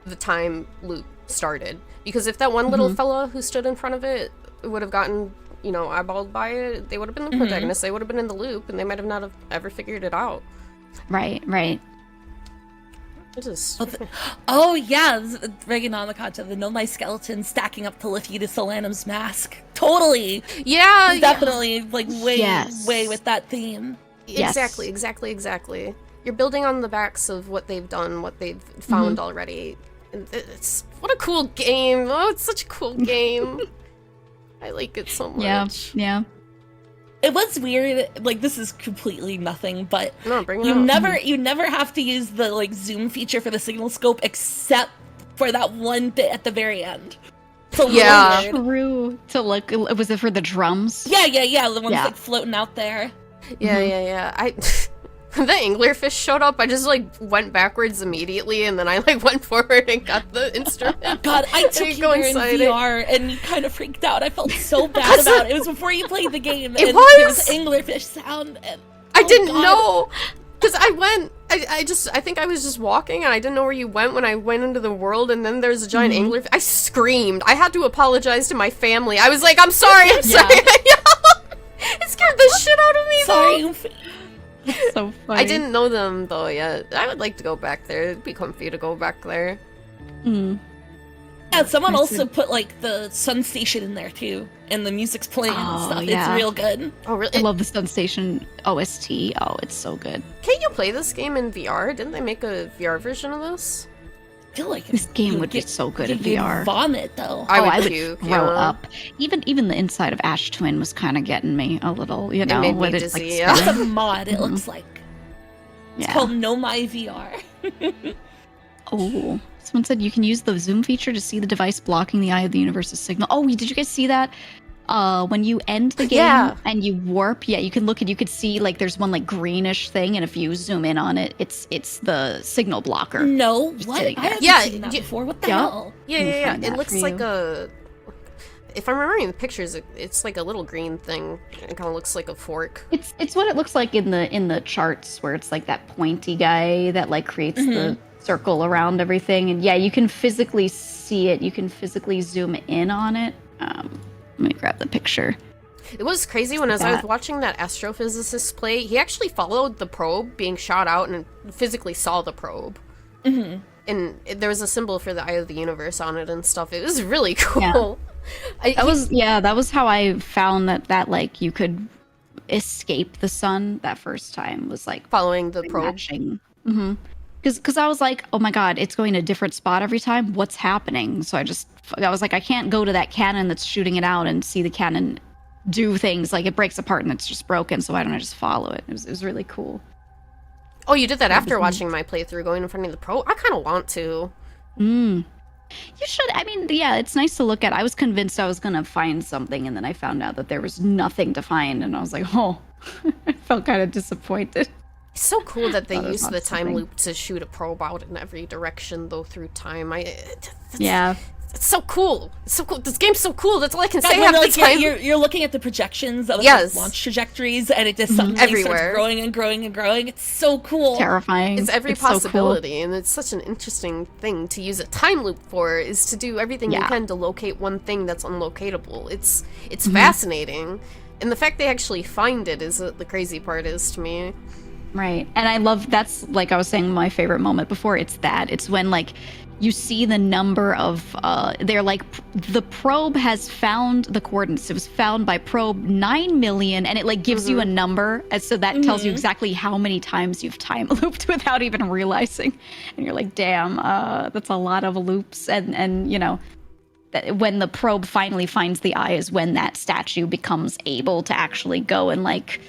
the time loop started. Because if that one little fella who stood in front of it would have gotten, you know, eyeballed by it, they would have been the protagonist. They would have been in the loop, and they might have not have ever figured it out. Right. It is. Oh yeah, bringing on the concept of the Nomai skeleton stacking up to Lithida Solanum's mask. Totally. Yeah, Definitely, like, way Yes. with that theme. Yes. Exactly. You're building on the backs of what they've done, what they've found already. And it's what a cool game. Oh, it's such a cool game. I like it so much. Yeah. It was weird, like, this is completely nothing, but No, bring it you out. you never have to use the, like, zoom feature for the signal scope except for that one bit at the very end. So Yeah. weird. True. To look, was it for the drums? Yeah, the one's Yeah. like floating out there. Yeah. I when the anglerfish showed up, I just like went backwards immediately, and then I like went forward and got the instrument. God, I took And you go there in inside it. VR and you kind of freaked out. I felt so bad about it. It was before you played the game. It and was! There was anglerfish sound. And, I oh, didn't God. know. Because I went, I think I was just walking and I didn't know where you went when I went into the world, and then there's a giant anglerfish. I screamed. I had to apologize to my family. I was like, I'm sorry. It scared the shit out of me, though. Sorry. It's so funny. I didn't know them, though, yet. I would like to go back there. It'd be comfy to go back there. Yeah, someone I also see. put, like, the sun station in there, too. And the music's playing and Oh, stuff. yeah. It's real good. Oh, really? I love the Sun Station OST. Oh, it's so good. Can you play this game in VR? Didn't they make a VR version of this? I feel like This game you'd would be get- so good in you'd VR. vomit, though. I would puke, throw yeah. up. Even the inside of Ash Twin was kind of getting me a little, you know, made me when it's dizzy, like yeah. It's spinning. a mod, it looks like. It's Yeah. called No My VR. Oh, someone said you can use the zoom feature to see the device blocking the eye of the universe's signal. Oh, did you guys see that? When you end the game Yeah. and you warp, you can look and you could see like there's one like greenish thing, and if you zoom in on it, it's the signal blocker. No, Just what? sitting I there. haven't Yeah, seen that you- before. What the Yeah. hell? Yeah. find It that looks for like you. a... If I'm remembering the pictures, it's like a little green thing. It kind of looks like a fork. It's what it looks like in the charts where it's like that pointy guy that like creates the circle around everything, and yeah, you can physically see it. You can physically zoom in on it. Let me grab the picture. It was crazy when as I was that. watching that astrophysicist play, he actually followed the probe being shot out and physically saw the probe. And there was a symbol for the eye of the universe on it and stuff. It was really cool. That was how I found that like you could escape the sun that first time, was like Following the probe. matching. Because I was like, oh my god, it's going to a different spot every time. What's happening? So I was like, I can't go to that cannon that's shooting it out and see the cannon do things. Like it breaks apart and it's just broken. So why don't I just follow it? It was really cool. Oh, you did that after watching my playthrough, going in front of the probe? I kind of want to. You should. I mean, yeah, it's nice to look at. I was convinced I was going to find something, and then I found out that there was nothing to find, and I was like, oh, I felt kind of disappointed. It's so cool that they Thought it was use the not time something. loop to shoot a probe out in every direction, though, through time. Yeah. It's so cool. It's so cool. This game's so cool. That's all I can Yeah, say when, half like, the time. you're looking at the projections of like, Yes. launch trajectories, and it just suddenly Everywhere. starts growing and growing and growing. It's so cool. Terrifying. It's every so cool. possibility, and it's such an interesting thing to use a time loop for, is to do everything you Yeah. can to locate one thing that's unlocatable. It's fascinating. And the fact they actually find it is what the crazy part is to me. Right. And I love, that's like I was saying, my favorite moment before. It's when like you see the number of they're like the probe has found the coordinates. It was found by probe 9 million, and it like gives you a number, and so that tells you exactly how many times you've time looped without even realizing. And you're like, damn, that's a lot of loops. And you know, that when the probe finally finds the eye is when that statue becomes able to actually go and like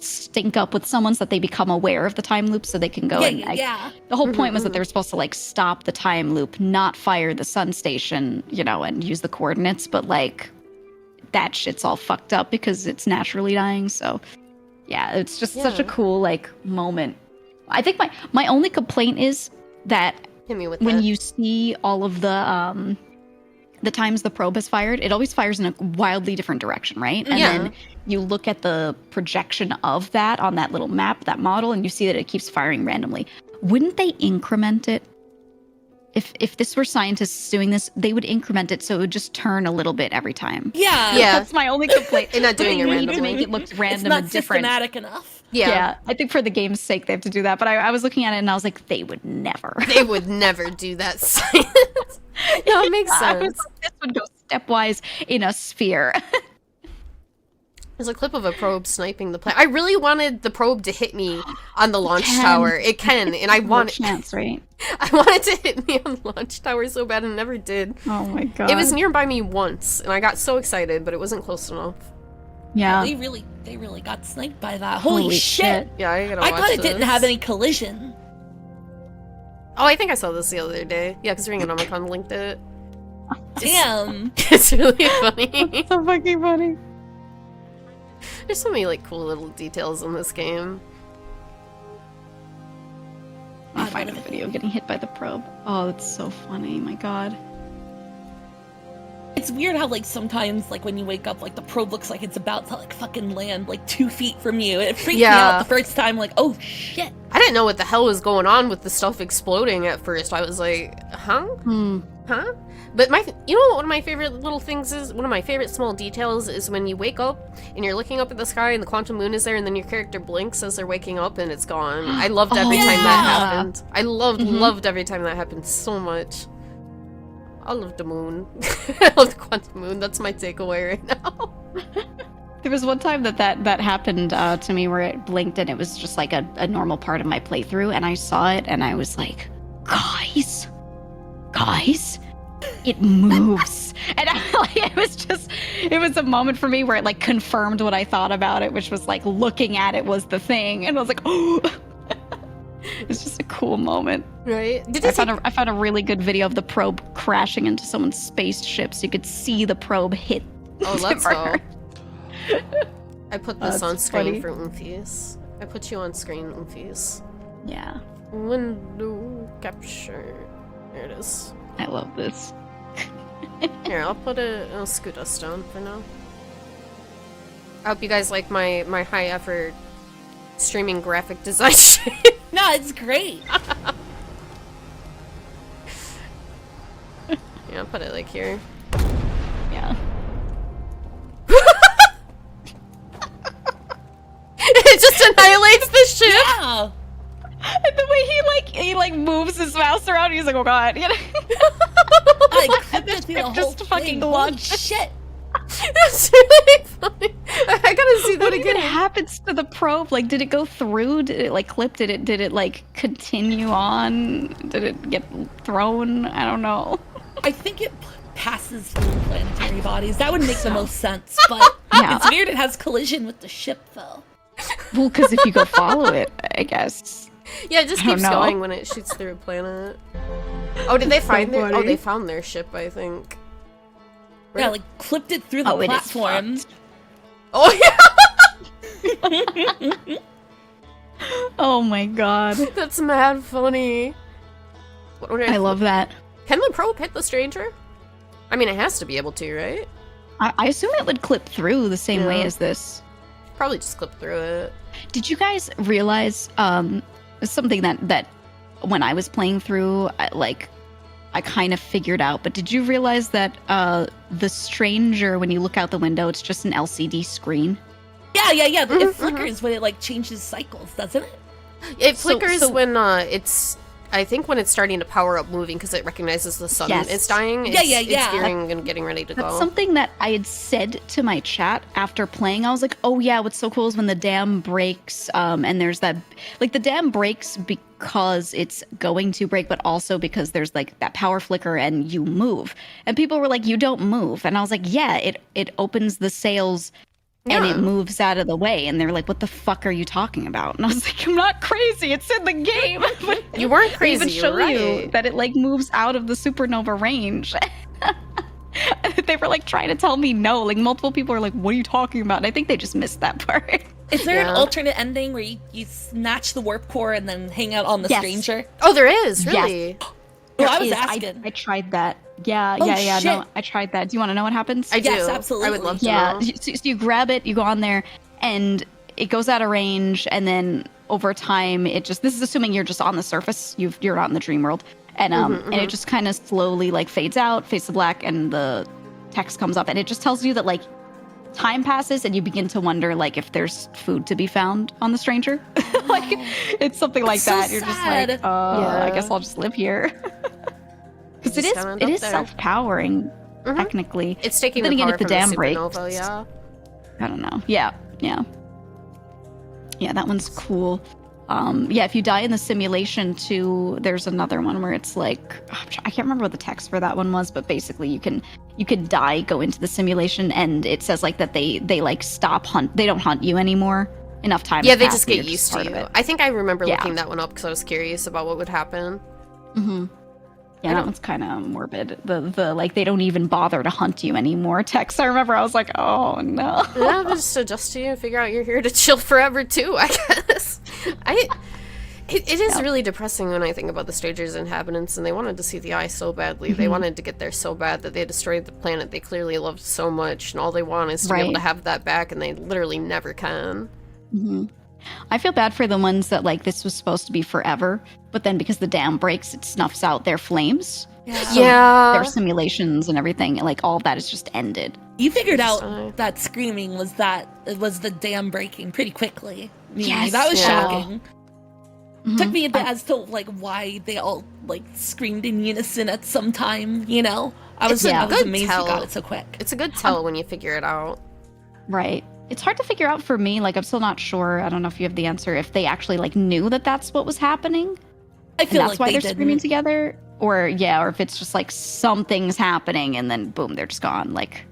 sync up with someone, so that they become aware of the time loop, so they can go and like, the whole point was that they were supposed to like stop the time loop, not fire the sun station, you know, and use the coordinates, but like that shit's all fucked up because it's naturally dying. So yeah, it's just such a cool like moment. I think my only complaint is that Hit me with when that. you see all of the times the probe has fired, it always fires in a wildly different direction, right? And Yeah. then you look at the projection of that on that little map, that model, and you see that it keeps firing randomly. Wouldn't they increment it? If this were scientists doing this, they would increment it so it would just turn a little bit every time. Yeah. Yeah. That's my only complaint. And not doing They it need randomly. to make it look It's random not and different. systematic enough. Yeah. I think for the game's sake they have to do that. But I was looking at it and I was like, they would never. They would never do that science. No, it makes I was sense. like, this would go stepwise in a sphere. There's a clip of a probe sniping the planet. I really wanted the probe to hit me on the launch can. tower. It can, and I No want chance, right? I wanted to hit me on the launch tower so bad and it never did. Oh my god. It was nearby me once, and I got so excited, but it wasn't close enough. Yeah. They really got sniped by that. Holy shit! Yeah, I gotta I watch thought it didn't this. have any collision. Oh, I think I saw this the other day. Yeah, because Ringonomicon linked it. Damn. It's really funny. So fucking funny. There's so many like cool little details in this game. I find a video of getting hit by the probe. Oh, that's so funny. My god. It's weird how like sometimes like when you wake up like the probe looks like it's about to like fucking land like 2 feet from you. It freaked me out the first time. Like, oh shit. I didn't know what the hell was going on with the stuff exploding at first. I was like, huh? Huh? But you know what one of my favorite little things is? One of my favorite small details is when you wake up and you're looking up at the sky and the quantum moon is there and then your character blinks as they're waking up and it's gone. I loved every time that happened. I loved every time that happened so much. I love the moon. I love the quantum moon. That's my takeaway right now. There was one time that happened to me where it blinked and it was just like a normal part of my playthrough, and I saw it and I was like, guys, it moves. And it was a moment for me where it like confirmed what I thought about it, which was like looking at it was the thing, and I was like, oh. It's just a cool moment. Right? I found a really good video of the probe crashing into someone's spaceship, so you could see the probe hit. Oh, let's go. Timber. I put this on screen funny. for Oomfies. I put you on screen, Oomfies. Yeah, Window capture. There it is. I love this. Here, I'll scoot us down for now. I hope you guys like my high effort streaming graphic design shit. No, it's great. Yeah, I'll put it like here. Yeah. It just annihilates the ship. Yeah. And the way he moves his mouse around, he's like, oh god, you know. I clipped it through the whole Just fucking thing. Holy launched. shit. That's really funny. I gotta see that What even again. happens to the probe? Like, did it go through? Did it like clip? Did it like continue on? Did it get thrown? I don't know. I think it passes through planetary bodies. That would make the most sense, but Yeah. it's weird it has collision with the ship, though. Well, because if you go follow it, I guess. Yeah, it just I don't keeps know. going when it shoots through a planet. Oh, did they find their? Oh, funny. they found their ship, I think. Yeah, like clipped it through the Oh, it is platform. fucked. Oh yeah, Oh my god. that's mad funny. I love that. Can the probe hit the stranger? I mean, it has to be able to, right? I assume it would clip through the same way Yeah. as this. Probably just clip through it. Did you guys realize something that when I was playing through, I kind of figured out, but did you realize that the stranger, when you look out the window, it's just an LCD screen? Yeah. Mhm, It flickers when it like changes cycles, doesn't it? It So- flickers so- when it's. I think when it's starting to power up moving because it recognizes the sun Yes. is dying. Yeah, It's yeah. gearing and getting ready to That's go. something that I had said to my chat after playing. I was like, oh yeah, what's so cool is when the dam breaks, and there's that, like the dam breaks because it's going to break, but also because there's like that power flicker and you move. And people were like, you don't move. And I was like, yeah, it opens the sails and Yeah. it moves out of the way. And they're like, what the fuck are you talking about? And I was like, I'm not crazy. It's in the game. But You weren't they crazy. even You're show right. you that it like moves out of the supernova range. They were like trying to tell me no. Like multiple people are like, what are you talking about? And I think they just missed that part. Is there an Yeah. alternate ending where you snatch the warp core and then hang out on the Yes. stranger? Oh, there is Yes. really. Oh, I There was is. asking. I tried that. Yeah, Oh, yeah. No, shit. I tried that. Do you want to know what happens? I do. Yes, I absolutely. would love to Yeah. know. So you grab it, you go on there, and it goes out of range, and then over time, it just. This is assuming you're just on the surface. You're not in the dream world, and and it just kind of slowly like fades out, fades to black, and the text comes up, and it just tells you that like time passes and you begin to wonder like if there's food to be found on the stranger. Like it's something like so that. You're just like, sad. I guess I'll just live here. Because it is self-powering, technically. It's taking then the again, power if the from dam the breaks, supernova, yeah. I don't know. Yeah. That one's cool. If you die in the simulation too, there's another one where it's like I can't remember what the text for that one was, but basically you could die, go into the simulation, and it says like that they like stop hunt. They don't hunt you anymore. Enough time. Yeah, has they passed just and get you're used part to of you. it. I think I remember Yeah. looking that one up because I was curious about what would happen. Mm-hmm. Yeah, that one's kind of morbid. The like they don't even bother to hunt you anymore. Text. I remember I was like, oh no. Yeah, but just adjust to you and figure out you're here to chill forever too, I guess. It is really depressing when I think about the Stranger's inhabitants, and they wanted to see the eye so badly. They wanted to get there so bad that they destroyed the planet they clearly loved so much, and all they want is to be able to have that back, and they literally never can. Mm-hmm. I feel bad for the ones that like this was supposed to be forever, but then because the dam breaks, it snuffs out their flames. So their simulations and everything, like all of that is just ended. You figured out that screaming was the dam breaking pretty quickly. Yes, that was yeah. shocking. Took me a bit as to like why they all like screamed in unison at some time. I was amazed you got it so quick. It's a good tell when you figure it out. Right. It's hard to figure out for me. Like I'm still not sure. I don't know if you have the answer. If they actually like knew that that's what was happening. I feel that's like why they're screaming together, or if it's just like something's happening and then boom, they're just gone. Like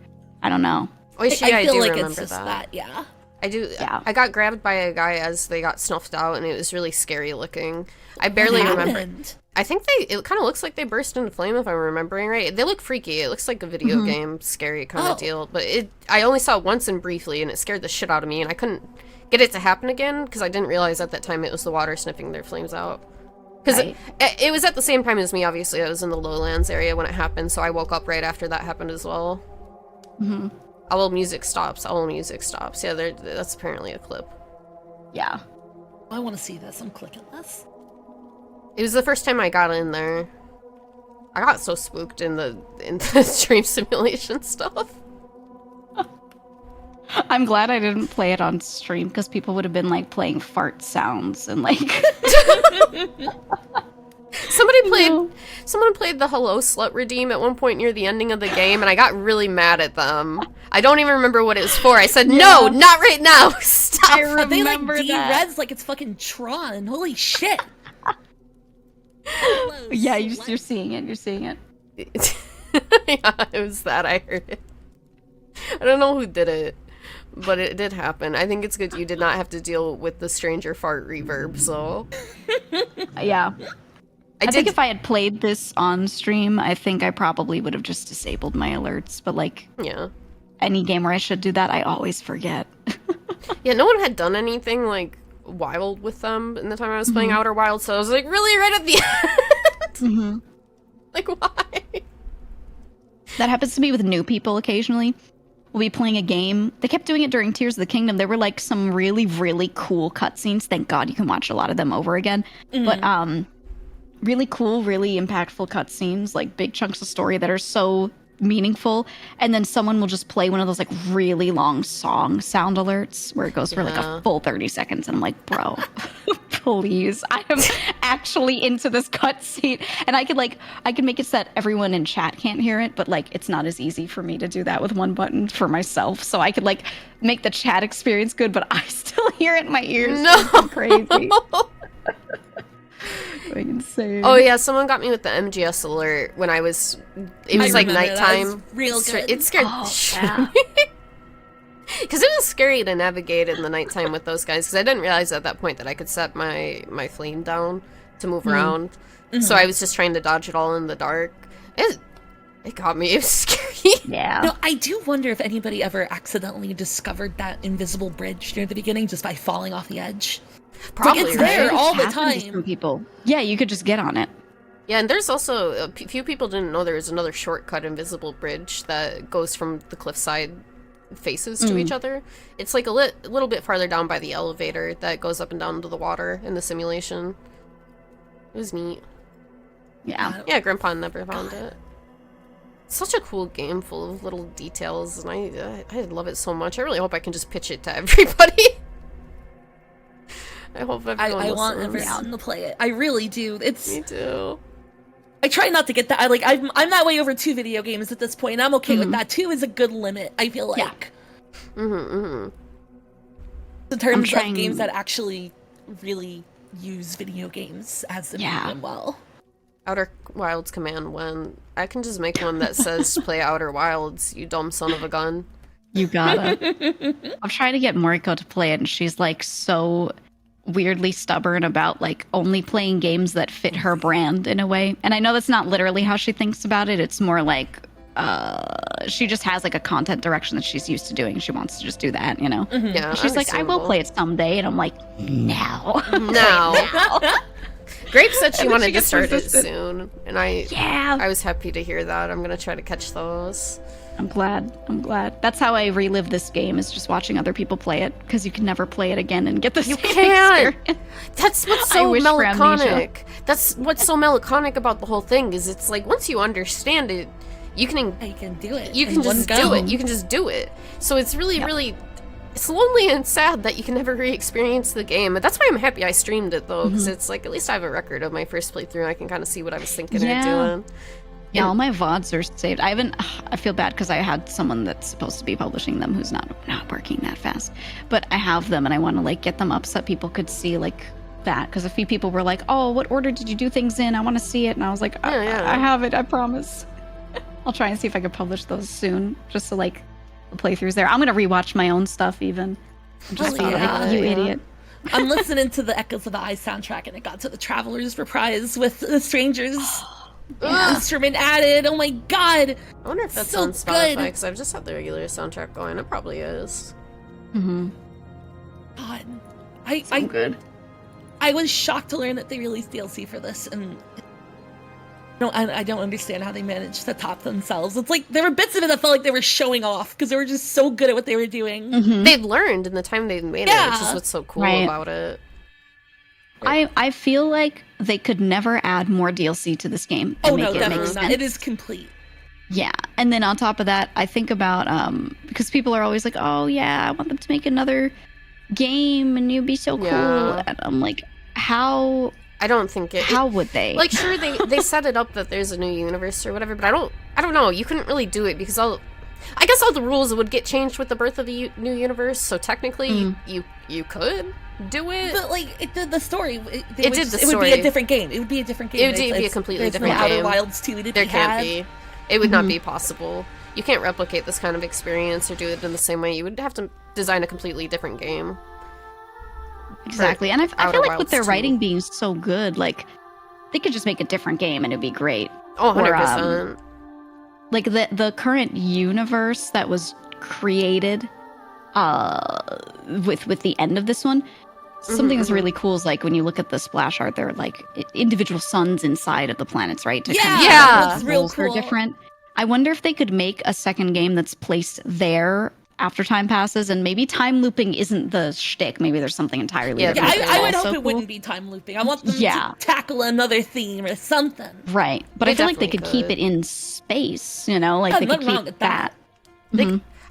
I don't know. I feel like remember it's just that. Yeah. I do. Yeah. I got grabbed by a guy as they got snuffed out, and it was really scary looking. I barely remember. I think it kind of looks like they burst into flame, if I'm remembering right. They look freaky. It looks like a video game, scary kind of deal. But I only saw it once and briefly, and it scared the shit out of me, and I couldn't get it to happen again, because I didn't realize at that time it was the water sniffing their flames out. Because it was at the same time as me, obviously. I was in the lowlands area when it happened, so I woke up right after that happened as well. Mm-hmm. All music stops. Yeah, that's apparently a clip. Yeah. I want to see this. I'm clicking this. It was the first time I got in there. I got so spooked in the stream simulation stuff. I'm glad I didn't play it on stream because people would have been like playing fart sounds and like Someone played the Hello Slut Redeem at one point near the ending of the game, and I got really mad at them. I don't even remember what it was for. I said, no, not right now. Stop. I remember they that. Reds like it's fucking Tron. Holy shit. Yeah, you're seeing it. You're seeing it. Yeah, it was that. I heard it. I don't know who did it, but it did happen. I think it's good you did not have to deal with the stranger fart reverb, so... Yeah. I think if I had played this on stream, I think I probably would have just disabled my alerts, but like... Yeah. Any game where I should do that, I always forget. Yeah, no one had done anything, like, wild with them in the time I was playing Outer Wilds, so I was like, really, right at the end? Like, why? That happens to me with new people occasionally. We'll be playing a game. They kept doing it during Tears of the Kingdom. There were like some really, really cool cutscenes. Thank God you can watch a lot of them over again. But really cool, really impactful cutscenes, like big chunks of story that are so meaningful. And then someone will just play one of those like really long song sound alerts where it goes for like a full 30 seconds. And I'm like, bro, please. I am actually into this cutscene. And I could make it so that everyone in chat can't hear it, but like it's not as easy for me to do that with one button for myself. So I could like make the chat experience good, but I still hear it in my ears. No. It's crazy. Going insane. Oh yeah, someone got me with the MGS alert when it was like nighttime. Real good. It scared the shit out of me. Because it was scary to navigate in the nighttime with those guys, because I didn't realize at that point that I could set my flame down to move around. So I was just trying to dodge it all in the dark. It got me. It was scary. Yeah. No, I do wonder if anybody ever accidentally discovered that invisible bridge near the beginning just by falling off the edge. Probably, like, it's there all the Happens to time. some people. Yeah, you could just get on it. Yeah, and there's also a few people didn't know there was another shortcut invisible bridge that goes from the cliffside faces to each other. It's like a little bit farther down by the elevator that goes up and down to the water in the simulation. It was neat. Yeah. Yeah, Grandpa never found it. such a cool game full of little details, and I love it so much. I really hope I can just pitch it to everybody. I hope everyone I want listens. everyone to play it. I really do. Me too. I try not to get that. I'm that way over 2 video games at this point. And I'm okay with that. 2 is a good limit, I feel like. Yeah. In terms of games that actually really use video games as the medium well. Outer Wilds command when I can just make one that says play Outer Wilds, you dumb son of a gun. You gotta. I'm trying to get Moriko to play it, and she's like so weirdly stubborn about like only playing games that fit her brand in a way. And I know that's not literally how she thinks about it. It's more like she just has like a content direction that she's used to doing. She wants to just do that, you know? Yeah, she's like, I will play it someday. And I'm like, no. Grape said she And then wanted she to gets start it resistant. soon. And I was happy to hear that. I'm going to try to catch those. I'm glad. That's how I relive this game, is just watching other people play it, because you can never play it again and get the same experience. That's what's I so wish for amnesia. melancholic. That's what's so melancholic about the whole thing, is it's like once you understand it, you can do it. You can just do it. You can just do it. So it's really, really, it's lonely and sad that you can never re-experience the game. But that's why I'm happy I streamed it though, because it's like at least I have a record of my first playthrough. And I can kind of see what I was thinking or doing. Yeah, all my VODs are saved. I feel bad because I had someone that's supposed to be publishing them who's not working that fast. But I have them, and I want to like get them up so that people could see like that. Because a few people were like, "Oh, what order did you do things in? I want to see it." And I was like, I have it. I promise. I'll try and see if I can publish those soon, just so like the playthroughs there. I'm gonna rewatch my own stuff even. I'm just like, you idiot. I'm listening to the Echoes of the Eye soundtrack, and it got to the Traveler's Reprise with the Strangers instrument added. Oh my god! I wonder if that's so on Spotify, good. because I've just had the regular soundtrack going. It probably is. God, Good. I was shocked to learn that they released DLC for this, and I don't understand how they managed to top themselves. It's like there were bits of it that felt like they were showing off because they were just so good at what they were doing. They'd learned in the time they made it, which is what's so cool about it. I feel like they could never add more DLC to this game and make it make sense. It is complete. Yeah, and then on top of that, I think about because people are always like, "Oh yeah, I want them to make another game, and you'd be so cool." And I'm like, how? I don't think it. How would they? Like, sure, they set it up that there's a new universe or whatever, but I don't know. You couldn't really do it because I guess all the rules would get changed with the birth of the new universe. So technically, you could do it. But like, it did the story. It did the story. It would be a different game. It would be a different game. It would be a completely different game. Outer Wilds 2 to there be can't had. be. It would not be possible. You can't replicate this kind of experience or do it in the same way. You would have to design a completely different game. Exactly, and I feel Outer like Wilds with their 2. writing being so good, like they could just make a different game and it'd be great. Oh, 100%. Or, like the current universe that was created with the end of this one, something that's really cool is like when you look at the splash art, there are like individual suns inside of the planets, right? To That's real roles cool. are different. I wonder if they could make a second game that's placed there after time passes, and maybe time looping isn't the shtick. Maybe there's something entirely different. I would also hope it cool. wouldn't be time looping. I want them to tackle another theme or something. Right, but They I feel like they could definitely keep it in space, you know? Like Yeah, they could nothing wrong keep with that.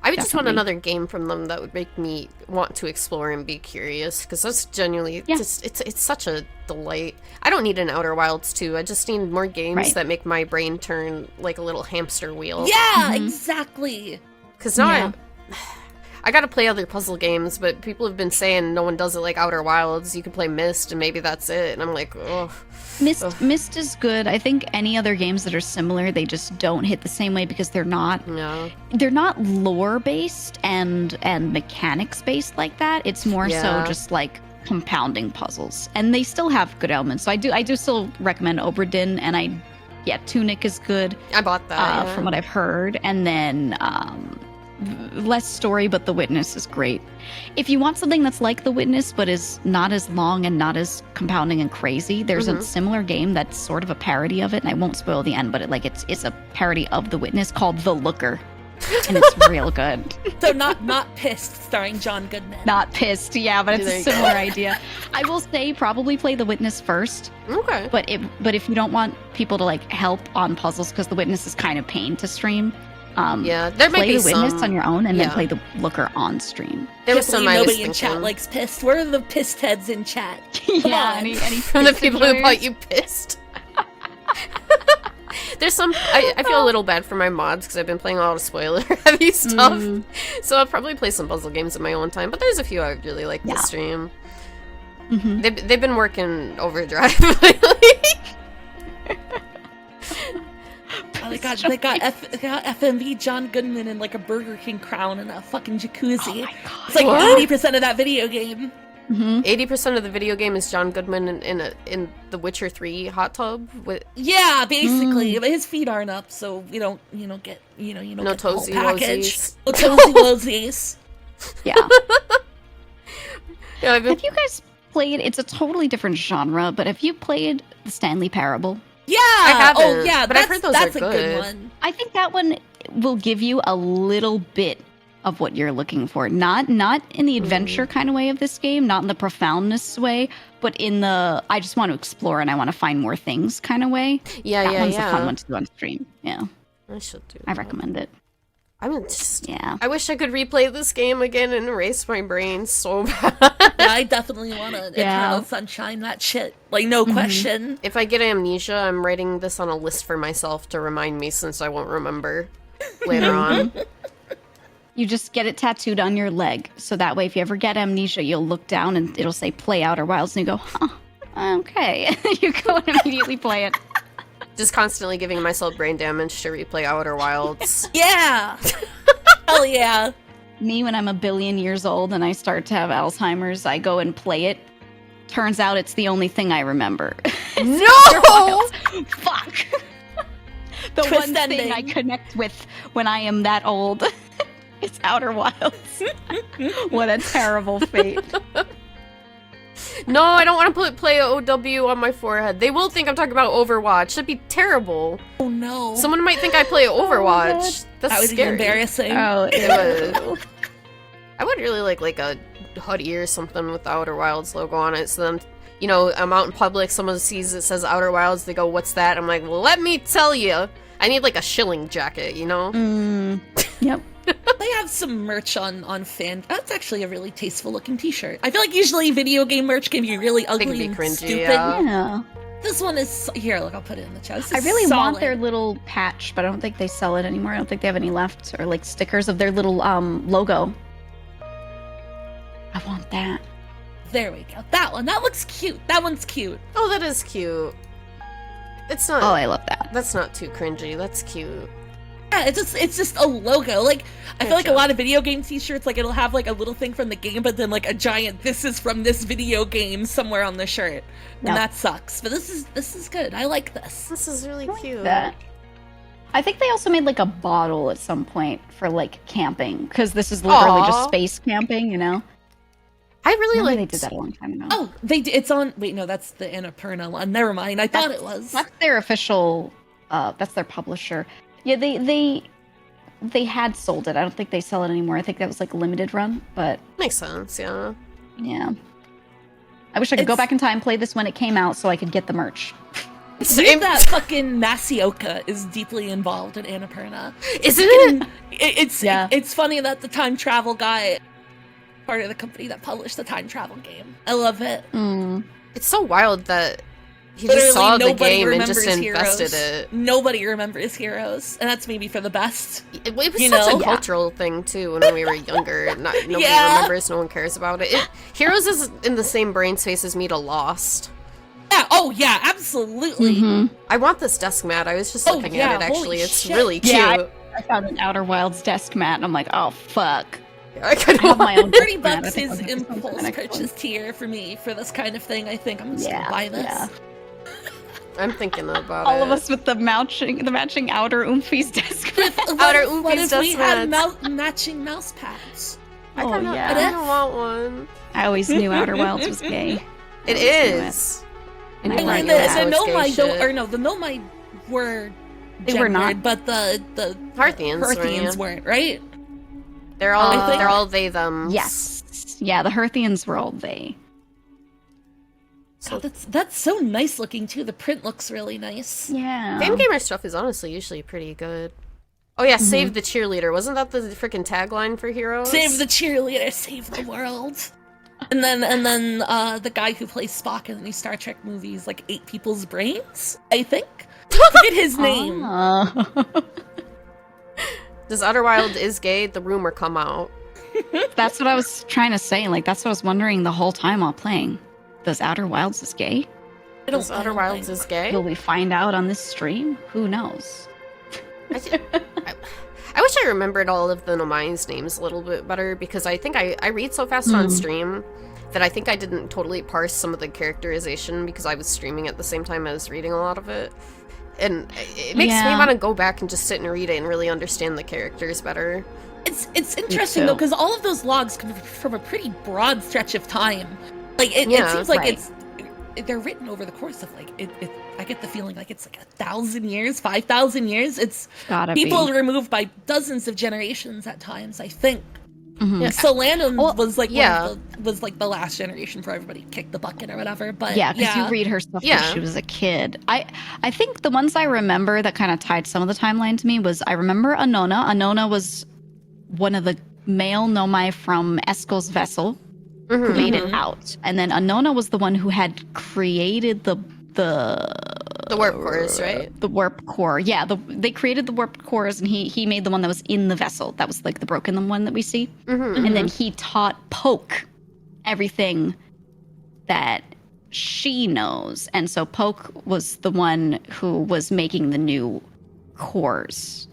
I would just want Definitely. another game from them that would make me want to explore and be curious, because that's genuinely just it's such a delight. I don't need an Outer Wilds 2. I just need more games that make my brain turn like a little hamster wheel. Yeah, exactly. Because now I gotta play other puzzle games, but people have been saying no one does it like Outer Wilds. You can play Myst, and maybe that's it. And I'm like, oh. Myst is good. I think any other games that are similar, they just don't hit the same way because they're not lore based and mechanics based like that. It's more so just like compounding puzzles, and they still have good elements. So I do still recommend Obra Dinn, and Tunic is good. I bought that from what I've heard, and then less story, but The Witness is great. If you want something that's like The Witness but is not as long and not as compounding and crazy, there's a similar game that's sort of a parody of it, and I won't spoil the end, but it's a parody of The Witness called The Looker. and it's real good. So not Pissed, starring John Goodman. Not Pissed, yeah, but it's There a you go. similar idea. I will say probably play The Witness first, Okay. but if you don't want people to like help on puzzles, because The Witness is kind of pain to stream. Yeah, there might play be The Witness some. on your own, and yeah. then play The Looker on stream. There was Can't some believe I was nobody in thinking. chat likes Pissed. Where are the pissed heads in chat? Come yeah, on. any From the Pissed people who enjoyers? bought you pissed. There's some. I feel a little bad for my mods because I've been playing a lot of spoiler heavy stuff. So I'll probably play some puzzle games in my own time. But there's a few I would really like to Yeah. stream. Mhm. They've been working overdrive lately. Oh my god, they got FMV John Goodman in like a Burger King crown and a fucking jacuzzi. Oh my god. It's like What? 80% of that video game. 80% of the video game is John Goodman in the Witcher 3 hot tub with Yeah, basically, but his feet aren't up, so you don't get you don't no get the whole toesy package. woesies. No toesy woesies. Yeah. Yeah, I've been, Have you guys played? It's a totally different genre, but have you played the Stanley Parable? Yeah, haven't, oh yeah, but I've heard those that's are a good good. one. I think that one will give you a little bit of what you're looking for. Not in the adventure kind of way of this game, not in the profoundness way, but in the I just want to explore and I want to find more things kind of way. yeah, That yeah, one's yeah. a fun one to do on stream. Yeah, I should do. I that. recommend it. I'm just. Yeah. I wish I could replay this game again and erase my brain so bad. Yeah, I definitely want to Yeah. Eternal Sunshine that shit. Like no question. If I get amnesia, I'm writing this on a list for myself to remind me since I won't remember later on. You just get it tattooed on your leg, so that way if you ever get amnesia, you'll look down and it'll say "Play Outer Wilds," and you go, "Huh, okay." You go and immediately play it. Just constantly giving myself brain damage to replay Outer Wilds. Yeah. Hell yeah. Me, when I'm a billion years old and I start to have Alzheimer's, I go and play it. Turns out it's the only thing I remember. No! Fuck. The Twist one thing I ending. connect with when I am that old is Outer Wilds. What a terrible fate. No, I don't want to play OW on my forehead. They will think I'm talking about Overwatch. That'd be terrible. Oh no. Someone might think I play Overwatch. That's that was scary. embarrassing. Oh, It would. I would really like a hoodie or something with the Outer Wilds logo on it. So then, you know, I'm out in public, someone sees it says Outer Wilds, they go, "What's that?" I'm like, "Well, let me tell you." I need like a shilling jacket, you know? Yep. They have some merch on fan. That's actually a really tasteful looking T-shirt. I feel like usually video game merch can be really ugly can be and cringy, stupid. yeah. Yeah. This one is here. Look, I'll put it in the chat. This I is really want solid. their little patch, but I don't think they sell it anymore. I don't think they have any left, or like stickers of their little logo. I want that. There we go. That one. That looks cute. That one's cute. Oh, that is cute. It's not. Oh, I love that. That's not too cringy. That's cute. Yeah, it's just a logo. Like I Good feel like job. a lot of video game T-shirts, like it'll have like a little thing from the game, but then like a giant "This is from this video game" somewhere on the shirt, and Yep. that sucks. But this is good. I like this. This is really cute. That. I think they also made like a bottle at some point for like camping, because this is literally Aw. just space camping, you know? I really Remember like. they did that a long time ago. Oh, it's on. Wait, no, that's the Annapurna one. Never mind. I thought it was. That's their official. That's their publisher. Yeah, they had sold it. I don't think they sell it anymore. I think that was like a limited run, but Makes sense, yeah. yeah. I wish I could go It's- back in time, play this when it came out, so I could get the merch. It's weird that fucking Masioka is deeply involved in Annapurna. Isn't it? It's funny that the time travel guy, part of the company that published the time travel game. I love it. It's so wild that he Literally just saw the nobody game and just remembers invested Heroes. it. Nobody remembers Heroes, and that's maybe for the best. It was You such know? a cultural thing too when we were younger. Nobody Yeah. remembers, no one cares about it. Heroes is in the same brain space as me to Lost. Yeah. Oh yeah. Absolutely. I want this desk mat. I was just Oh, looking yeah, at it holy actually. It's shit. really cute. Yeah, I found an Outer Wilds desk mat, and I'm like, oh fuck. I could I have my own 30 mat. I bucks think is I'll do something impulse next one. purchase tier for me for this kind of thing. I think I'm just gonna buy this. yeah. I'm thinking about All it. of us with the matching outer Oomfies desk mat. Outer What Oompies if we desk had mats. matching mouse pads? I Oh, kinda, yeah. I kinda want one. I always knew Outer Wilds was gay. It I always knew is. And I I like like that. that. The It's gay Nomai, shit. the Nomai were They were not. but the Parthians weren't, right? They're all they them. Yes. Yeah, the Herthians were all they. So that's so nice looking too. The print looks really nice. Yeah. Fangamer stuff is honestly usually pretty good. Oh yeah, save the cheerleader. Wasn't that the freaking tagline for Heroes? Save the cheerleader, save the world. And then the guy who plays Spock in the new Star Trek movies like ate people's brains, I think. Forget his name. Does Outer Wild is gay? The rumor come out. That's what I was trying to say. Like, that's what I was wondering the whole time while playing. Does Outer Wilds is gay? Does Outer Wilds is gay? Will we find out on this stream? Who knows? I wish I remembered all of the Nomai's names a little bit better, because I think I read so fast on stream that I think I didn't totally parse some of the characterization because I was streaming at the same time I was reading a lot of it. And it makes me want to go back and just sit and read it and really understand the characters better. It's interesting though, because all of those logs come from a pretty broad stretch of time. Like it seems like they're written over the course of like I get the feeling like it's like 1,000 years, 5,000 years. It's people removed by dozens of generations at times, I think. Yeah, so Landon was like was like the last generation for everybody kicked the bucket or whatever. But because you read her stuff when she was a kid. I think the ones I remember that kind of tied some of the timeline to me was I remember Anona. Anona was one of the male Nomai from Eskel's vessel who made it out, and then Anona was the one who had created the warp cores, right? The warp core. Yeah, they created the warp cores, and he made the one that was in the vessel. That was like the broken one that we see. And then he taught Poke everything that she knows. And so Poke was the one who was making the new cores.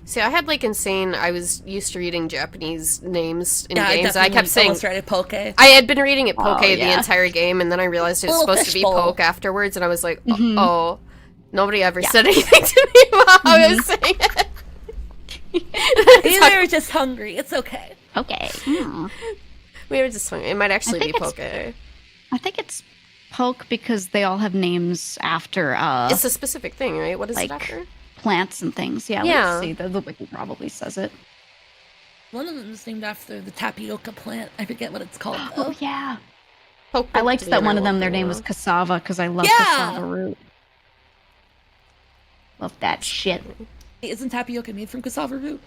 See, I had like insane. I was used to reading Japanese names in games. I kept saying Poke. I had been reading it Poke the entire game, and then I realized it was supposed to be Poke afterwards, and I was like, oh, nobody ever said anything to me while I was saying it. Maybe they were just hungry. It's okay. Okay. We were just hungry. It might actually be Poke. I think it's Poke because they all have names after. It's a specific thing, right? What is it after? Plants and things. Let's see. The wiki probably says it. One of them is named after the tapioca plant. I forget what it's called. Oh, yeah. Poke I liked that one of them, their name was cassava, because I love cassava root. Love that shit. Isn't tapioca made from cassava root?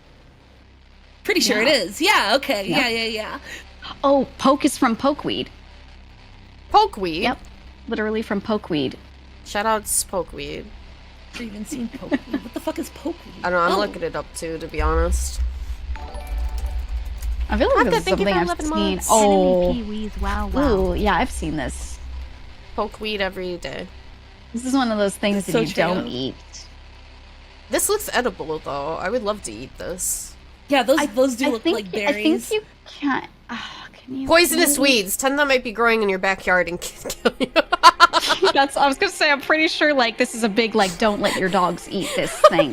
Pretty sure it is. Yeah, okay. Yeah. Oh, poke is from pokeweed. Pokeweed? Yep. Literally from pokeweed. Shoutouts pokeweed. I've never even seen pokeweed. What the fuck is pokeweed? I don't know, I'm looking it up too, to be honest. I feel like this is something I've seen. Oh. Kiwis, wow. Ooh, yeah, I've seen this. Pokeweed every day. This is one of those things that you don't eat. This looks edible, though. I would love to eat this. Yeah, those do look like berries. I think you can't. Can you Poisonous weeds. 10 that might be growing in your backyard and kill you. I was gonna say, I'm pretty sure like this is a big like don't let your dogs eat this thing.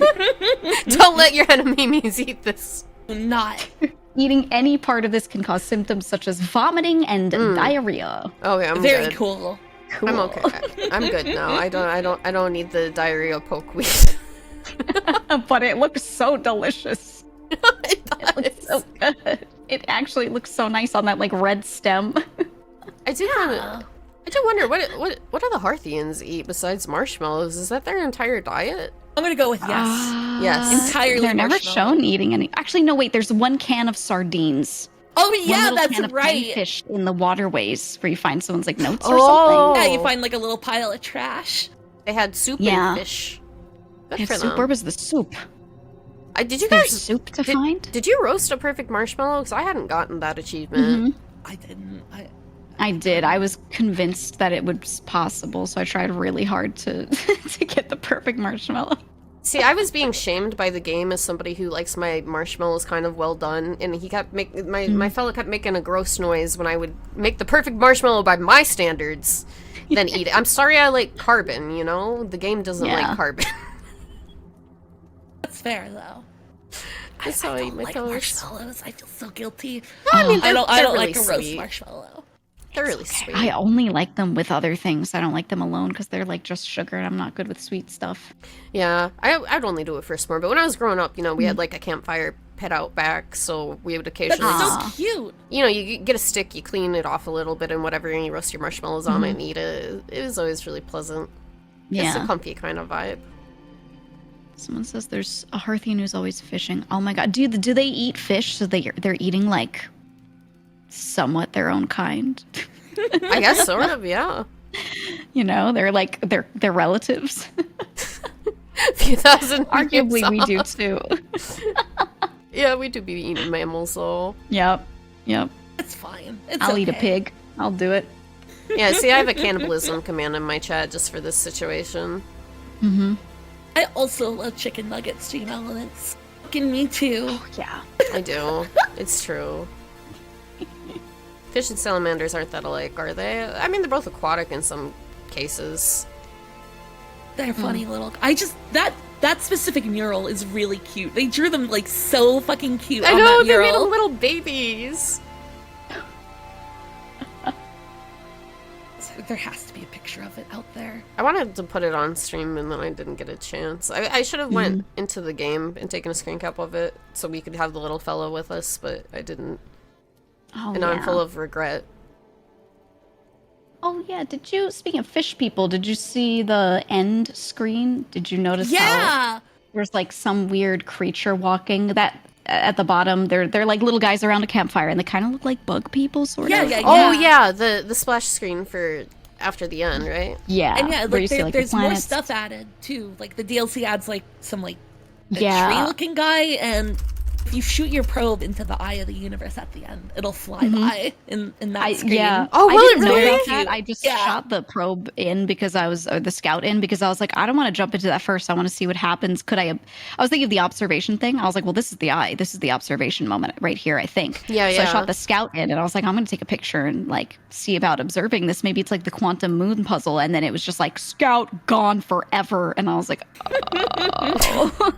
Don't let your henemimis eat this. Not. Eating any part of this can cause symptoms such as vomiting and diarrhea. Okay, I'm very good. cool. I'm okay. I'm good now. I don't need the diarrhea pokeweed. But it looks so delicious. It looks so good. It actually looks so nice on that like red stem. I do wonder what do the Hearthians eat besides marshmallows? Is that their entire diet? I'm gonna go with yes. Yes. Entirely. They're never shown eating any. Actually, no. Wait. There's one can of sardines. Oh yeah, that's can of right. Fish in the waterways where you find someone's like notes or something. Yeah, you find like a little pile of trash. They had soup and fish. Good for soup. them. Where was the soup? Did you guys soup to find? Did you roast a perfect marshmallow? Because I hadn't gotten that achievement. I didn't. I did. I was convinced that it was possible, so I tried really hard to to get the perfect marshmallow. See, I was being shamed by the game as somebody who likes my marshmallows kind of well done, and he kept my fellow kept making a gross noise when I would make the perfect marshmallow by my standards, then eat it. I'm sorry, I like carbon. You know, the game doesn't like carbon. That's fair though. That's how I eat my like toast. marshmallows. I feel so guilty. No, I mean, I don't they're like really a roast sweet. marshmallow. They're really sweet. I only like them with other things. I don't like them alone because they're like just sugar, and I'm not good with sweet stuff. Yeah, I'd only do it for s'more. But when I was growing up, we had like a campfire pit out back, so we would occasionally That's so cute. you get a stick, you clean it off a little bit and whatever, and you roast your marshmallows on it and eat it. It was always really pleasant. It's a comfy kind of vibe. Someone says there's a Hearthian who's always fishing. Oh my god, do they eat fish? So they're eating like somewhat their own kind. I guess sort of, yeah. They're like they're relatives. A few thousand. Arguably, we do too. Yeah, we do be eating mammals, though. Yep. It's fine. I'll eat a pig. I'll do it. Yeah, see, I have a cannibalism command in my chat just for this situation. Mm-hmm. I also love chicken nuggets, Gmail, and it's fucking me too. Oh, yeah. I do. It's true. Fish and salamanders aren't that alike, are they? I mean, they're both aquatic in some cases. They're funny little. That specific mural is really cute. They drew them like so fucking cute. I on know, that they mural. made them little babies. There has to be a picture of it out there. I wanted to put it on stream and then I didn't get a chance. I should have went into the game and taken a screen cap of it so we could have the little fellow with us, but I didn't. Oh, And now I'm full of regret. Oh yeah, speaking of fish people, did you see the end screen? Did you notice how there's like some weird creature walking that at the bottom? They're like little guys around a campfire and they kind of look like bug people sort of. Oh yeah, the splash screen for after the end, right? Yeah. And yeah, where like, you see, like, there's the more planets. stuff added too. Like the DLC adds like some like a Yeah. tree-looking guy, and if you shoot your probe into the eye of the universe at the end, it'll fly by in that screen. Yeah. Oh, I will didn't it know really? about that. I just shot the probe in because the scout in because I was like, I don't want to jump into that first. I want to see what happens. I was thinking of the observation thing. I was like, well, this is the eye. This is the observation moment right here, I think. Yeah, So I shot the scout in and I was like, I'm going to take a picture and like see about observing this. Maybe it's like the quantum moon puzzle. And then it was just like scout gone forever. And I was like, oh.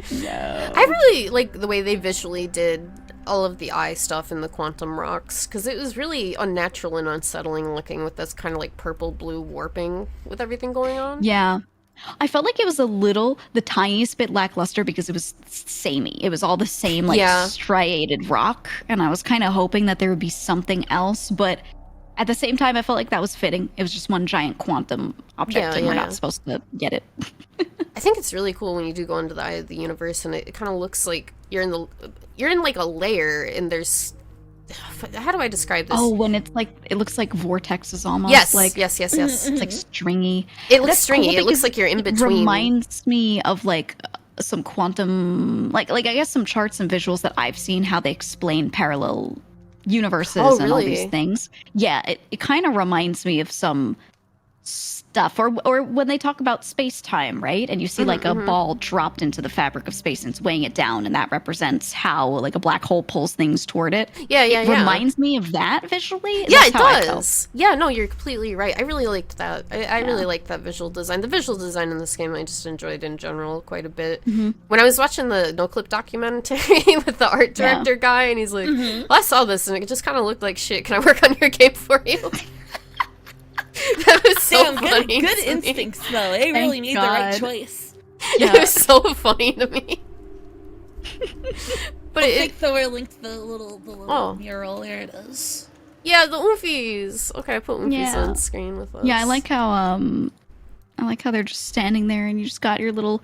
No. I really like the way they visually did all of the eye stuff in the quantum rocks because it was really unnatural and unsettling looking with this kind of like purple blue warping with everything going on. Yeah. I felt like it was the tiniest bit lackluster because it was samey. It was all the same like striated rock, and I was kind of hoping that there would be something else, but at the same time I felt like that was fitting. It was just one giant quantum object and we're not supposed to get it. I think it's really cool when you do go into the eye of the universe and it kind of looks like you're in like a layer and there's how do I describe this? Oh, when it's like it looks like vortexes almost. Yes, like yes. It's like stringy. It looks That's stringy. cool It looks like you're in between. It reminds me of like some quantum like I guess some charts and visuals that I've seen how they explain parallel universes and all these things. Yeah, it kind of reminds me of some stuff or when they talk about space-time, right? And you see like a ball dropped into the fabric of space and it's weighing it down, and that represents how like a black hole pulls things toward it. It reminds me of that visually. Yeah, it does. Yeah, no, you're completely right. I really liked that. I really liked that visual design. The visual design in this game I just enjoyed in general quite a bit. When I was watching the No Clip documentary with the art director guy and he's like, well, I saw this and it just kind of looked like shit. Can I work on your game for you? That was so funny. Good instincts, though. They really made the right choice. It was so funny to me. But I think Thor linked the little mural. There it is. Yeah, the Oomfies. Okay, I put Oomfies on screen with us. Yeah, I like how they're just standing there and you just got your little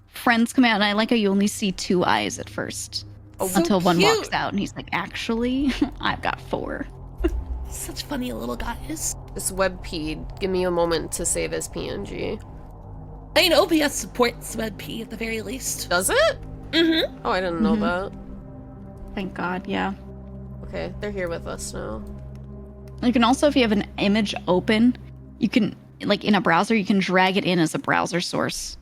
friends come out, and I like how you only see two eyes at first. Until one walks out and he's like, actually, I've got four. Such funny little guys. This WebP, give me a moment to save as PNG. I mean, OBS supports WebP at the very least. Does it? Mm-hmm. Oh, I didn't know that. Thank God, yeah. Okay, they're here with us now. You can also, if you have an image open, you can, like in a browser, you can drag it in as a browser source.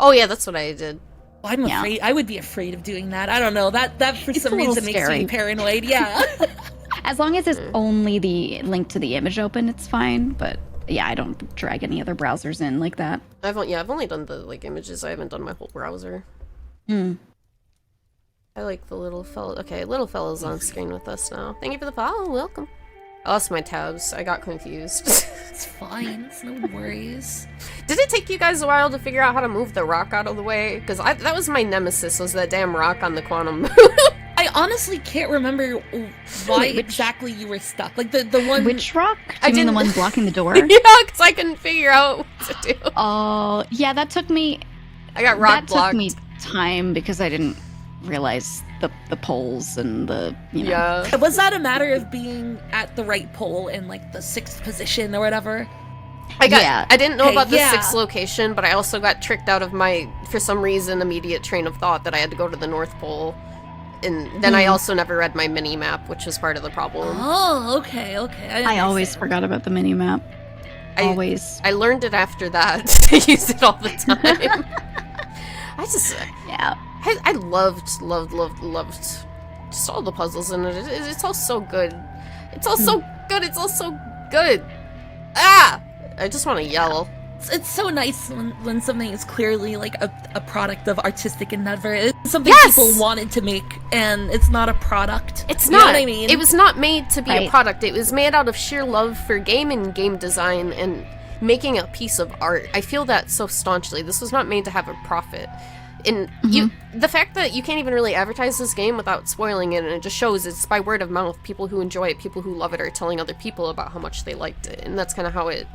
Oh yeah, that's what I did. I'm afraid. I would be afraid of doing that. I don't know. That for some reason makes me paranoid. Yeah. As long as it's only the link to the image open, it's fine. But yeah, I don't drag any other browsers in like that. I've only done the like images. I haven't done my whole browser. I like the little fellow. Okay, little fellow's on screen with us now. Thank you for the follow. Welcome. I lost my tabs. I got confused. It's fine. It's no worries. Did it take you guys a while to figure out how to move the rock out of the way? Because that was my nemesis, was that damn rock on the quantum. I honestly can't remember why exactly you were stuck. Like the one. Which rock? Do you mean the one blocking the door? Yeah, because I couldn't figure out what to do. Oh, yeah, that took me. I got rock that blocked. took me time because I didn't realize the poles and the, you know. Yeah. Was that a matter of being at the right pole in like the 6th position or whatever? I Yeah. didn't know about the yeah. 6th location, but I also got tricked out of my, for some reason, immediate train of thought that I had to go to the North Pole. And then I also never read my mini map, which was part of the problem. Oh, okay. I always forgot about the mini map. Always. I learned it after that to use it all the time. I just, Yeah. I loved just all the puzzles in it. It's all so good. It's all so good. It's all so good. Ah! I just want to yell. It's so nice when something is clearly like a product of artistic endeavor. It's something Yes! people wanted to make, and it's not a product. It's You know not. what I mean? It was not made to be a Right. product. It was made out of sheer love for game and game design and making a piece of art. I feel that so staunchly. This was not made to have a profit. And the fact that you can't even really advertise this game without spoiling it, and it just shows it's by word of mouth. People who enjoy it, people who love it, are telling other people about how much they liked it, and that's kind of how it.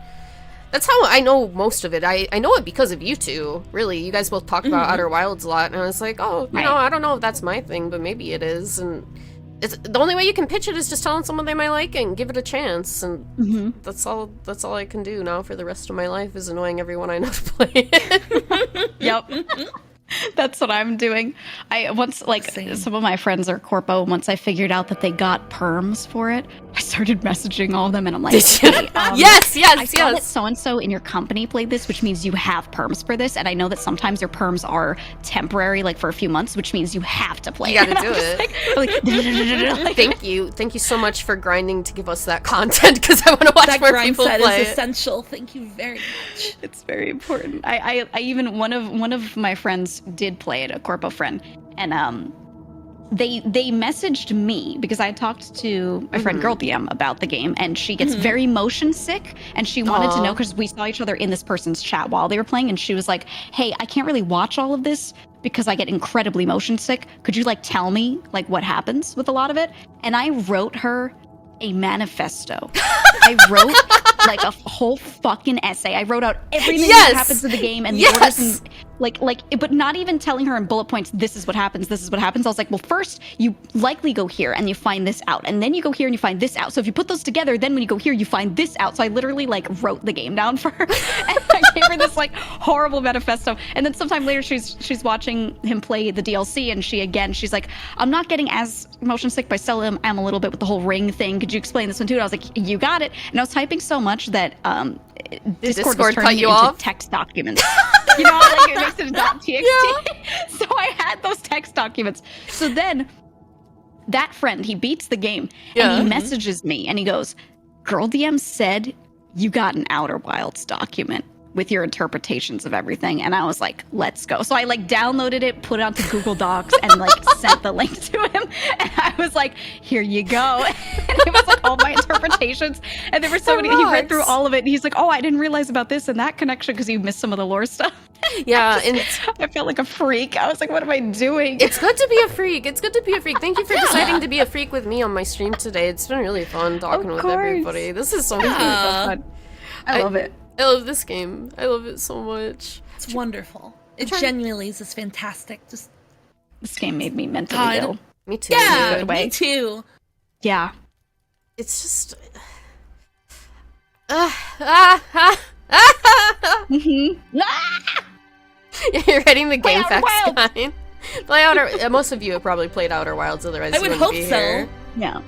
That's how I know most of it. I know it because of you two. Really, you guys both talk about Outer Wilds a lot, and I was like, oh, you know, I don't know if that's my thing, but maybe it is. And it's the only way you can pitch it is just telling someone they might like it and give it a chance. And that's all. That's all I can do now for the rest of my life is annoying everyone I know to play it. Yep. That's what I'm doing. I once, like, Same. some of my friends are corpo. Once I figured out that they got perms for it, I started messaging all of them, and I'm like, Did you? "Hey, Yes, I saw that yes. so-and-so in your company played this, which means you have perms for this, and I know that sometimes your perms are temporary, like for a few months, which means you have to play You gotta it." do it. Like, Thank you so much for grinding to give us that content because I want to watch that more grind people set play is it. essential. Thank you very much. it's very important. I even one of my friends did play it, a corpo friend, and they messaged me because I talked to my friend Girl DM about the game, and she gets very motion sick, and she wanted to know because we saw each other in this person's chat while they were playing, and she was like, "Hey, I can't really watch all of this because I get incredibly motion sick. Could you like tell me like what happens with a lot of it?" And I wrote her a manifesto. I wrote like a whole fucking essay. I wrote out everything that happens in the game and the orders and but not even telling her in bullet points, this is what happens, this is what happens. I was like, well, first you likely go here and you find this out, and then you go here and you find this out. So if you put those together, then when you go here, you find this out. So I literally like wrote the game down for her, and I gave her this like horrible manifesto. And then sometime later, she's watching him play the DLC, and she's like, I'm not getting as motion sick, but I still am a little bit with the whole ring thing. Could you explain this one too? And I was like, you got it. And I was typing so much that Discord was cut turning you it into off? text documents. You know, like it makes it .txt. So I had those text documents. So then that friend, he beats the game and he messages me and he goes, Girl DM said you got an Outer Wilds document with your interpretations of everything. And I was like, let's go. So I like downloaded it, put it onto Google Docs, and like sent the link to him. And I was like, here you go. And it was like all my interpretations. And there were so many, he read through all of it. And he's like, oh, I didn't realize about this and that connection because he missed some of the lore stuff. Yeah, and I felt like a freak. I was like, what am I doing? it's good to be a freak. It's good to be a freak. Thank you for deciding to be a freak with me on my stream today. It's been really fun talking with everybody. This is so fun. I love it. I love this game. I love it so much. It's wonderful. It genuinely is just fantastic. Just This game made me mentally ill. Me too. yeah, good way. me too. Yeah. It's just. You're writing the game Outer facts Wilds. guide. Play Outer. Most of you have probably played Outer Wilds, otherwise I you would wouldn't hope be so. here. Yeah.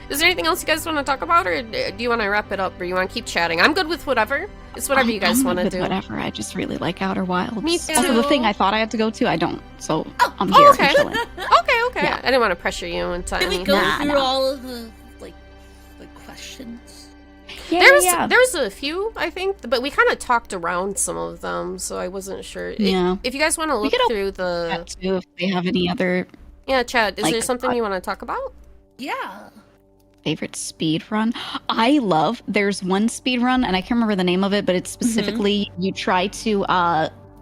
Is there anything else you guys want to talk about, or do you want to wrap it up, or you want to keep chatting? I'm good with whatever. It's whatever you guys I'm want to good do. with whatever. I just really like Outer Wilds. Me Also, the too. thing I thought I had to go to, I don't. So I'm here. okay. I'm chilling. Okay. Yeah. I didn't want to pressure you into Did we anything. go Nah, through no. all of the questions? Yeah, There's a few, I think, but we kind of talked around some of them, so I wasn't sure. Yeah. If you guys want to look could open through the Chat too, if they have any other. Chad, is like, there something you want to talk about? Yeah. Favorite speed run? There's one speed run, and I can't remember the name of it, but it's specifically you try to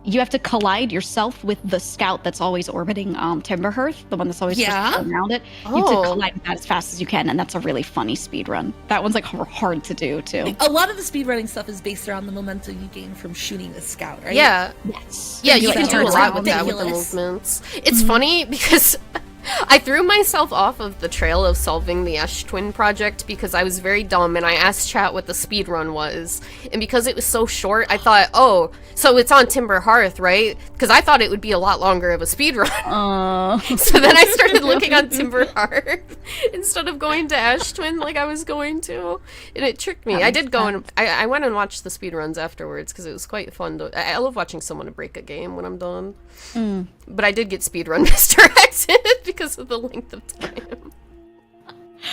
you have to collide yourself with the scout that's always orbiting Timberhearth, the one that's always just around it. You have to collide with that as fast as you can, and that's a really funny speed run. That one's like hard to do too. A lot of the speedrunning stuff is based around the momentum you gain from shooting the scout, right? Yeah. Yes. Yeah, you can do a lot with that with the movements. It's funny because I threw myself off of the trail of solving the Ash Twin project because I was very dumb and I asked chat what the speed run was. And because it was so short, I thought, oh, so it's on Timber Hearth, right? Because I thought it would be a lot longer of a speed run. So then I started looking on Timber Hearth instead of going to Ash Twin like I was going to. And it tricked me. I did go and I went and watched the speed runs afterwards because it was quite fun. I love watching someone break a game when I'm done. But I did get speedrun misdirected because of the length of time.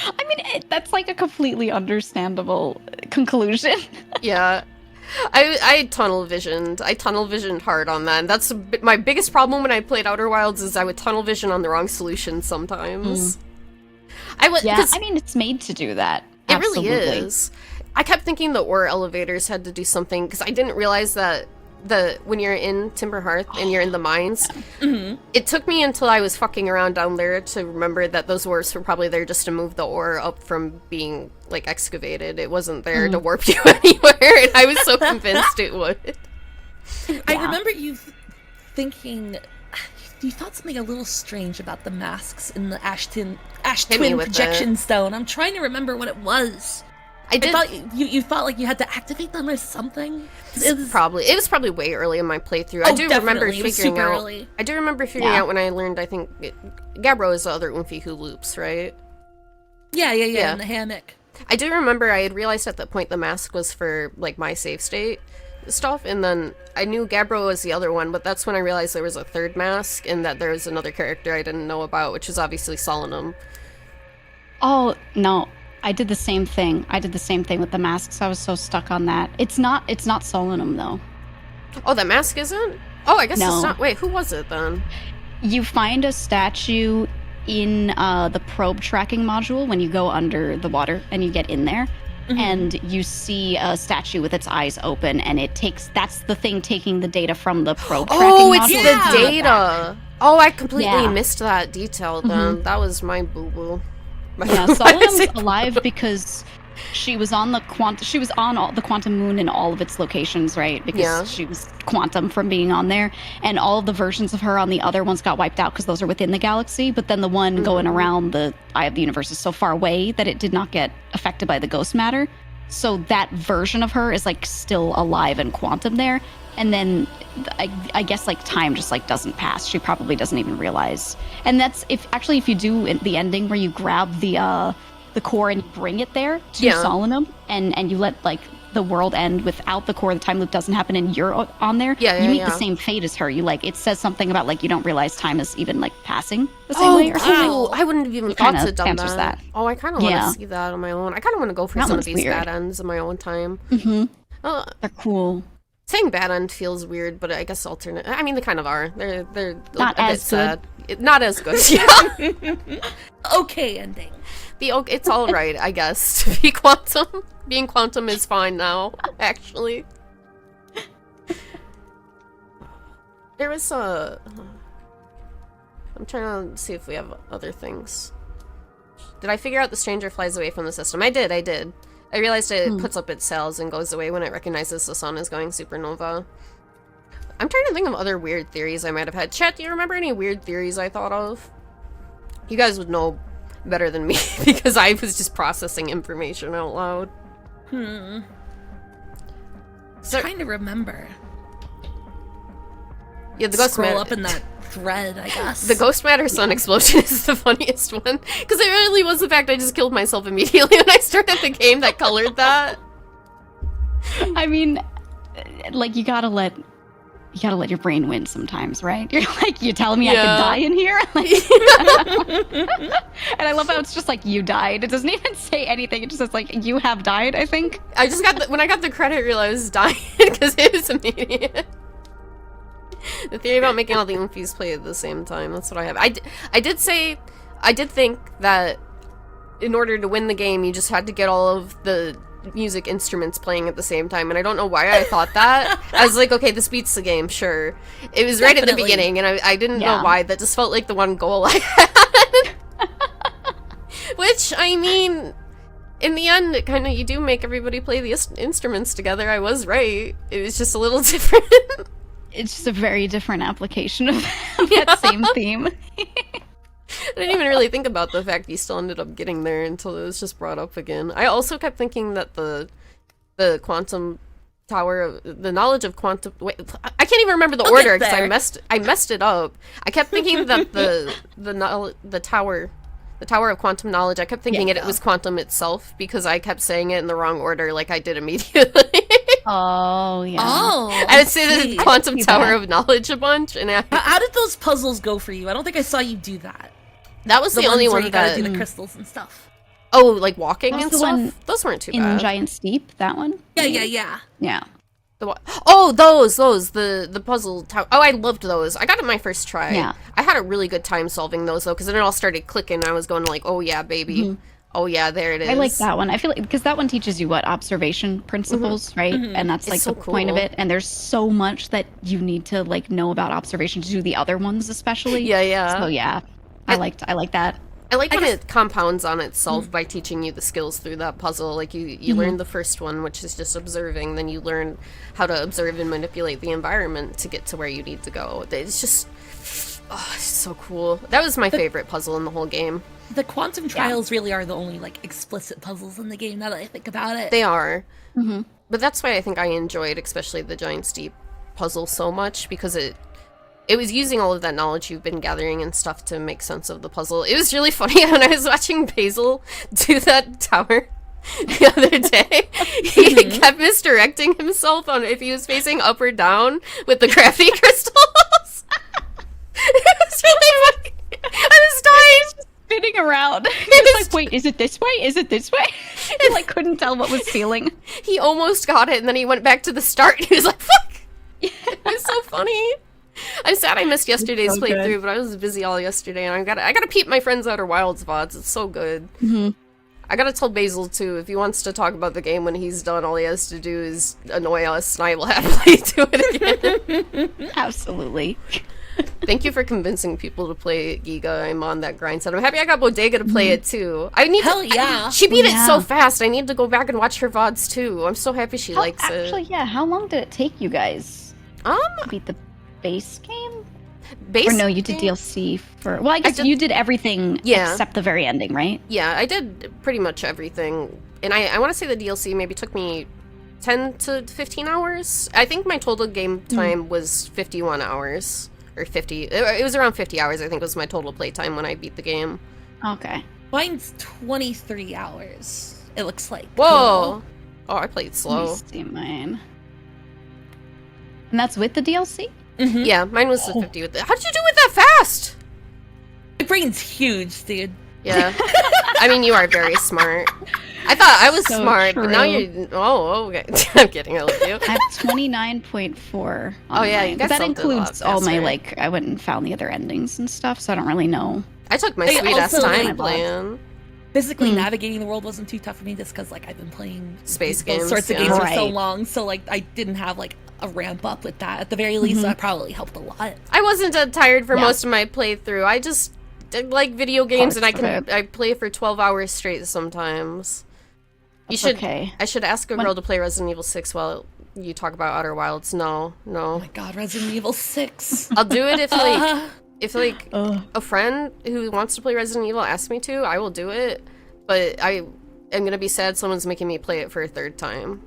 I mean, that's like a completely understandable conclusion. Yeah. I tunnel visioned. I tunnel visioned hard on that. And that's my biggest problem when I played Outer Wilds is I would tunnel vision on the wrong solution sometimes. I mean, it's made to do that. It Absolutely. really is. I kept thinking the ore elevators had to do something because I didn't realize that when you're in Timber Hearth and you're in the mines, it took me until I was fucking around down there to remember that those ores were probably there just to move the ore up from being like excavated. It wasn't there to warp you anywhere, and I was so convinced it would. I remember you thinking you thought something a little strange about the masks in the Ash Twin projection stone. I'm trying to remember what it was. I thought you thought like you had to activate them or something. It was probably way early in my playthrough. I do remember figuring out. Early. I do remember figuring out when I learned. I think Gabbro is the other Oomphy who loops, right? Yeah, in the hammock. I do remember I had realized at that point the mask was for like my save state stuff, and then I knew Gabbro was the other one, but that's when I realized there was a third mask and that there was another character I didn't know about, which was obviously Solanum. Oh no. I did the same thing. With the masks. I was so stuck on that. It's not Solanum though. Oh, that mask isn't? Oh, I guess No. it's not. Wait, who was it then? You find a statue in the probe tracking module when you go under the water and you get in there. And you see a statue with its eyes open, and that's the thing taking the data from the probe tracking module. Oh, it's the data. Oh, I completely missed that detail then. That was my boo-boo. Yeah, Solanum's alive because she was on the quantum moon in all of its locations, right? Because she was quantum from being on there, and all of the versions of her on the other ones got wiped out because those are within the galaxy. But then the one going around the eye of the universe is so far away that it did not get affected by the ghost matter. So that version of her is like still alive and quantum there. And then I guess like time just like doesn't pass. She probably doesn't even realize. And that's if you do the ending where you grab the core and you bring it there to Solanum and you let like the world end without the core, the time loop doesn't happen and you're on there. You meet the same fate as her. You like it says something about like you don't realize time is even like passing the same way or something. Oh, I wouldn't have even thought to have done that. Oh, I kind of want to see that on my own. I kind of want to go for some of these bad ends in my own time. They're cool. Saying bad end feels weird, but I guess alternate. I mean, they kind of are. They're not a as bit sad. good. Not as good. Yeah. Okay ending. It's all right, I guess. To be quantum, being quantum is fine now. Actually, there was a. I'm trying to see if we have other things. Did I figure out the stranger flies away from the system? I did. I realized it puts up its sails and goes away when it recognizes the sun is going supernova. I'm trying to think of other weird theories I might have had. Chat, do you remember any weird theories I thought of? You guys would know better than me because I was just processing information out loud. Trying to remember. Yeah, the ghost scroll up in that thread, I guess. The ghost matter sun explosion is the funniest one because it really was the fact I just killed myself immediately when I started the game that colored that. I mean, like you gotta let your brain win sometimes, right? You're like, you telling me I could die in here? And I love how it's just like you died. It doesn't even say anything. It just says like you have died. I think. I just got when I got the credit reel, I was dying because it was immediate. The theory about making all the Oomphys play at the same time. That's what I have. I did think that in order to win the game, you just had to get all of the music instruments playing at the same time, and I don't know why I thought that. I was like, okay, this beats the game, sure. It was right at the beginning, and I didn't know why. That just felt like the one goal I had. Which, I mean, in the end, it kind of, you do make everybody play the instruments together. I was right. It was just a little different. It's just a very different application of that same theme. I didn't even really think about the fact he still ended up getting there until it was just brought up again. I also kept thinking that the quantum tower, the knowledge of quantum. Wait, I can't even remember the order because I messed it up. I kept thinking that the tower of quantum knowledge. I kept thinking it was quantum itself because I kept saying it in the wrong order, like I did immediately. Oh yeah. Oh, I would say the quantum tower of knowledge a bunch, and how did those puzzles go for you? I don't think I saw you do that. That was the only one you that gotta do the crystals and stuff. Oh, like walking and the stuff. one Those weren't too in bad. Giant Steep, that one. Yeah. Yeah. The puzzle tower. Oh, I loved those. I got it my first try. Yeah. I had a really good time solving those though, because then it all started clicking. I was going like, oh yeah, baby. Oh yeah, there it is. I like that one. I feel like because that one teaches you what observation principles, right? And that's like so the point of cool. it. And there's so much that you need to like know about observation to do the other ones, especially. Yeah. So yeah, I like that. I like when it compounds on itself by teaching you the skills through that puzzle. Like you learn the first one, which is just observing, then you learn how to observe and manipulate the environment to get to where you need to go. It's just, it's so cool. That was my favorite puzzle in the whole game. The quantum trials really are the only like explicit puzzles in the game. Now that I think about it, They are. But that's why I think I enjoyed, especially the Giant Steep puzzle so much, because it was using all of that knowledge you've been gathering and stuff to make sense of the puzzle. It was really funny when I was watching Basil do that tower the other day. He kept misdirecting himself on if he was facing up or down with the crafty crystals. It was really funny. I was dying. Spinning around. He was like, wait, is it this way? Is it this way? He like couldn't tell what was feeling. He almost got it, and then he went back to the start. He was like, fuck! It was so funny. I'm sad I missed yesterday's so playthrough, good. but I was busy all yesterday, and I gotta peep my friends Outer Wilds VODs. It's so good. I gotta tell Basil too, if he wants to talk about the game when he's done, all he has to do is annoy us, and I will happily do it again. Absolutely. Thank you for convincing people to play Geega. I'm on that grind set. I'm happy I got Bodega to play it too. Hell yeah. She beat it so Yeah. fast. I need to go back and watch her VODs too. I'm so happy she likes Actually, it. yeah. How long did it take you guys to beat the base game? Or no, you did DLC for. Well, I guess you did everything except the very ending, right? Yeah, I did pretty much everything. And I want to say the DLC maybe took me 10 to 15 hours. I think my total game time was 51 hours. Or 50. It was around 50 hours, I think, was my total playtime when I beat the game. Okay. Mine's 23 hours. It looks like. Whoa! Oh, I played Let slow. me see mine. And that's with the DLC? Yeah, mine was the 50 with it. How did you do it that fast? My brain's huge, dude. Yeah. I mean, you are very smart. I thought I was So smart, but now true. you're... Oh, okay. I'm kidding, I love you. I have 29.4. Oh, yeah, you mine. got But that something a lot includes all my, faster. like, I went and found the other endings and stuff, so I don't really know. I took my They sweet-ass also, time like, playing. Physically navigating the world wasn't too tough for me just because, like, I've been playing Space those games, sorts of yeah. games for so Right. long, so, like, I didn't have, like, a ramp up with that. At the very least, that probably helped a lot. I wasn't tired for Yeah. most of my playthrough. I just did, like video games, and Parts of I play for 12 hours straight sometimes. Okay. I should ask a girl to play Resident Evil 6 while you talk about Outer Wilds. No. Oh my god, Resident Evil 6. I'll do it if a friend who wants to play Resident Evil asks me to, I will do it. But I am gonna be sad someone's making me play it for a third time.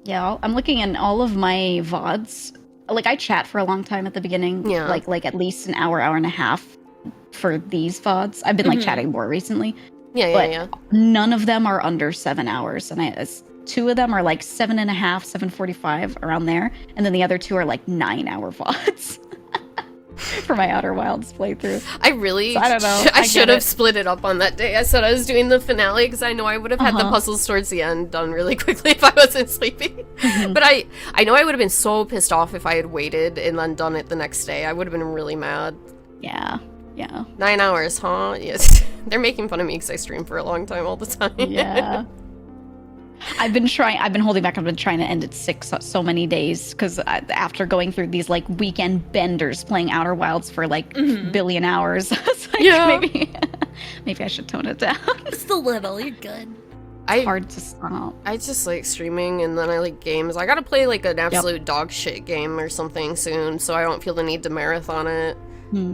Yeah, I'm looking in all of my VODs. Like, I chat for a long time at the beginning. Yeah. Like at least an hour and a half for these VODs. I've been, like, chatting more recently. Yeah. None of them are under 7 hours. And two of them are, like, 7.5, 7:45, around there. And then the other two are, like, 9-hour VODs. For my Outer Wilds playthrough. I really, So I don't know. I I should get have it. split it up on that day. I said I was doing the finale because I know I would have had the puzzles towards the end done really quickly if I wasn't sleeping. But I know I would have been so pissed off if I had waited and then done it the next day. I would have been really mad. Yeah. Yeah. 9 hours, huh? Yes. They're making fun of me because I stream for a long time all the time. Yeah. I've been holding back. I've been trying to end at 6 so many days because after going through these like weekend benders playing Outer Wilds for like billion hours, it's like maybe I should tone it down. Just a little, you're good. It's hard to stop. I just like streaming and then I like games. I gotta play like an absolute dog shit game or something soon so I don't feel the need to marathon it.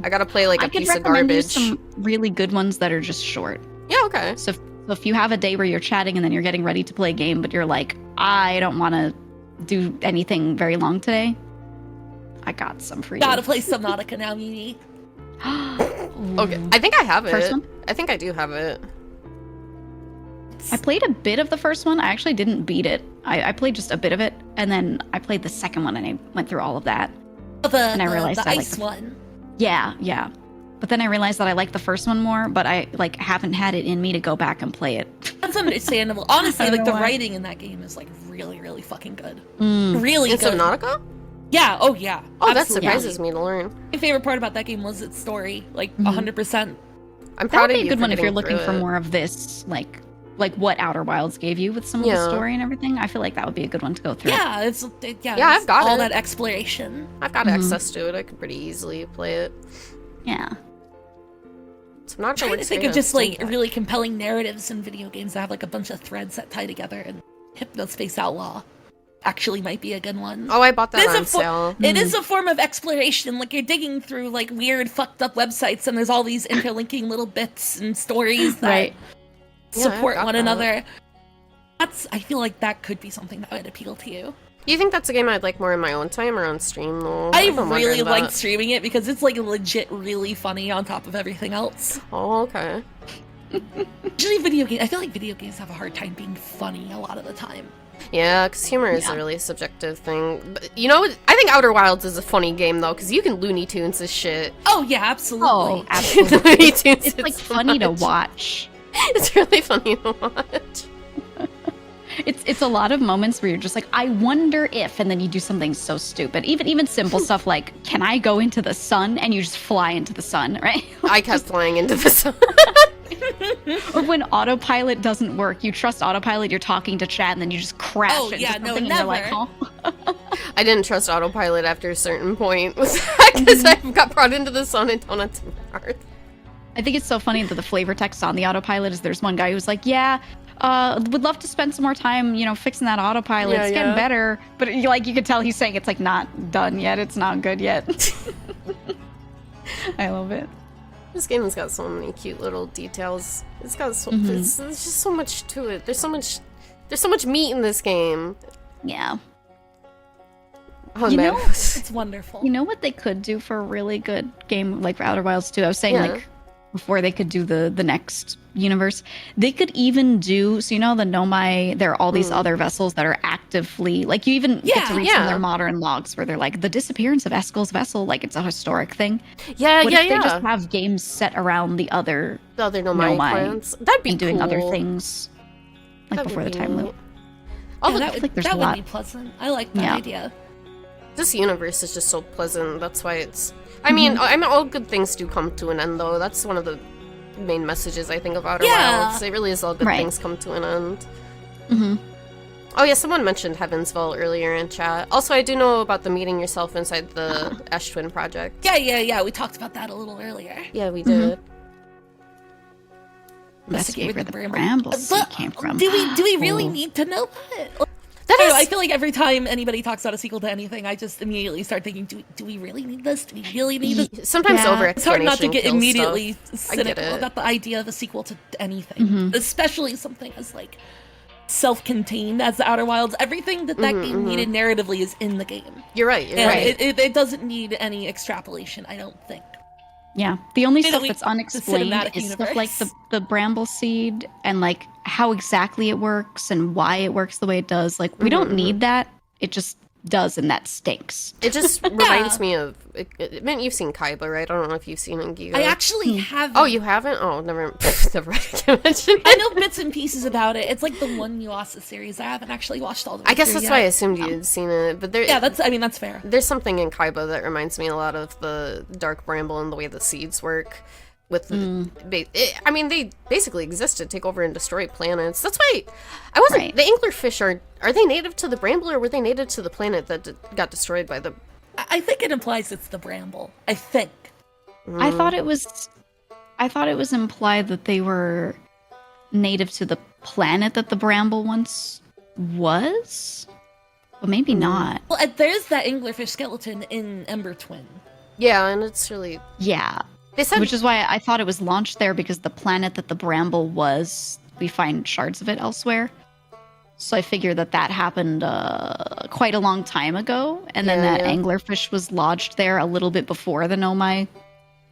I gotta play like a piece of garbage. You some really good ones that are just short. Yeah, okay. So if you have a day where you're chatting and then you're getting ready to play a game, but you're like, I don't want to do anything very long today, I got some for you. Gotta play Subnautica now, Mimi. Okay, I think I have it. First one? I think I do have it. I played a bit of the first one. I actually didn't beat it. I played just a bit of it, and then I played the second one, and I went through all of that. And I realized the I ice one. Yeah. But then I realized that I like the first one more, but I like haven't had it in me to go back and play it. That's understandable. Honestly, like the why. writing in that game is like really, really fucking good. Mm. Really In good. Subnautica? Yeah. Oh yeah. Oh, that Absolutely. surprises me to learn. My favorite part about that game was its story. Like 100%. I'm That proud would of be a you good for one if you're getting looking through for it. more of this, like what Outer Wilds gave you with some of the story and everything. I feel like that would be a good one to go through. Yeah. It's I've got all it. that exploration. I've got access to it. I could pretty easily play it. Yeah. Subnautica I'm trying to looks think great of on just like Steam Deck. really compelling narratives in video games that have like a bunch of threads that tie together, and Hypnospace Outlaw actually might be a good one. Oh, I bought that It is on a sale. It is a form of exploration. Like you're digging through like weird, fucked up websites, and there's all these interlinking little bits and stories that Right. Yeah, I've support got one that. another. I feel like that could be something that would appeal to you. You think that's a game I'd like more in my own time or on stream though? I I've been really wondering like that. streaming it because it's like legit really funny on top of everything else. Oh, okay. Usually video games, I feel like video games have a hard time being funny a lot of the time. Yeah, because humor is a really subjective thing. But, you know, I think Outer Wilds is a funny game though, because you can Looney Tunes this shit. Oh yeah, absolutely. Oh, absolutely. Looney Tunes It's it like so funny to much. watch. It's really funny to watch. It's a lot of moments where you're just like, I wonder if, and then you do something so stupid. Even simple stuff like, can I go into the sun? And you just fly into the sun, right? I kept flying into the sun. Or when autopilot doesn't work, you trust autopilot, you're talking to chat, and then you just crash Oh, into yeah, something, no, and you're like, never. huh? I didn't trust autopilot after a certain point because I got brought into the sun and down onto Earth. I think it's so funny that the flavor text on the autopilot is there's one guy who's like, yeah, would love to spend some more time, fixing that autopilot. Yeah, it's getting yeah. better. But you can tell he's saying it's like not done yet. It's not good yet. I love it. This game has got so many cute little details. It's got so there's just so much to it. There's so much meat in this game. Yeah. Oh You man. know- It's wonderful. You know what they could do for a really good game like for Outer Wilds 2? I was saying Yeah. like before they could do the next universe, they could even do the Nomai, there are all these other vessels that are actively like you even get to read some of their modern logs where they're like the disappearance of Eskel's vessel, like it's a historic thing. Yeah, What yeah, if they yeah. just have games set around the other The other Nomai Nomai clans. That'd be and doing cool. other things like That before would the be time neat. loop? Oh, Yeah, look, that would, like there's that a would lot. be pleasant. I like that Yeah. idea. this universe is just so pleasant. That's why it's. I mean, all good things do come to an end, though. That's one of the main messages I think of Outer Yeah. Wilds. It really is all good Right. things come to an end. Mm-hmm. Oh yeah, someone mentioned Heavensville earlier in chat. Also, I do know about the meeting yourself inside the Ash Twin project. Yeah. We talked about that a little earlier. Yeah, we did. Investigate where the Bramble- bramble seed But came from. Do we really need to know that? That I don't know, is. I feel like every time anybody talks about a sequel to anything, I just immediately start thinking, do we really need this? Do we really need this? Sometimes Yeah. over It's hard not to get kills immediately stuff. I get cynical it. about the idea of a sequel to anything, especially something as like self-contained as the Outer Wilds. Everything that game needed narratively is in the game, You're right. You're and right. it doesn't need any extrapolation. I don't think. Yeah, the only Maybe stuff the that's unexplained cinematic is stuff like universe. the bramble seed and like how exactly it works and why it works the way it does. Like we don't need that. It just does, and that stinks. It just reminds me of. Man, you've seen Kaiba, right? I don't know if you've seen geega. I actually haven't. Oh, you haven't? Oh, never. Never. I can't mention it. I know bits and pieces about it. It's like the one Yuasa series. I haven't actually watched all the way I guess through that's yet. why I assumed you'd seen it. But there. Yeah, that's fair. There's something in Kaiba that reminds me a lot of the Dark Bramble and the way the seeds work. With I mean, they basically exist to take over and destroy planets. That's why I wasn't. Right. The anglerfish are they native to the Bramble, or were they native to the planet that got destroyed by the? I think it implies it's the Bramble. I think. I thought it was implied that they were native to the planet that the Bramble once was, but maybe not. Well, there's that anglerfish skeleton in Ember Twin. Yeah, and it's really Yeah. they said Which is why I thought it was launched there, because the planet that the Bramble was, we find shards of it elsewhere. So I figured that happened quite a long time ago, and then that anglerfish was lodged there a little bit before the Nomai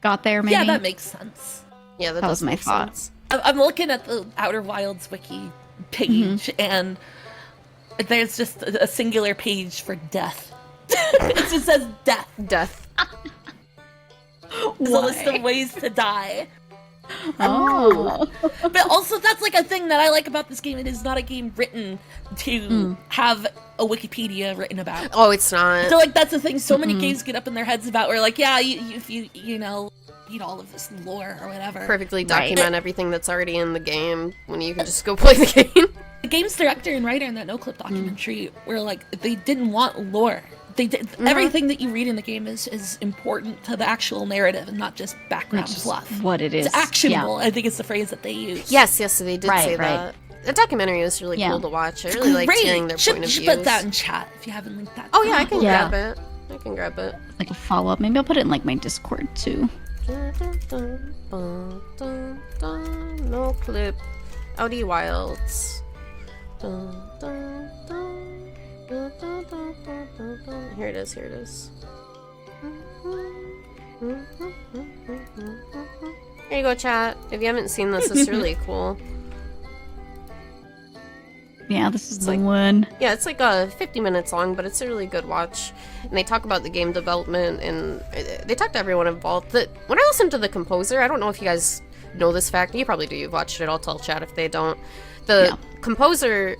got there, maybe? Yeah, that makes sense. yeah, that was does my make thought. sense. I'm looking at the Outer Wilds wiki page, and there's just a singular page for death. It just says death. Death. It's a list of ways to die. Oh. But also, that's like a thing that I like about this game. It is not a game written to have a Wikipedia written about. Oh, it's not. So, like, that's the thing so many games get up in their heads about, where, like, yeah, if you know, need all of this lore or whatever. Perfectly Right. document everything that's already in the game when you can just go play the game. The game's director and writer in that NoClip documentary were like, they didn't want lore. They did everything that you read in the game is important to the actual narrative and not just background Which is fluff. what it is. It's actionable. I think it's the phrase that they use. Yes, they did Right, say right. that. The documentary was really Yeah. cool to watch. I really liked hearing their point of Should view. put that in chat if you haven't linked that. Oh yeah, I can Yeah. grab it. I can grab it. Like a follow-up. Maybe I'll put it in, like, my Discord, too. No clip. Outy Wilds. Here it is. Here it is. Here you go, chat. If you haven't seen this, it's really cool. Yeah, this is the like- one. Yeah, it's like 50 minutes long, but it's a really good watch. And they talk about the game development, and they talk to everyone involved. When I listened to the composer, I don't know if you guys know this fact. You probably do. You've watched it. I'll tell chat if they don't. The composer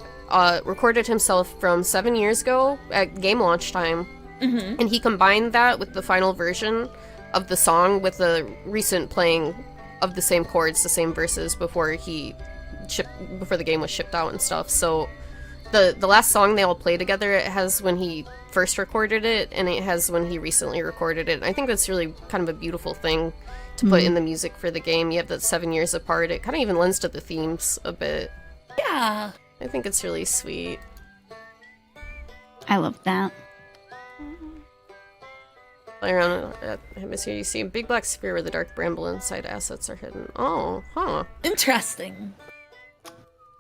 recorded himself from 7 years ago at game launch time, and he combined that with the final version of the song with the recent playing of the same chords, the same verses before the game was shipped out and stuff. So the last song they all play together, it has when he first recorded it, and it has when he recently recorded it. And I think that's really kind of a beautiful thing to put in the music for the game. You have that 7 years apart. It kind of even lends to the themes a bit. Yeah. I think it's really sweet. I love that. Fly around at hemisphere, you see a big black sphere where the dark bramble inside assets are hidden. Oh, huh. Interesting.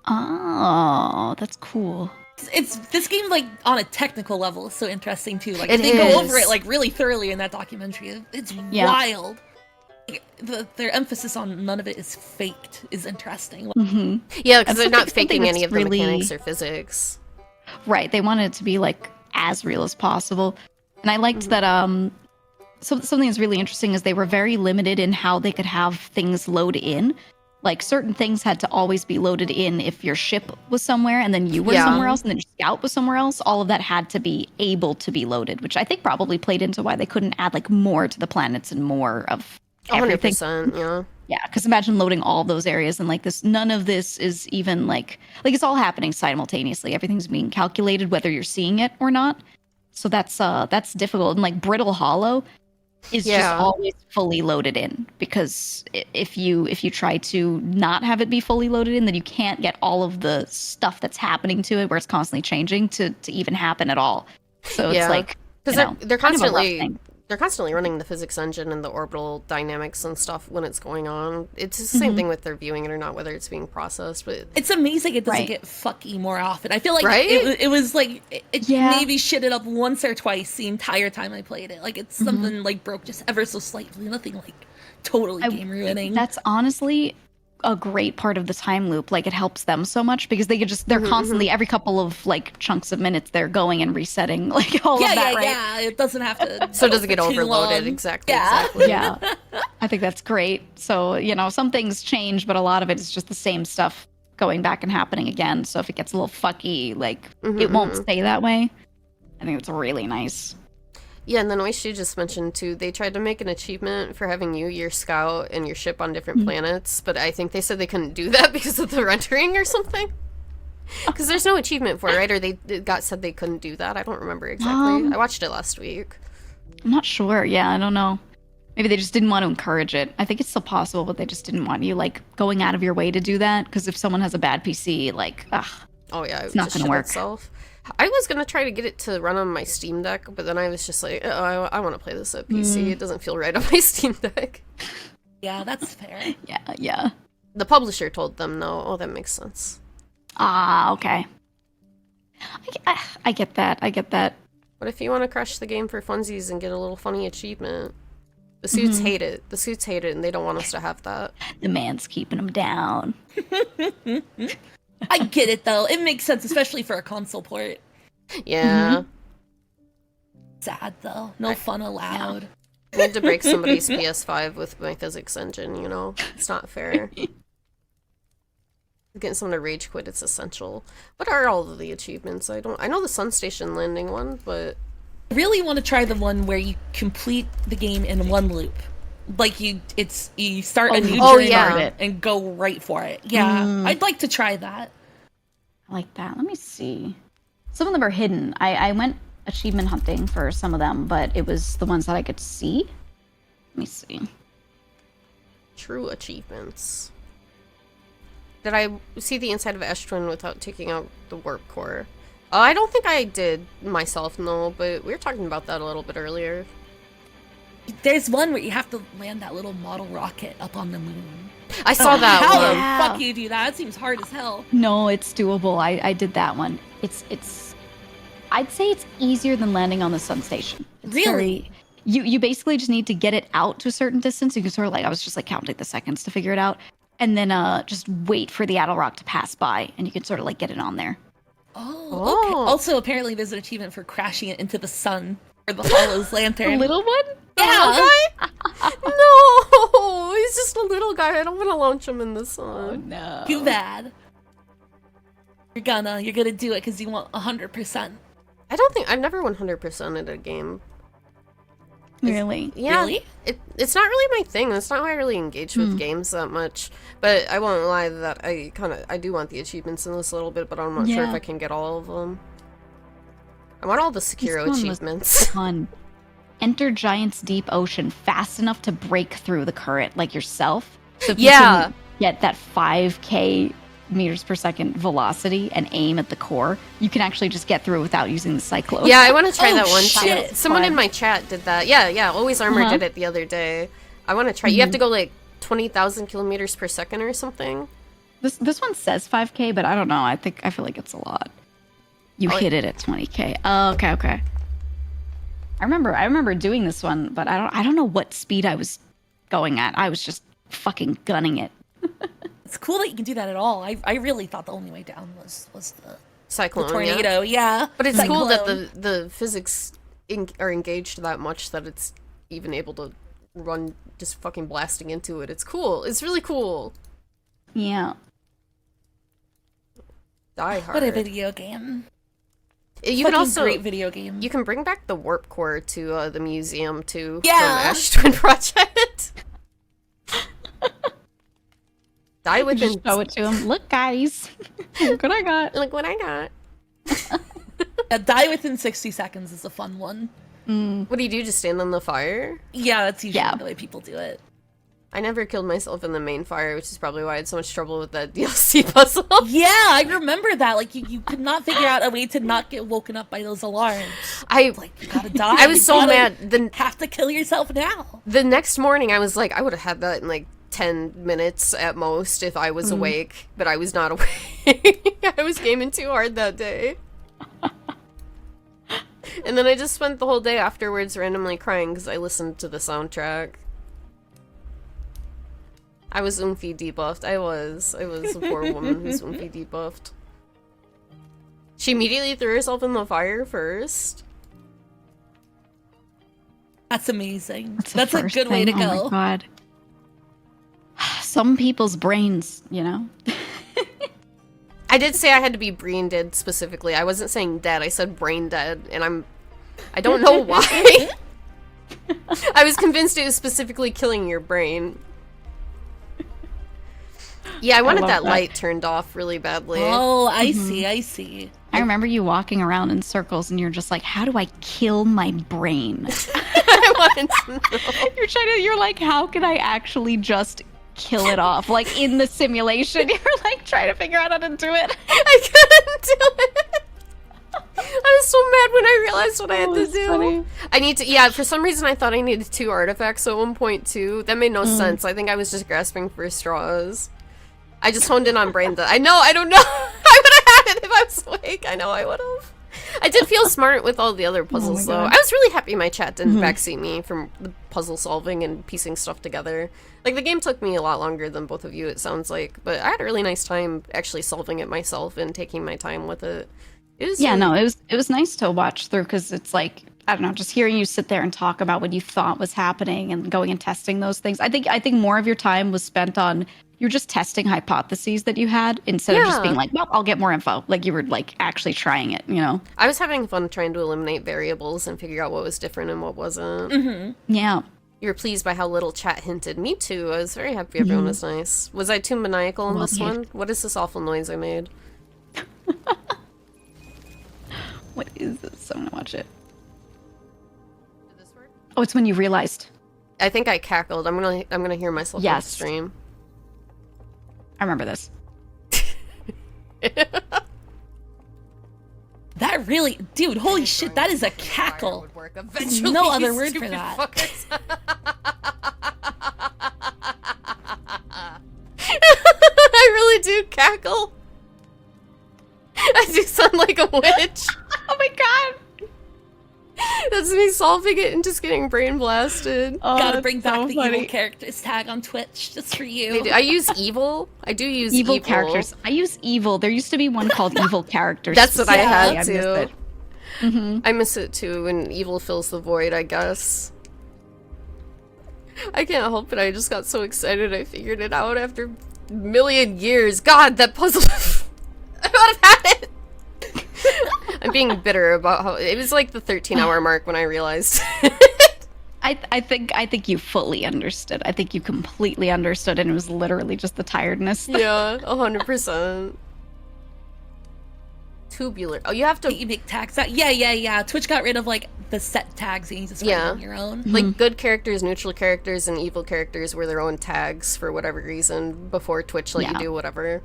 Oh, that's cool. It's this game, like, on a technical level, is so interesting too. Like, It they go is. over it like really thoroughly in that documentary. It's Yeah. wild. Like, their emphasis on none of it is faked is interesting. Hmm. Yeah, because That's they're not something faking any that's of the really- mechanics or physics. Right. They wanted it to be, like, as real as possible. And I liked that, so something that's really interesting is they were very limited in how they could have things load in. Like, certain things had to always be loaded in if your ship was somewhere and then you were Yeah. somewhere else and then your scout was somewhere else. All of that had to be able to be loaded, which I think probably played into why they couldn't add, like, more to the planets and more of everything. 100%, yeah. Yeah, because imagine loading all of those areas and, like, this, none of this is even like it's all happening simultaneously. Everything's being calculated whether you're seeing it or not. So that's difficult. And, like, Brittle Hollow is just Yeah. always fully loaded in, because if you try to not have it be fully loaded in, then you can't get all of the stuff that's happening to it where it's constantly changing to even happen at all. So it's Yeah. like, Because you know, they're kind of a rough constantly thing. they're constantly running the physics engine and the orbital dynamics and stuff when it's going on. It's the same thing with their viewing it or not, whether it's being processed. But It's amazing it doesn't Right. get fucky more often. I feel like Right? it was like it Yeah. maybe shitted up once or twice the entire time I played it. Like, it's something like broke just ever so slightly. Nothing like totally game ruining. That's honestly a great part of the time loop. Like, it helps them so much because they're constantly, every couple of like chunks of minutes, they're going and resetting like all of that, right? Yeah, it doesn't have to. So it doesn't get too overloaded. long. Exactly. Yeah. Exactly. Yeah. I think that's great. So, some things change, but a lot of it is just the same stuff going back and happening again. So if it gets a little fucky, like, it won't stay that way. I think it's really nice. Yeah, and then Oishi just mentioned, too, they tried to make an achievement for having your scout, and your ship on different planets, but I think they said they couldn't do that because of the rendering or something. Because there's no achievement for it, right? Or they said they couldn't do that. I don't remember exactly. I watched it last week. I'm not sure. Yeah, I don't know. Maybe they just didn't want to encourage it. I think it's still possible, but they just didn't want you, like, going out of your way to do that. Because if someone has a bad PC, like, oh yeah, it's not going to work. Itself. I was going to try to get it to run on my Steam Deck, but then I was just like, oh, I want to play this at PC. It doesn't feel right on my Steam Deck. Yeah, that's fair. Yeah. The publisher told them no. Oh, that makes sense. Ah, okay. I get that. But if you want to crush the game for funsies and get a little funny achievement, the suits hate it. The suits hate it, and they don't want us to have that. The man's keeping them down. I get it, though. It makes sense, especially for a console port. Yeah. Sad, though. No fun allowed. I need to break somebody's PS5 with my physics engine, It's not fair. Getting someone to rage quit, it's essential. What are all of the achievements? I know the Sun Station landing one, but... I really want to try the one where you complete the game in one loop. Like, you start a new journey and go right for it. Yeah, I'd like to try that. I like that. Let me see. Some of them are hidden. I went achievement hunting for some of them, but it was the ones that I could see. Let me see. True achievements. Did I see the inside of Ash Twin without taking out the warp core? I don't think I did myself, no, but we were talking about that a little bit earlier. There's one where you have to land that little model rocket up on the moon. I saw that How one. the fuck you do that? That seems hard as hell. No, it's doable. I did that one. It's I'd say it's easier than landing on the sun station. It's Really? You basically just need to get it out to a certain distance. You can sort of I was just counting the seconds to figure it out. And then just wait for the Adel Rock to pass by, and you can sort of get it on there. Oh, okay. Also, apparently there's an achievement for crashing it into the sun or the Hollow's lantern. The little one? Yeah. No! He's just a little guy. I don't want to launch him in the sun. No. Too bad. You're gonna do it because you want 100%. I don't think... I've never 100%ed a game. Really? Yeah. Really? It's not really my thing. That's not how I really engage with games that much. But I won't lie that I do want the achievements in this a little bit, but I'm not sure if I can get all of them. I want all the Sekiro achievements. Fun. Enter Giant's deep ocean fast enough to break through the current, like yourself. So if you can get that 5k meters per second velocity and aim at the core, you can actually just get through without using the cyclone. Yeah, I want to try that one shit. too. Someone in my chat did that. Yeah, Always Armor did it the other day. I want to try. You have to go 20,000 kilometers per second or something. This one says 5k, but I don't know. I feel like it's a lot. You hit it at 20k. Oh, okay. I remember doing this one, but I don't know what speed I was going at. I was just fucking gunning it. It's cool that you can do that at all. I really thought the only way down was the Cyclone, tornado. Yeah. But it's cool that the physics are engaged that much that it's even able to run just fucking blasting into it. It's cool. It's really cool. Yeah. Die Hard. What a video game. You can also great video game. You can bring back the warp core to the museum too. Yeah. From Ash Twin Project. Die within. Just show it to him. Look, guys. Look what I got. Look what I got. Die within 60 seconds is a fun one. What do you do? Just stand on the fire? Yeah, that's usually the way people do it. I never killed myself in the main fire, which is probably why I had so much trouble with that DLC puzzle. Yeah, I remember that. You could not figure out a way to not get woken up by those alarms. You gotta die. I was so mad. Have to kill yourself now. The next morning, I was like, I would have had that in 10 minutes at most if I was awake, but I was not awake. I was gaming too hard that day. And then I just spent the whole day afterwards randomly crying because I listened to the soundtrack. I was Oomphy debuffed. I was a poor woman who's Oomphy debuffed. She immediately threw herself in the fire first. That's amazing. That's, That's a good way to go. Oh my god. Some people's brains, you know? I did say I had to be brain dead specifically. I wasn't saying dead. I said brain dead, and I don't know why. I was convinced it was specifically killing your brain. Yeah, I wanted that light turned off really badly. Oh, I see, I see. I remember you walking around in circles and you're just like, how do I kill my brain? I wanted to know. You're like, how can I actually just kill it off? Like in the simulation, you're like trying to figure out how to do it. I couldn't do it. I was so mad when I realized what I had to do. Funny. I need to, yeah, for some reason I thought I needed 2 artifacts at one point too. That made no sense. I think I was just grasping for straws. I just honed in on brain dead. I don't know. I would have had it if I was awake. I know I would have. I did feel smart with all the other puzzles though. I was really happy my chat didn't backseat me from the puzzle solving and piecing stuff together. Like the game took me a lot longer than both of you, it sounds like, but I had a really nice time actually solving it myself and taking my time with it. It was it was nice to watch through because it's like, I don't know, just hearing you sit there and talk about what you thought was happening and going and testing those things. I think more of your time was spent on you're just testing hypotheses that you had instead of just being like, well, I'll get more info. Like you were like actually trying it, you know? I was having fun trying to eliminate variables and figure out what was different and what wasn't. Yeah. You were pleased by how little chat hinted. Me too. I was very happy everyone was nice. Was I too maniacal in this one? What is this awful noise I made? What is this? I'm gonna watch it. Did this work? Oh, it's when you realized. I think I cackled. I'm gonna hear myself on the stream. I remember this. That really, dude, holy shit, that is a cackle. There's no other word for that. I really do cackle. I do sound like a witch. Oh my god! That's me solving it and just getting brain blasted. Oh, Gotta bring back so the funny. evil characters tag on Twitch just for you. I use evil. I do use evil characters. I use evil. There used to be one called evil characters. That's what I had I too. missed it. I miss it too when evil fills the void, I guess. I can't help it. I just got so excited I figured it out after a million years. God, that puzzle. I would have had it. I'm being bitter about how it was like the 13-hour mark when I realized. I think you fully understood. I think you completely understood, and it was literally just the tiredness. Yeah, 100%. Tubular. Oh, you have to. You make tags. Yeah. Twitch got rid of like the set tags and you just write on your own. Like good characters, neutral characters, and evil characters were their own tags for whatever reason before Twitch let you do whatever.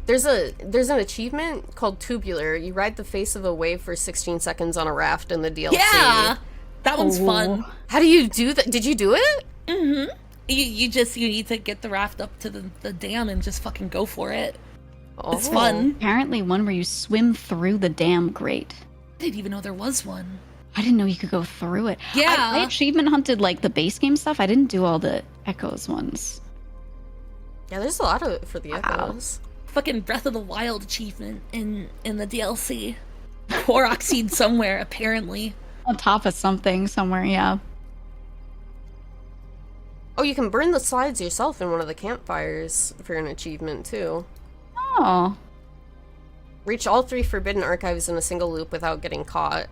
There's an achievement called Tubular. You ride the face of a wave for 16 seconds on a raft in the DLC. Yeah, that one's fun. How do you do that? Did you do it? You need to get the raft up to the dam and just fucking go for it. Oh. It's fun. Apparently one where you swim through the dam grate. I didn't even know there was one. I didn't know you could go through it. Yeah. I achievement hunted like the base game stuff. I didn't do all the Echoes ones. Yeah, there's a lot of it for the Echoes. Fucking Breath of the Wild achievement in the DLC. Korok seed somewhere, apparently. On top of something somewhere, yeah. Oh, you can burn the slides yourself in one of the campfires for an achievement, too. Oh. Reach all 3 forbidden archives in a single loop without getting caught.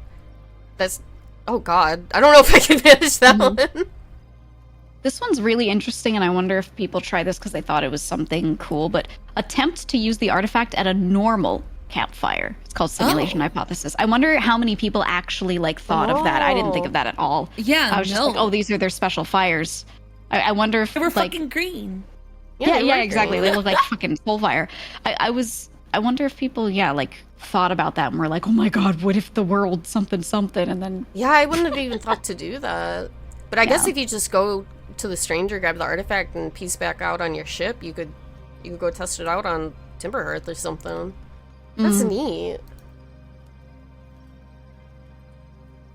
That's... Oh god. I don't know if I can manage that one. This one's really interesting, and I wonder if people try this because they thought it was something cool, but attempt to use the artifact at a normal campfire. It's called Simulation Hypothesis. I wonder how many people actually, like, thought of that. I didn't think of that at all. Yeah, I was just like, oh, these are their special fires. I wonder if, They were like... fucking green. Yeah, they were exactly. green. They look like fucking soul fire. I wonder if people, like, thought about that and were like, oh my god, what if the world something, and then... Yeah, I wouldn't have even thought to do that. But I guess if you just go to the stranger, grab the artifact, and piece back out on your ship, you could go test it out on Timberhearth or something. That's neat.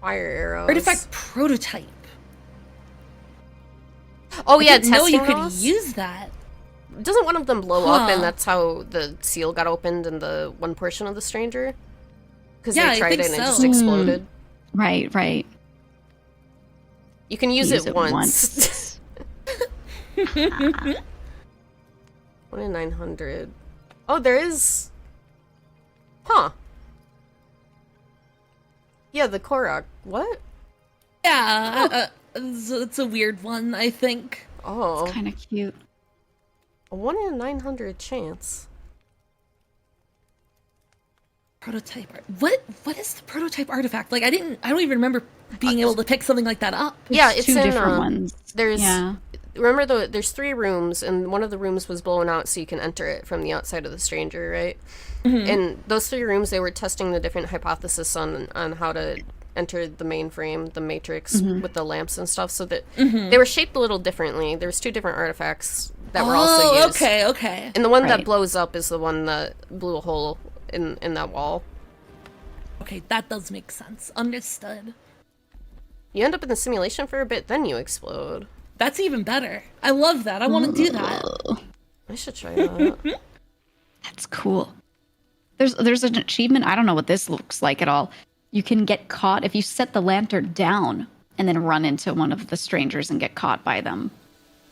Fire arrows. Artifact prototype. Oh yeah, I didn't know you testing could those? use that. Doesn't one of them blow up, and Huh. that's how the seal got opened in the one portion of the stranger? Because Yeah, they I tried think it and it so. just exploded. Right, right. You can use it once. 1 in 900. Oh, there is. Huh. Yeah, the Korok. What? Yeah, it's a weird one, I think. Oh, Kind of cute. a 1 in 900 chance. Prototype art. What is the prototype artifact? Like I don't even remember being able to pick something like that up. Yeah, it's two in, different ones. There's. Yeah. Remember, there's 3 rooms, and one of the rooms was blown out, so you can enter it from the outside of the stranger, right? And those 3 rooms, they were testing the different hypotheses on how to enter the mainframe, the matrix, with the lamps and stuff, so that they were shaped a little differently. There was 2 different artifacts that were also used. Okay. And the one that Right. blows up is the one that blew a hole in that wall. Okay, that does make sense. Understood. You end up in the simulation for a bit, then you explode. That's even better. I love that. I want to do that. I should try that. That's cool. There's an achievement. I don't know what this looks like at all. You can get caught if you set the lantern down and then run into one of the strangers and get caught by them.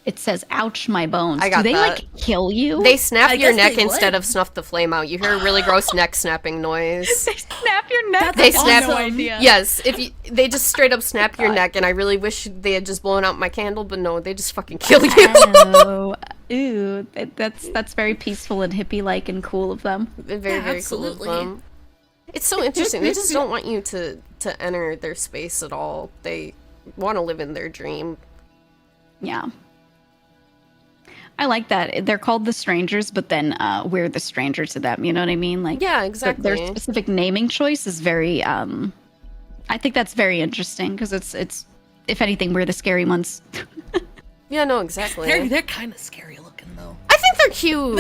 It says, "Ouch, my bones." I got Do they that. like kill you? They snap I your guess neck they instead would. of snuff the flame out. You hear a really gross neck snapping noise. They snap your neck. They That's snap. awesome. idea. Yes, they just straight up snap your neck, and I really wish they had just blown out my candle, but no, they just fucking kill you. Oh, ooh, that's very peaceful and hippie-like and cool of them. They're very, Yeah, very cool of absolutely. them. It's so interesting. They just don't want you to enter their space at all. They want to live in their dream. Yeah. I like that. They're called the strangers, but then we're the stranger to them. You know what I mean? Like, Yeah, their exactly. specific naming choice is very. I think that's very interesting because it's if anything, we're the scary ones. Yeah, no, exactly. They're kind of scary looking though. I think they're cute.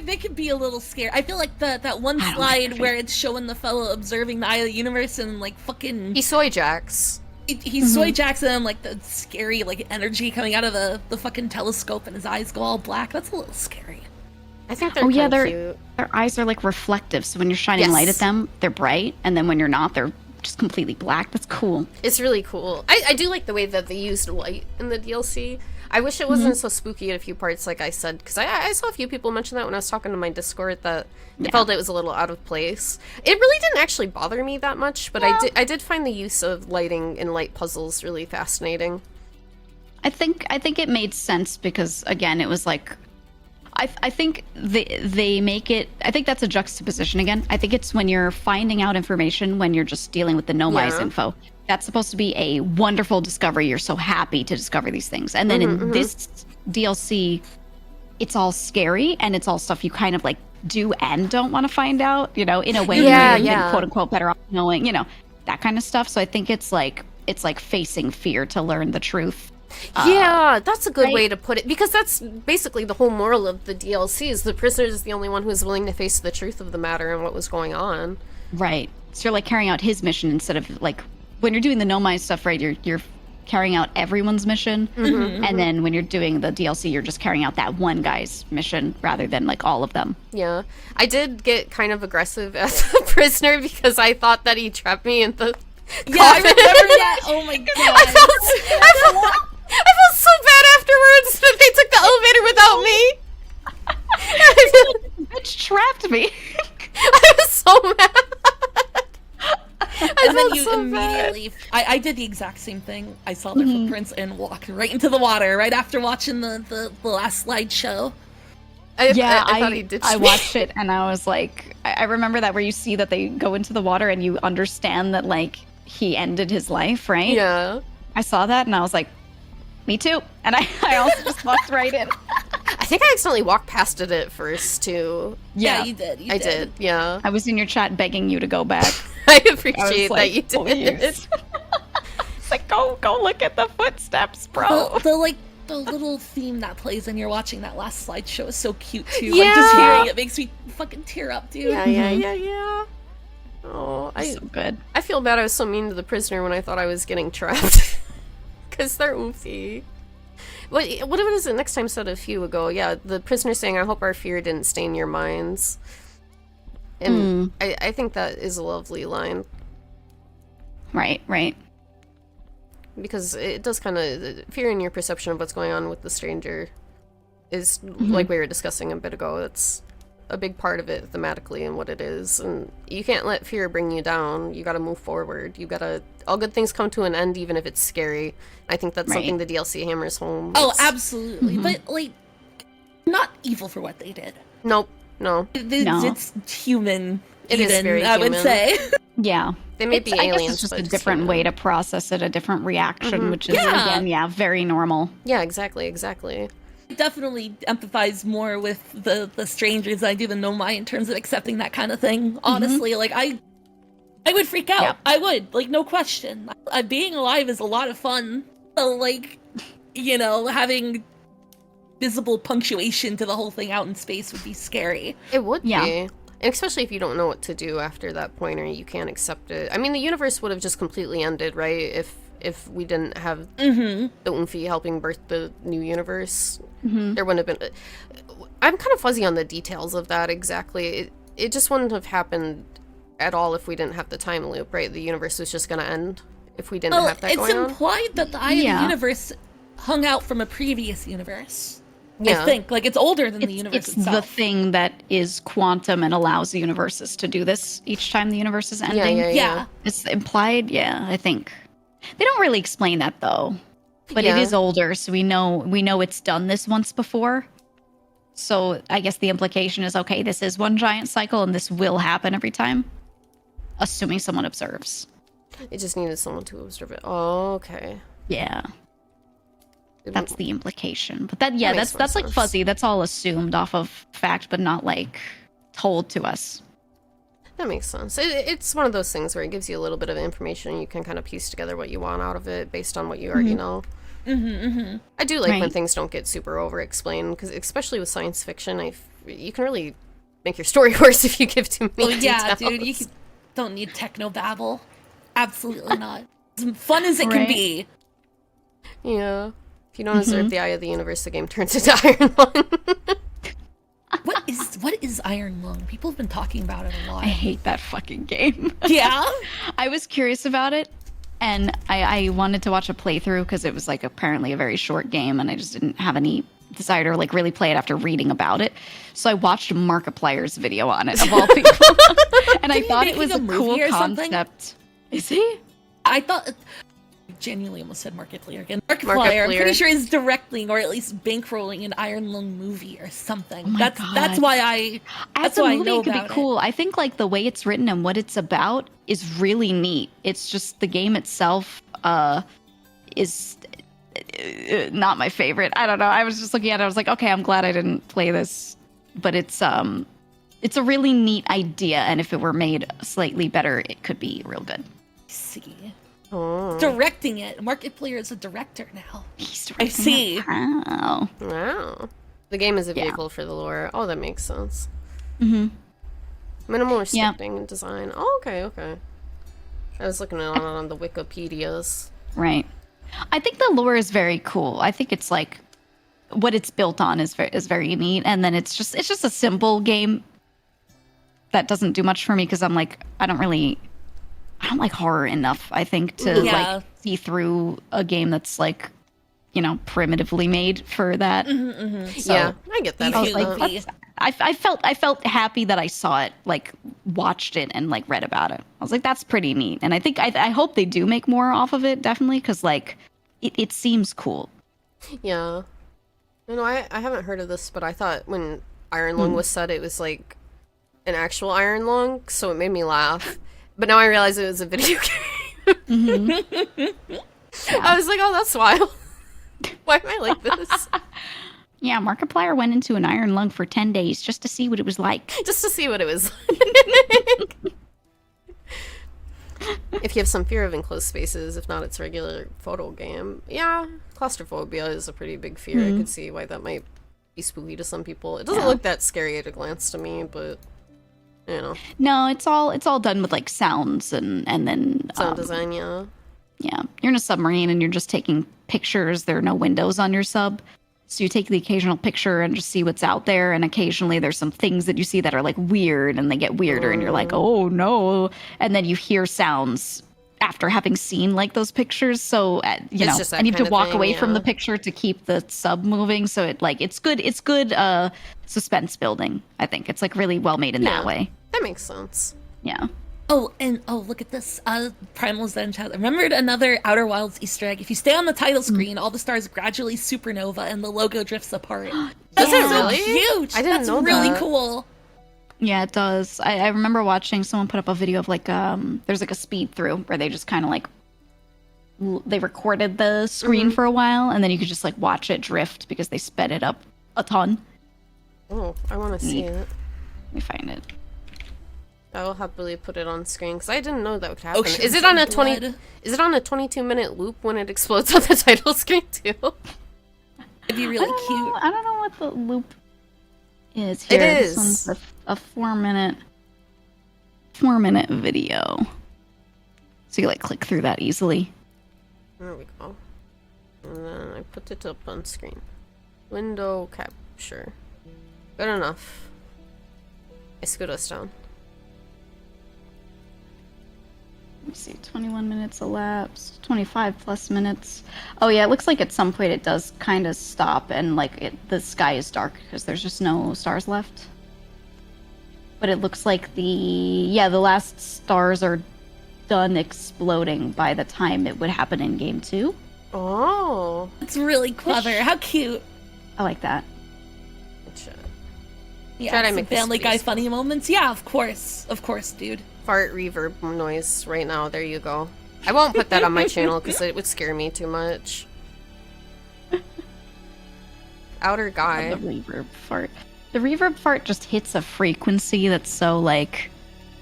They could be a little scary. I feel like that one I don't slide think where it's showing the fellow observing the eye of the universe and like fucking He soy jacks. he's soy Jackson and like the scary like energy coming out of the fucking telescope and his eyes go all black. That's a little scary. I think they're Oh yeah, kinda their cute. eyes are like reflective. So when you're shining Yes. light at them, they're bright, and then when you're not, they're just completely black. That's cool. It's really cool. I do like the way that they used light in the DLC. I wish it wasn't so spooky in a few parts, like I said, because I saw a few people mention that when I was talking to my Discord that they felt it was a little out of place. It really didn't actually bother me that much, but I did find the use of lighting in light puzzles really fascinating. I think it made sense because again, it was like I think they make it. I think that's a juxtaposition again. I think it's when you're finding out information when you're just dealing with the Nomi's Yeah. info. That's supposed to be a wonderful discovery. You're so happy to discover these things, and then in this DLC, it's all scary and it's all stuff you kind of like do and don't want to find out. You know, in a way, Yeah, where you're yeah. quote unquote better off knowing. You know, that kind of stuff. So I think it's like facing fear to learn the truth. Yeah, that's a good right? way to put it, because that's basically the whole moral of the DLC is the prisoner is the only one who's willing to face the truth of the matter and what was going on. Right. So you're like carrying out his mission instead of like when you're doing the Nomai stuff, right? You're carrying out everyone's mission, and then when you're doing the DLC, you're just carrying out that one guy's mission rather than like all of them. Yeah, I did get kind of aggressive as a prisoner because I thought that he trapped me in the Yeah, I coffin. remember that. Oh my god. I felt so bad afterwards that they took the elevator without me. Bitch trapped me. I was so mad. I And then felt you so immediately I did the exact same thing. I saw their footprints and walked right into the water right after watching the last slideshow. bad. Yeah, I thought he ditched I me. watched it and I was like, I remember that where you see that they go into the water and you understand that like he ended his life, right? Yeah. I saw that and I was like, me too. And I also just walked right in. I think I accidentally walked past it at first too. Yeah, you did. I did. Yeah. I was in your chat begging you to go back. I I was appreciate like, that you did. "Please." It's like go look at the footsteps, bro. The little theme that plays when you're watching that last slideshow is so cute too. Like just Yeah. hearing it makes me fucking tear up, dude. Yeah. Oh, So good. I feel bad I was so mean to the prisoner when I thought I was getting trapped. Because they're oofy. What was it next time said a few ago? Yeah, the prisoner saying, "I hope our fear didn't stain your minds." And I think that is a lovely line. Right. Because it does kind of fear in your perception of what's going on with the stranger is like we were discussing a bit ago. It's a big part of it thematically and what it is, and you can't let fear bring you down. You got to move forward. You got to all good things come to an end, even if it's scary. I think that's something the DLC hammers home. Oh, absolutely. But like, not evil for what they did. Nope. No. It's human. It is very I would human. say. Yeah. They may be I guess aliens, it's just but a it's different human. way to process it, a different reaction, which is, Yeah. again, very normal. Yeah, exactly. I definitely empathize more with the strangers I do than Nomai in terms of accepting that kind of thing. Honestly, like I would freak out. Yeah. I would, like, no question. Being alive is a lot of fun. So, like, you know, having visible punctuation to the whole thing out in space would be scary. It would Yeah. be. And especially if you don't know what to do after that point or you can't accept it. I mean, the universe would have just completely ended, right? If we didn't have the Umfi helping birth the new universe. There wouldn't have been... I'm kind of fuzzy on the details of that exactly. It just wouldn't have happened at all if we didn't have the time loop, right? The universe was just going to end if we didn't have that it's going on. implied that the Eye of the Universe hung out from a previous universe. Yeah. I think. Like, it's older than the universe It's itself. the thing that is quantum and allows the universes to do this each time the universe is ending. Yeah. It's implied, I think. They don't really explain that, though. But it Yeah. is older, so we know it's done this once before. So I guess the implication is, okay, this is one giant cycle, and this will happen every time. Assuming someone observes. It just needed someone to observe it. Oh, okay. Yeah. It That's won't- the implication. But that, That makes that's more like sense. fuzzy. That's all assumed off of fact, but not like told to us. That makes sense. It's one of those things where it gives you a little bit of information and you can kind of piece together what you want out of it based on what you already know. I do like when Right. things don't get super over-explained, because especially with science fiction, you can really make your story worse if you give too many Yeah, details. dude, don't need techno babble. Absolutely not. As fun as it can Right. be. Yeah. If you don't observe the eye of the universe, the game turns into Iron Lung. What is Iron Lung? People have been talking about it a lot. I hate that fucking game. Yeah. I was curious about it, and I wanted to watch a playthrough because it was like apparently a very short game, and I just didn't have any desire to like really play it after reading about it. So I watched Markiplier's video on it, of all people, and I thought it was a making a cool movie or something? concept. Is he? I thought. I genuinely almost said Markiplier again. Markiplier, I'm Markiplier. pretty sure is directing or at least bankrolling an Iron Lung movie or something. my That's God. why I. As That's a why I movie, know it could be about cool. I think like the way it's written and what it's about is really neat. It's just the game itself is not my favorite. I don't know. I was just looking at it. I was like, okay, I'm glad I didn't play this, but it's a really neat idea, and if it were made slightly better, it could be real good. See. Oh. Directing it. Markiplier is a director now. He's I see. Wow. Wow. The game is a Yeah. vehicle for the lore. Oh, that makes sense. Mm-hmm. Minimal Yeah. restricting design. Oh, okay. I was looking on the Wikipedias. Right. I think the lore is very cool. I think it's like what it's built on is very neat, and then it's just a simple game that doesn't do much for me because I'm like I don't like horror enough, I think, to Yeah. like see through a game that's like, primitively made for that. So Yeah, I get that. I was Me like, too. I felt happy that I saw it, like watched it and like read about it. I was like, that's pretty neat. And I think I hope they do make more off of it, definitely, because like it seems cool. Yeah. I haven't heard of this, but I thought when Iron Lung was said, it was like an actual Iron Lung, so it made me laugh. But now I realize it was a video game. I was like, oh, that's wild. Why am I like this? Yeah, Markiplier went into an iron lung for 10 days just to see what it was like. Just to see what it was like. If you have some fear of enclosed spaces, if not its regular photo game. Yeah, claustrophobia is a pretty big fear. I could see why that might be spooky to some people. It doesn't look that scary at a glance to me, but No, it's all done with like sounds and then sound design, yeah. Yeah, you're in a submarine and you're just taking pictures. There are no windows on your sub. So you take the occasional picture and just see what's out there. And occasionally there's some things that you see that are like weird and they get weirder and you're like, oh no. And then you hear sounds after having seen like those pictures. So, you know, I need to walk away from the picture to keep the sub moving. So it's good suspense building. I think it's like really well made in that way. That makes sense. Yeah. Oh, and look at this. Primal Zen chat. Remembered another Outer Wilds Easter egg. If you stay on the title screen, all the stars gradually supernova and the logo drifts apart. That's so huge. I didn't know that. That's really cool. Yeah, it does. I remember watching someone put up a video of like there's like a speed through where they just kind of like they recorded the screen for a while and then you could just like watch it drift because they sped it up a ton. Oh, I want to see it. Let me find it. I will happily put it on screen because I didn't know that would happen. Is it on a 22-minute loop when it explodes on the title screen too? It'd be really cute. I don't know what the loop is here. It is. This one's a 4-minute video. So you like click through that easily. There we go. And then I put it up on screen. Window capture. Good enough. I scoot us down. Let's see, 21 minutes elapsed, 25 plus minutes. Oh yeah, it looks like at some point it does kind of stop and like the sky is dark because there's just no stars left. But it looks like the last stars are done exploding by the time it would happen in game 2. Oh. It's really clever. How cute. I like that. Yeah, some Family Guy funny moments. Yeah, of course, dude. Fart reverb noise right now. There you go. I won't put that on my channel because it would scare me too much. Outer guy. The reverb fart. The reverb fart just hits a frequency that's so like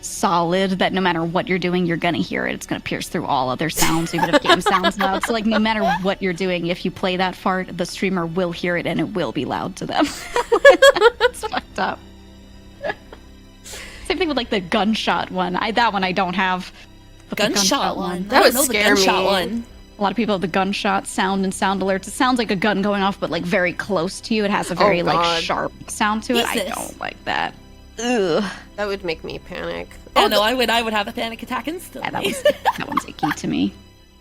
solid that no matter what you're doing, you're gonna hear it. It's gonna pierce through all other sounds, even if game sounds loud. So like no matter what you're doing, if you play that fart, the streamer will hear it and it will be loud to them. It's fucked up. Same thing with like the gunshot one. That one I don't have. But Gunshot one. That would scare me. One. A lot of people have the gunshot sound and sound alerts. It sounds like a gun going off, but like very close to you. It has a very like sharp sound to it. I don't like that. Ugh. That would make me panic. Oh no, I would have a panic attack instantly. Yeah, that one's icky to me.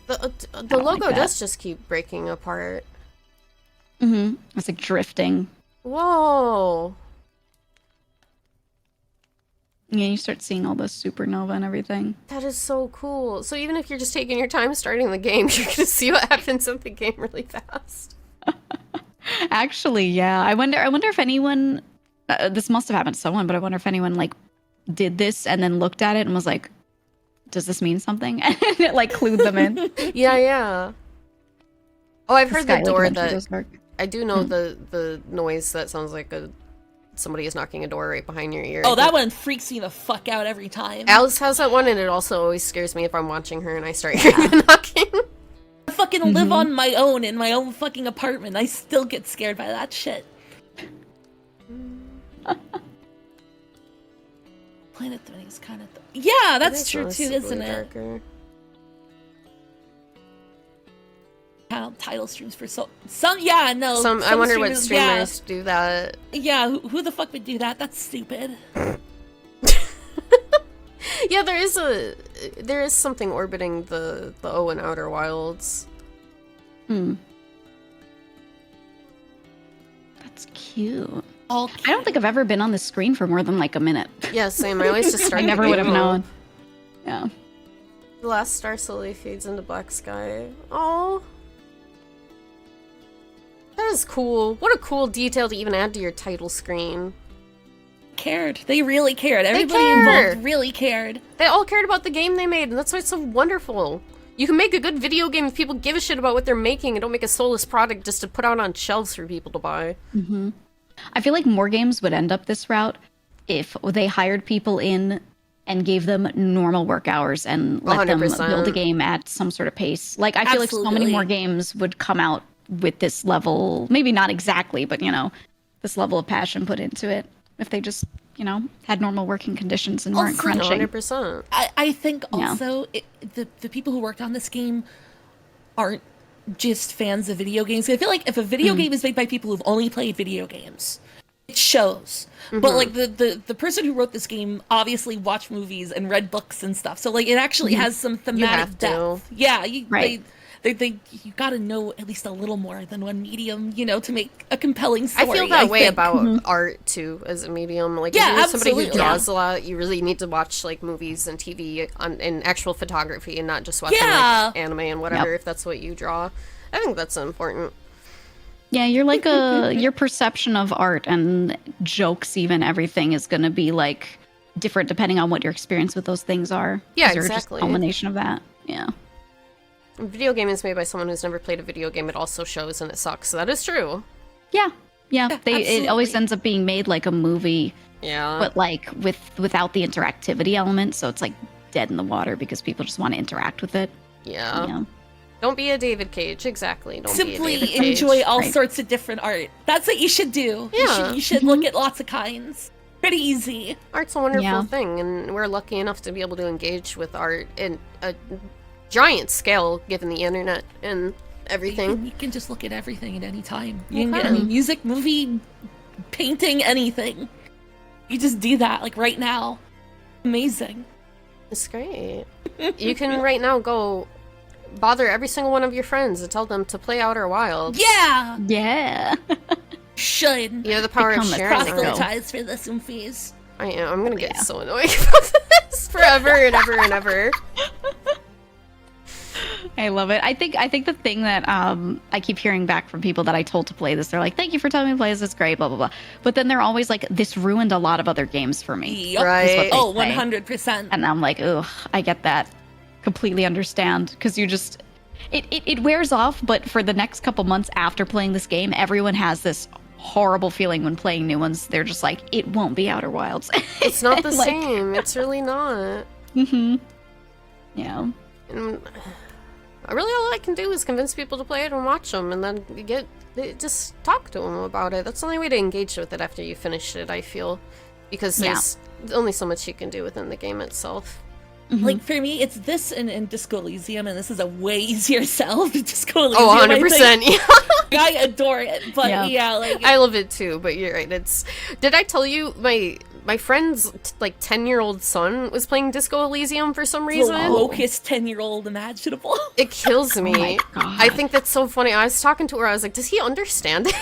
The logo does just keep breaking apart. Mm-hmm. It's like drifting. Whoa. Yeah, you start seeing all the supernova and everything. That is so cool. So even if you're just taking your time starting the game, you're gonna see what happens in the game really fast. Actually, yeah. I wonder if anyone. This must have happened to someone, but I wonder if anyone like did this and then looked at it and was like, "Does this mean something?" And it like clued them in. Yeah. Oh, I've heard the door that. I do know Hmm. the noise that sounds like somebody is knocking a door right behind your ear. Oh, that one freaks me the fuck out every time. Alice has that one, and it also always scares me if I'm watching her and I start hearing the knocking. I fucking live on my own in my own fucking apartment. I still get scared by that shit. Planet 3 is kind of... Yeah, that's true too, isn't it? Darker. Title streams for some yeah, no. Some I wonder what streamers do that. Yeah, who the fuck would do that? That's stupid. Yeah, there is something orbiting the O and Outer Wilds. That's cute. I don't think I've ever been on the screen for more than like a minute. Yeah, same. I always just start. I never would have known. Yeah. The last star slowly fades into black sky. Oh. That is cool. What a cool detail to even add to your title screen. Cared. They really cared. Everybody involved really cared. They all cared about the game they made, and that's why it's so wonderful. You can make a good video game if people give a shit about what they're making and don't make a soulless product just to put out on shelves for people to buy. Mm-hmm. I feel like more games would end up this route if they hired people in and gave them normal work hours and let 100%. them build a game at some sort of pace. Like, I feel like so many more games would come out with this level, maybe not exactly, but, you know, this level of passion put into it if they just had normal working conditions and weren't Also, crunching. 100%. I think Yeah. also the people who worked on this game aren't just fans of video games. I feel like if a video game is made by people who've only played video games, it shows. But like the person who wrote this game obviously watched movies and read books and stuff. So like it actually has some thematic have to. depth. Yeah, Right. you got to know at least a little more than one medium, to make a compelling story. I feel that way think. about art too, as a medium. Like, Yeah, if you're somebody who absolutely. draws a lot, you really need to watch like movies and TV and actual photography, and not just watching Yeah. like anime and whatever. Yep. If that's what you draw, I think that's important. Yeah, you're like your perception of art and jokes, even everything is going to be like different depending on what your experience with those things are. Yeah, 'Cause they're just exactly. a culmination of that. Yeah. A video game is made by someone who's never played a video game. It also shows, and it sucks. So that is true. Yeah. Yeah. It always absolutely. ends up being made like a movie, Yeah. but like without the interactivity element. So it's like dead in the water because people just want to interact with it. yeah. Yeah. Don't be a David Cage. Exactly. Don't be a Simply David Cage. enjoy all Right. sorts of different art. That's what you should do. Yeah. You should look at lots of kinds. Pretty easy. Art's a wonderful Yeah. thing, and we're lucky enough to be able to engage with art in a giant scale, given the internet and everything. You can just look at everything at any time. You can Okay. get any music, movie, painting, anything. You just do that, like right now. Amazing. It's great. You can right now go bother every single one of your friends and tell them to play Outer Wilds. Yeah! Yeah. Should. You have the power of Become a sharing. crossroad. art. Proselytize for the Sumfies. I am. I'm gonna get so annoyed about this forever and ever and ever. I love it. I think the thing that I keep hearing back from people that I told to play this, they're like, "Thank you for telling me to play this. It's great." Blah blah blah. But then they're always like, "This ruined a lot of other games for me." Yup. Right. is what they Oh, say. 100%. And I'm like, "Ugh, I get that. Completely understand." Because you just it wears off. But for the next couple months after playing this game, everyone has this horrible feeling when playing new ones. They're just like, "It won't be Outer Wilds." It's not the Like- same. It's really not. Mm-hmm. Yeah. And really, all I can do is convince people to play it and watch them, and then just talk to them about it. That's the only way to engage with it after you finish it, I feel, because Yeah. there's only so much you can do within the game itself. Like, for me, it's this and Disco Elysium, and this is a way easier sell to Disco Elysium. Oh, I 100%. think. Yeah. I adore it, but Yeah. yeah, like... I love it too, but you're right. Did I tell you my friend's like 10-year-old son was playing Disco Elysium for some the reason? wokest 10-year-old imaginable. It kills me. my God. I think that's so funny. I was talking to her. I was like, "Does he understand it?"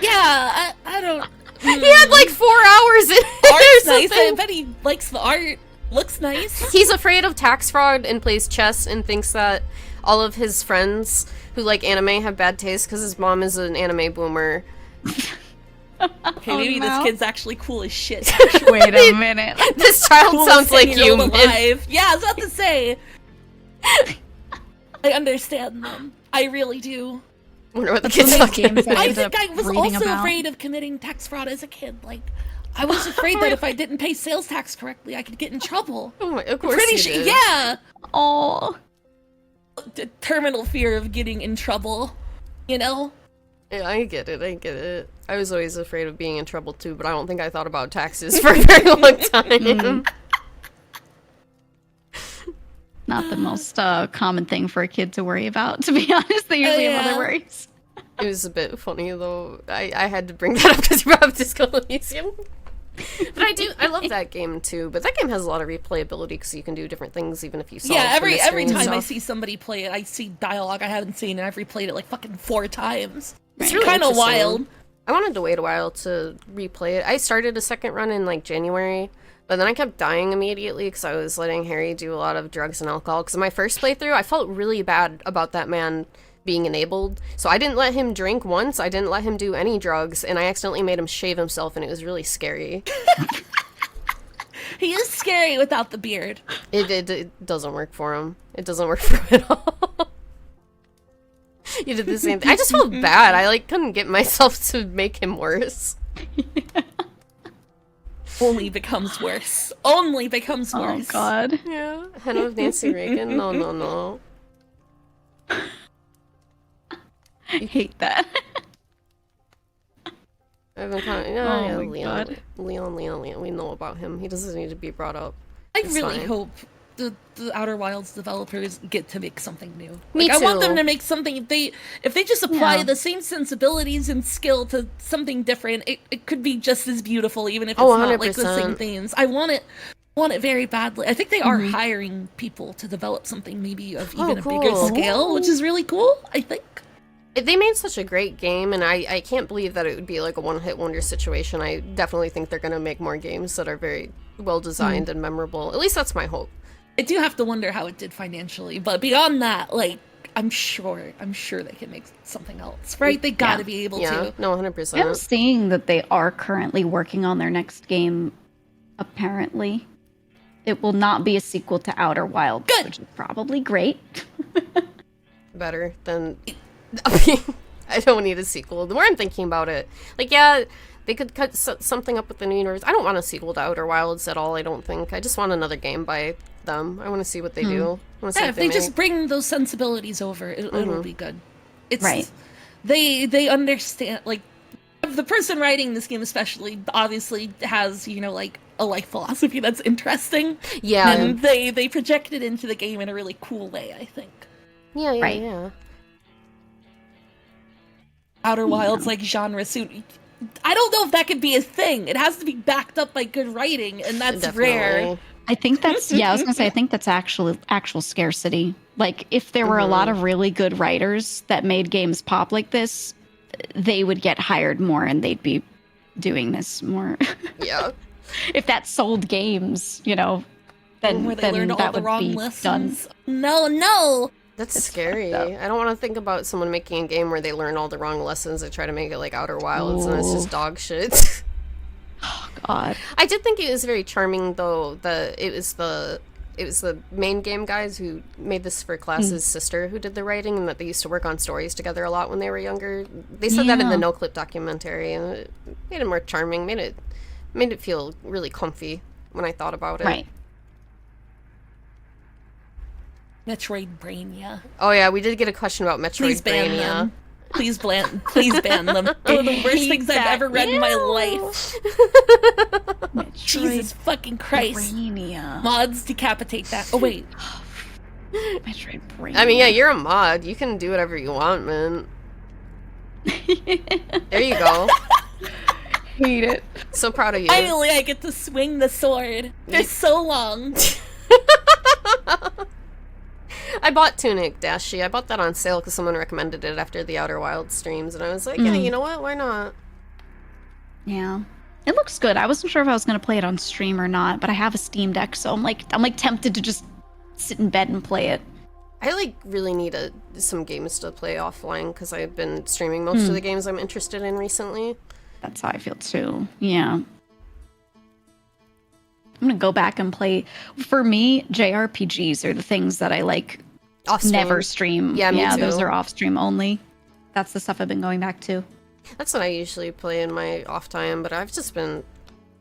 Yeah, I don't... He had like 4 hours in Art's or nice. I something. bet he likes the art. Looks nice. He's afraid of tax fraud and plays chess and thinks that all of his friends who like anime have bad taste because his mom is an anime boomer. Okay, maybe this no. kid's actually cool as shit. Wait a minute. This child Coolest sounds like you. 10-year-old alive. Yeah, I was about to say. I understand them. I really do. Wonder what the kid's those talking games that about. I end think up I was reading also about. afraid of committing tax fraud as a kid. Like, I was afraid that if I didn't pay sales tax correctly, I could get in trouble. Oh my, of course Pretty you sure. did. Yeah. Oh. Terminal fear of getting in trouble. You know? Yeah, I get it. I get it. I was always afraid of being in trouble too, but I don't think I thought about taxes for a very long time. Not the most common thing for a kid to worry about, to be honest. They usually have yeah. other worries. It was a bit funny though. I had to bring that up because you brought up Disco Elysium. But I love that game too. But that game has a lot of replayability because you can do different things even if you solve Yeah, the every mystery and time I stuff. see somebody play it, I see dialogue I haven't seen, and I've replayed it like fucking 4 times. It's It's really kind of interesting. wild. I wanted to wait a while to replay it. I started a second run in like January, but then I kept dying immediately because I was letting Harry do a lot of drugs and alcohol. Because in my first playthrough, I felt really bad about that man being enabled. So I didn't let him drink once. I didn't let him do any drugs, and I accidentally made him shave himself, and it was really scary. He is scary without the beard. It doesn't work for him. It doesn't work for him at all. You did the same thing. I just felt bad. I like couldn't get myself to make him worse. Only becomes worse. Only becomes Oh, worse. God. Yeah. Henna of Nancy Reagan. No, no, no. I hate that. I've been kind of, Oh my Leon, God. Leon. We know about him. He doesn't need to be brought up. I It's really fine. hope the Outer Wilds developers get to make something new. Me I want them too. to make something. If they just apply Yeah. the same sensibilities and skill to something different, it could be just as beautiful, even if it's Oh, not like the same 100%. themes. I want it very badly. I think they are hiring people to develop something maybe of even a bigger cool. scale, which is really cool. I think. They made such a great game, and I can't believe that it would be like a one-hit wonder situation. I definitely think they're going to make more games that are very well-designed and memorable. At least that's my hope. I do have to wonder how it did financially, but beyond that, like I'm sure they can make something else, right? They got to be able Yeah, to. no, I'm 100%. seeing that they are currently working on their next game, apparently. It will not be a sequel to Outer Wilds, Good. which is probably great. Better than... I mean, I don't need a sequel. The more I'm thinking about it, like, yeah, they could cut something up with the new universe. I don't want a sequel to Outer Wilds at all, I don't think. I just want another game by them. I want to see what they do. I want to see Yeah, what if they make. just bring those sensibilities over, it'll be good. It's Right. They understand, like the person writing this game especially obviously has, like a life philosophy that's interesting. Yeah. And they project it into the game in a really cool way, I think. Yeah. Right. Outer Wilds like genre suit. I don't know if that could be a thing. It has to be backed up by good writing, and that's rare. Definitely. I think that's I was gonna say I think that's actual scarcity. Like if there were a lot of really good writers that made games pop like this, they would get hired more and they'd be doing this more. Yeah. If that sold games, then Where they then learned all that the would wrong be lessons. done. No. That's scary. I don't want to think about someone making a game where they learn all the wrong lessons and try to make it like Outer Wilds and it's just dog shit. God. I did think it was very charming though. It was the main game guys who made this for Class's sister who did the writing, and that they used to work on stories together a lot when they were younger. They said that in the Yeah. No Clip documentary, and it made it more charming. Made it feel really comfy when I thought about it. Right. Metroid Brainia. Oh yeah, we did get a question about Please Metroid ban Brainia. them. Please ban them. One of the worst things I've ever read in my life. Jesus fucking Christ. Brainia. Mods decapitate that. Oh wait. Metroid Brainia. I mean, yeah, you're a mod. You can do whatever you want, man. There you go. Hate it. So proud of you. Finally, I get to swing the sword. For so long. I bought Tunic Dashi. I bought that on sale because someone recommended it after the Outer Wilds streams, and I was like, yeah, you know what? Why not? Yeah. It looks good. I wasn't sure if I was gonna play it on stream or not, but I have a Steam Deck, so I'm like tempted to just sit in bed and play it. I like really need some games to play offline because I've been streaming most of the games I'm interested in recently. That's how I feel too. Yeah. I'm gonna go back and play. For me, JRPGs are the things that I like Off stream. never stream. Yeah, me too. Those are off stream only. That's the stuff I've been going back to. That's what I usually play in my off time, but I just want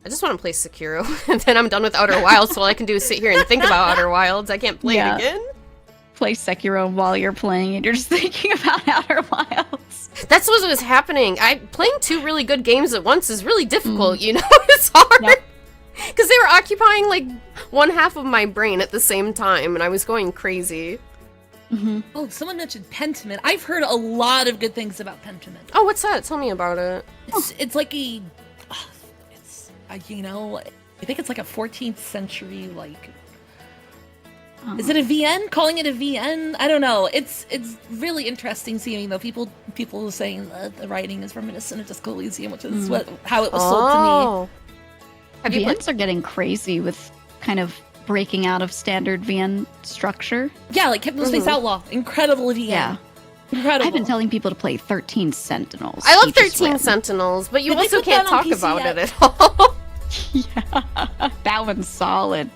to play Sekiro, and then I'm done with Outer Wilds, so all I can do is sit here and think about Outer Wilds. I can't play Yeah. it again. Play Sekiro while you're playing and you're just thinking about Outer Wilds. That's what was happening. Playing two really good games at once is really difficult, you know? It's hard. Yep. Because they were occupying, like, one half of my brain at the same time, and I was going crazy. Oh, someone mentioned Pentiment. I've heard a lot of good things about Pentiment. Oh, what's that? Tell me about it. It's like I think it's like a 14th century, like, is it a VN? Calling it a VN? I don't know. It's really interesting seeing though people saying that the writing is reminiscent of Disco Elysium, which is how it was sold to me. Oh. Have you played? VNs are getting crazy with kind of breaking out of standard VN structure. Yeah, like Hypnospace Outlaw, incredible VN. Yeah. Incredible. I've been telling people to play 13 Sentinels. I love Each is 13 win. Sentinels, but you Did they also put can't that on talk PC about yet? it at all. Yeah, that one's solid.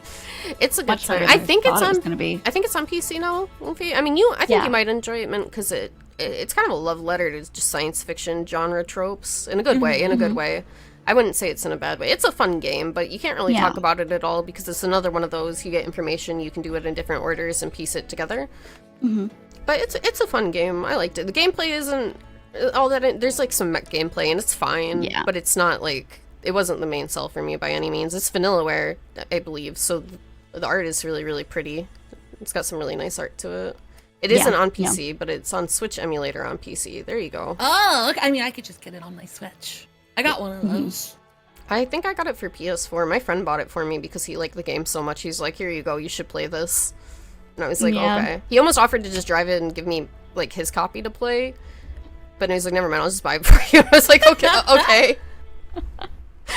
It's a good Much time. better I than think I it's thought it was on. gonna be. I think it's on PC now. Luffy. I mean, I think Yeah. you might enjoy it, man, because it's kind of a love letter to just science fiction genre tropes in a good way. In a good way. I wouldn't say it's in a bad way. It's a fun game, but you can't really Yeah. talk about it at all because it's another one of those. You get information, you can do it in different orders and piece it together. But it's a fun game. I liked it. The gameplay isn't all that. There's like some mech gameplay, and it's fine. Yeah. But it's not like it wasn't the main sell for me by any means. It's vanillaware, I believe. So the art is really, really pretty. It's got some really nice art to it. It isn't on PC, but it's on Switch emulator on PC. There you go. Oh, okay. I mean, I could just get it on my Switch. I got one of those. I think I got it for PS4. My friend bought it for me because he liked the game so much. He's like, here you go, you should play this. And I was like, okay. He almost offered to just drive it and give me, like, his copy to play. But he was like, never mind, I'll just buy it for you. I was like, okay, okay.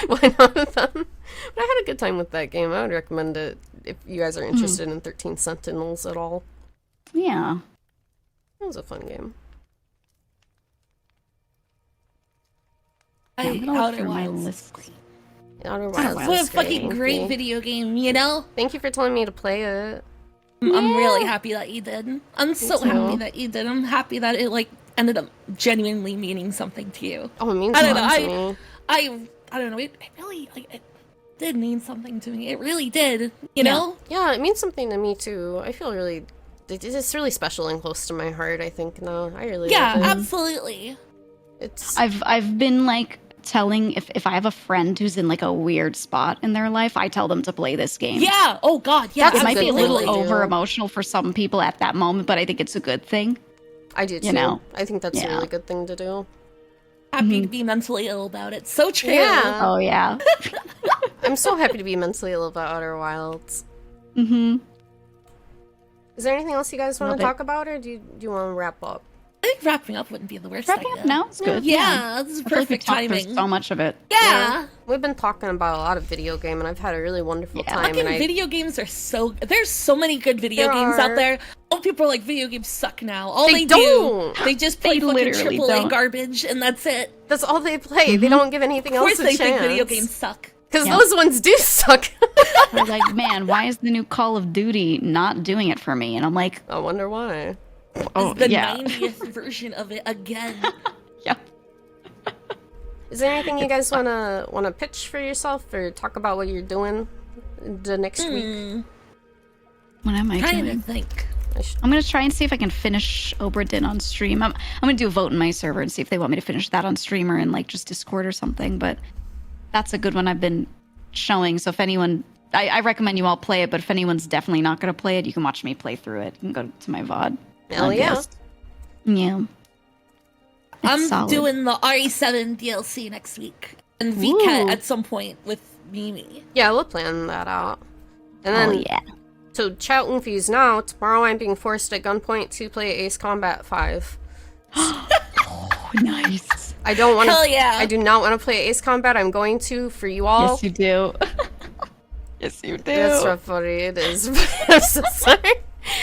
Why not then? But I had a good time with that game. I would recommend it if you guys are interested in 13 Sentinels at all. Yeah. It was a fun game. I'm gonna look through my list. Outer Wilds Wilds. What a is fucking great Thank you. video game, you know? Thank you for telling me to play it. I'm really happy that you did. I'm so too. happy that you did. I'm happy that it like ended up genuinely meaning something to you. Oh, it means I a don't know. lot to me. I don't know. It really like it did mean something to me. It really did. You know? Yeah, it means something to me too. I feel really, it's really special and close to my heart. I think now I really Yeah, love it. absolutely. It's I've been like telling if I have a friend who's in like a weird spot in their life, I tell them to play this game. Yeah. Oh God. Yeah. That's It might be a good thing little to do. over emotional for some people at that moment, but I think it's a good thing. I do too. You know? I think that's a Yeah. really good thing to do. Happy to be mentally ill about it. So true. Yeah. Oh yeah. I'm so happy to be mentally ill about Outer Wilds. Mm-hmm. Is there anything else you guys want Love to it. talk about, or do you want to wrap up? I think wrapping up wouldn't be the worst Wrapping idea. up now? It's good. Yeah, this is I feel like we perfect talked through timing. so much of it. Yeah. We've been talking about a lot of video game, and I've had a really wonderful Yeah. time. Fucking And video games are so. There's so many good video There games are. out there. All people are like, video games suck now. All They they, don't. do, they just play They fucking literally AAA don't. garbage, and that's it. that's all they play. They don't give anything Of else course, a they chance. think video games suck. Because Yeah. those ones do suck. They're like, man, why is the new Call of Duty not doing it for me? And I'm like, I wonder why. oh The yeah. 90th version of it again. Yeah. Is there anything you guys wanna pitch for yourself, or talk about what you're doing the next week? What am I Trying to doing? think. I'm gonna try and see if I can finish Obra Dinn on stream. I'm gonna do a vote in my server and see if they want me to finish that on stream or in like just Discord or something. But that's a good one I've been showing. So if anyone, I recommend you all play it. But if anyone's definitely not gonna play it, you can watch me play through it. You can go to my VOD. Hell yeah. Yeah. It's I'm solid. doing the RE7 DLC next week. And Ooh. VCAT at some point with Mimi. Yeah, we'll plan that out. And Oh then, yeah. so chat infuse now. Tomorrow I'm being forced at gunpoint to play Ace Combat 5. Oh, nice. I don't want to. Hell yeah. I do not want to play Ace Combat. I'm going to for you all. Yes, you do. Yes, you do. That's rough, buddy. It is. I'm so sorry.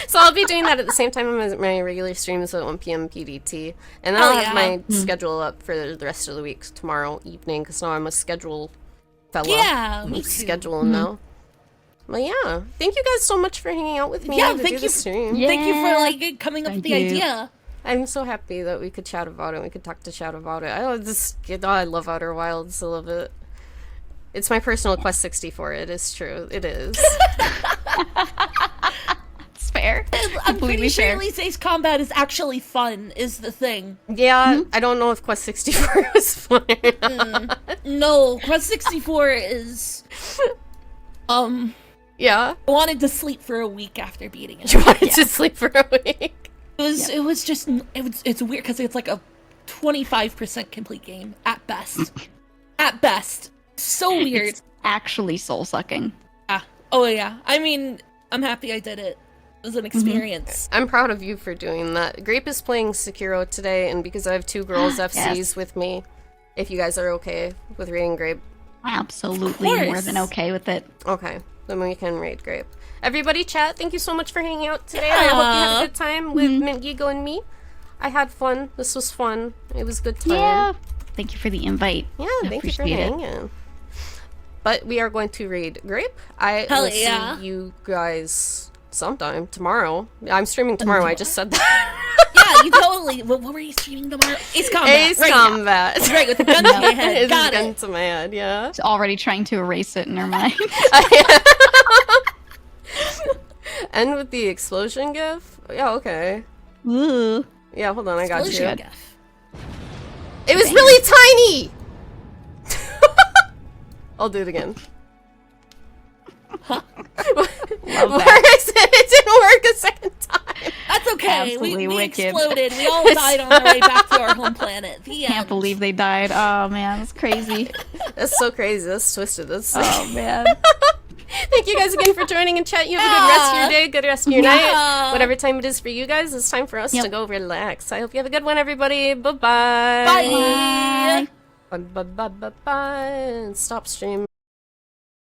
So I'll be doing that at the same time as my regular streams at 1 p.m. PDT, and then I'll Hell have yeah. my schedule up for the rest of the week tomorrow evening, because now I'm a schedule fella. Yeah, I'm me too. scheduling now. But yeah, thank you guys so much for hanging out with me. Yeah, to thank do you the stream. Yeah. Thank you for like coming up with Thank the you. idea. I'm so happy that we could chat about it. We could talk to chat about it. I love Outer Wilds. I love it. It's my personal Quest 64. It is true. It is. It's fair. I'm pretty Completely sure fair. at least Ace Combat is actually fun, is the thing. Yeah, I don't know if Quest 64 was fun or not. No, Quest 64 is... Yeah. I wanted to sleep for a week after beating it. You wanted to sleep for a week. It's weird because it's like a 25% complete game at best. At best. So weird. It's actually soul sucking. Oh yeah. I mean, I'm happy I did it. It was an experience. I'm proud of you for doing that. Grape is playing Sekiro today, and because I have two girls FCs Yes. with me, if you guys are okay with raiding Grape, Absolutely Of more course. than okay with it. okay, then we can raid Grape. Everybody, chat, thank you so much for hanging out today. I hope you had a good time with Mint Geego and me. I had fun. This was fun. It was a good time. Yeah. Thank you for the invite. Yeah, I thank you for appreciate it. hanging. But we are going to raid Grape. I Hell will yeah. see you guys sometime tomorrow. I'm streaming tomorrow. I just said that. Yeah, you totally. What were you streaming tomorrow? Ace Combat. Ace right Combat. Now. Right, with the gun to your head. It's Got gun it. to my head, yeah. She's already trying to erase it in her mind. And with the explosion gif? Yeah, okay. Ooh. Yeah, hold on, I got Explosion you. gif. It was really tiny! I'll do it again. Love Where that. I said it didn't work a second time. That's okay. Absolutely We wicked. exploded. We all died on our way back to our home planet. The Can't end. believe they died. Oh man, that's crazy. That's so crazy. That's twisted. That's Oh man. Thank you guys again for joining in chat. You have a good rest of your day, good rest of your night. Yeah. Whatever time it is for you guys, it's time for us Yep. to go relax. I hope you have a good one, everybody. Bye-bye. Bye. Bye. Bye. Bye. Bye. Bye. Stop stream.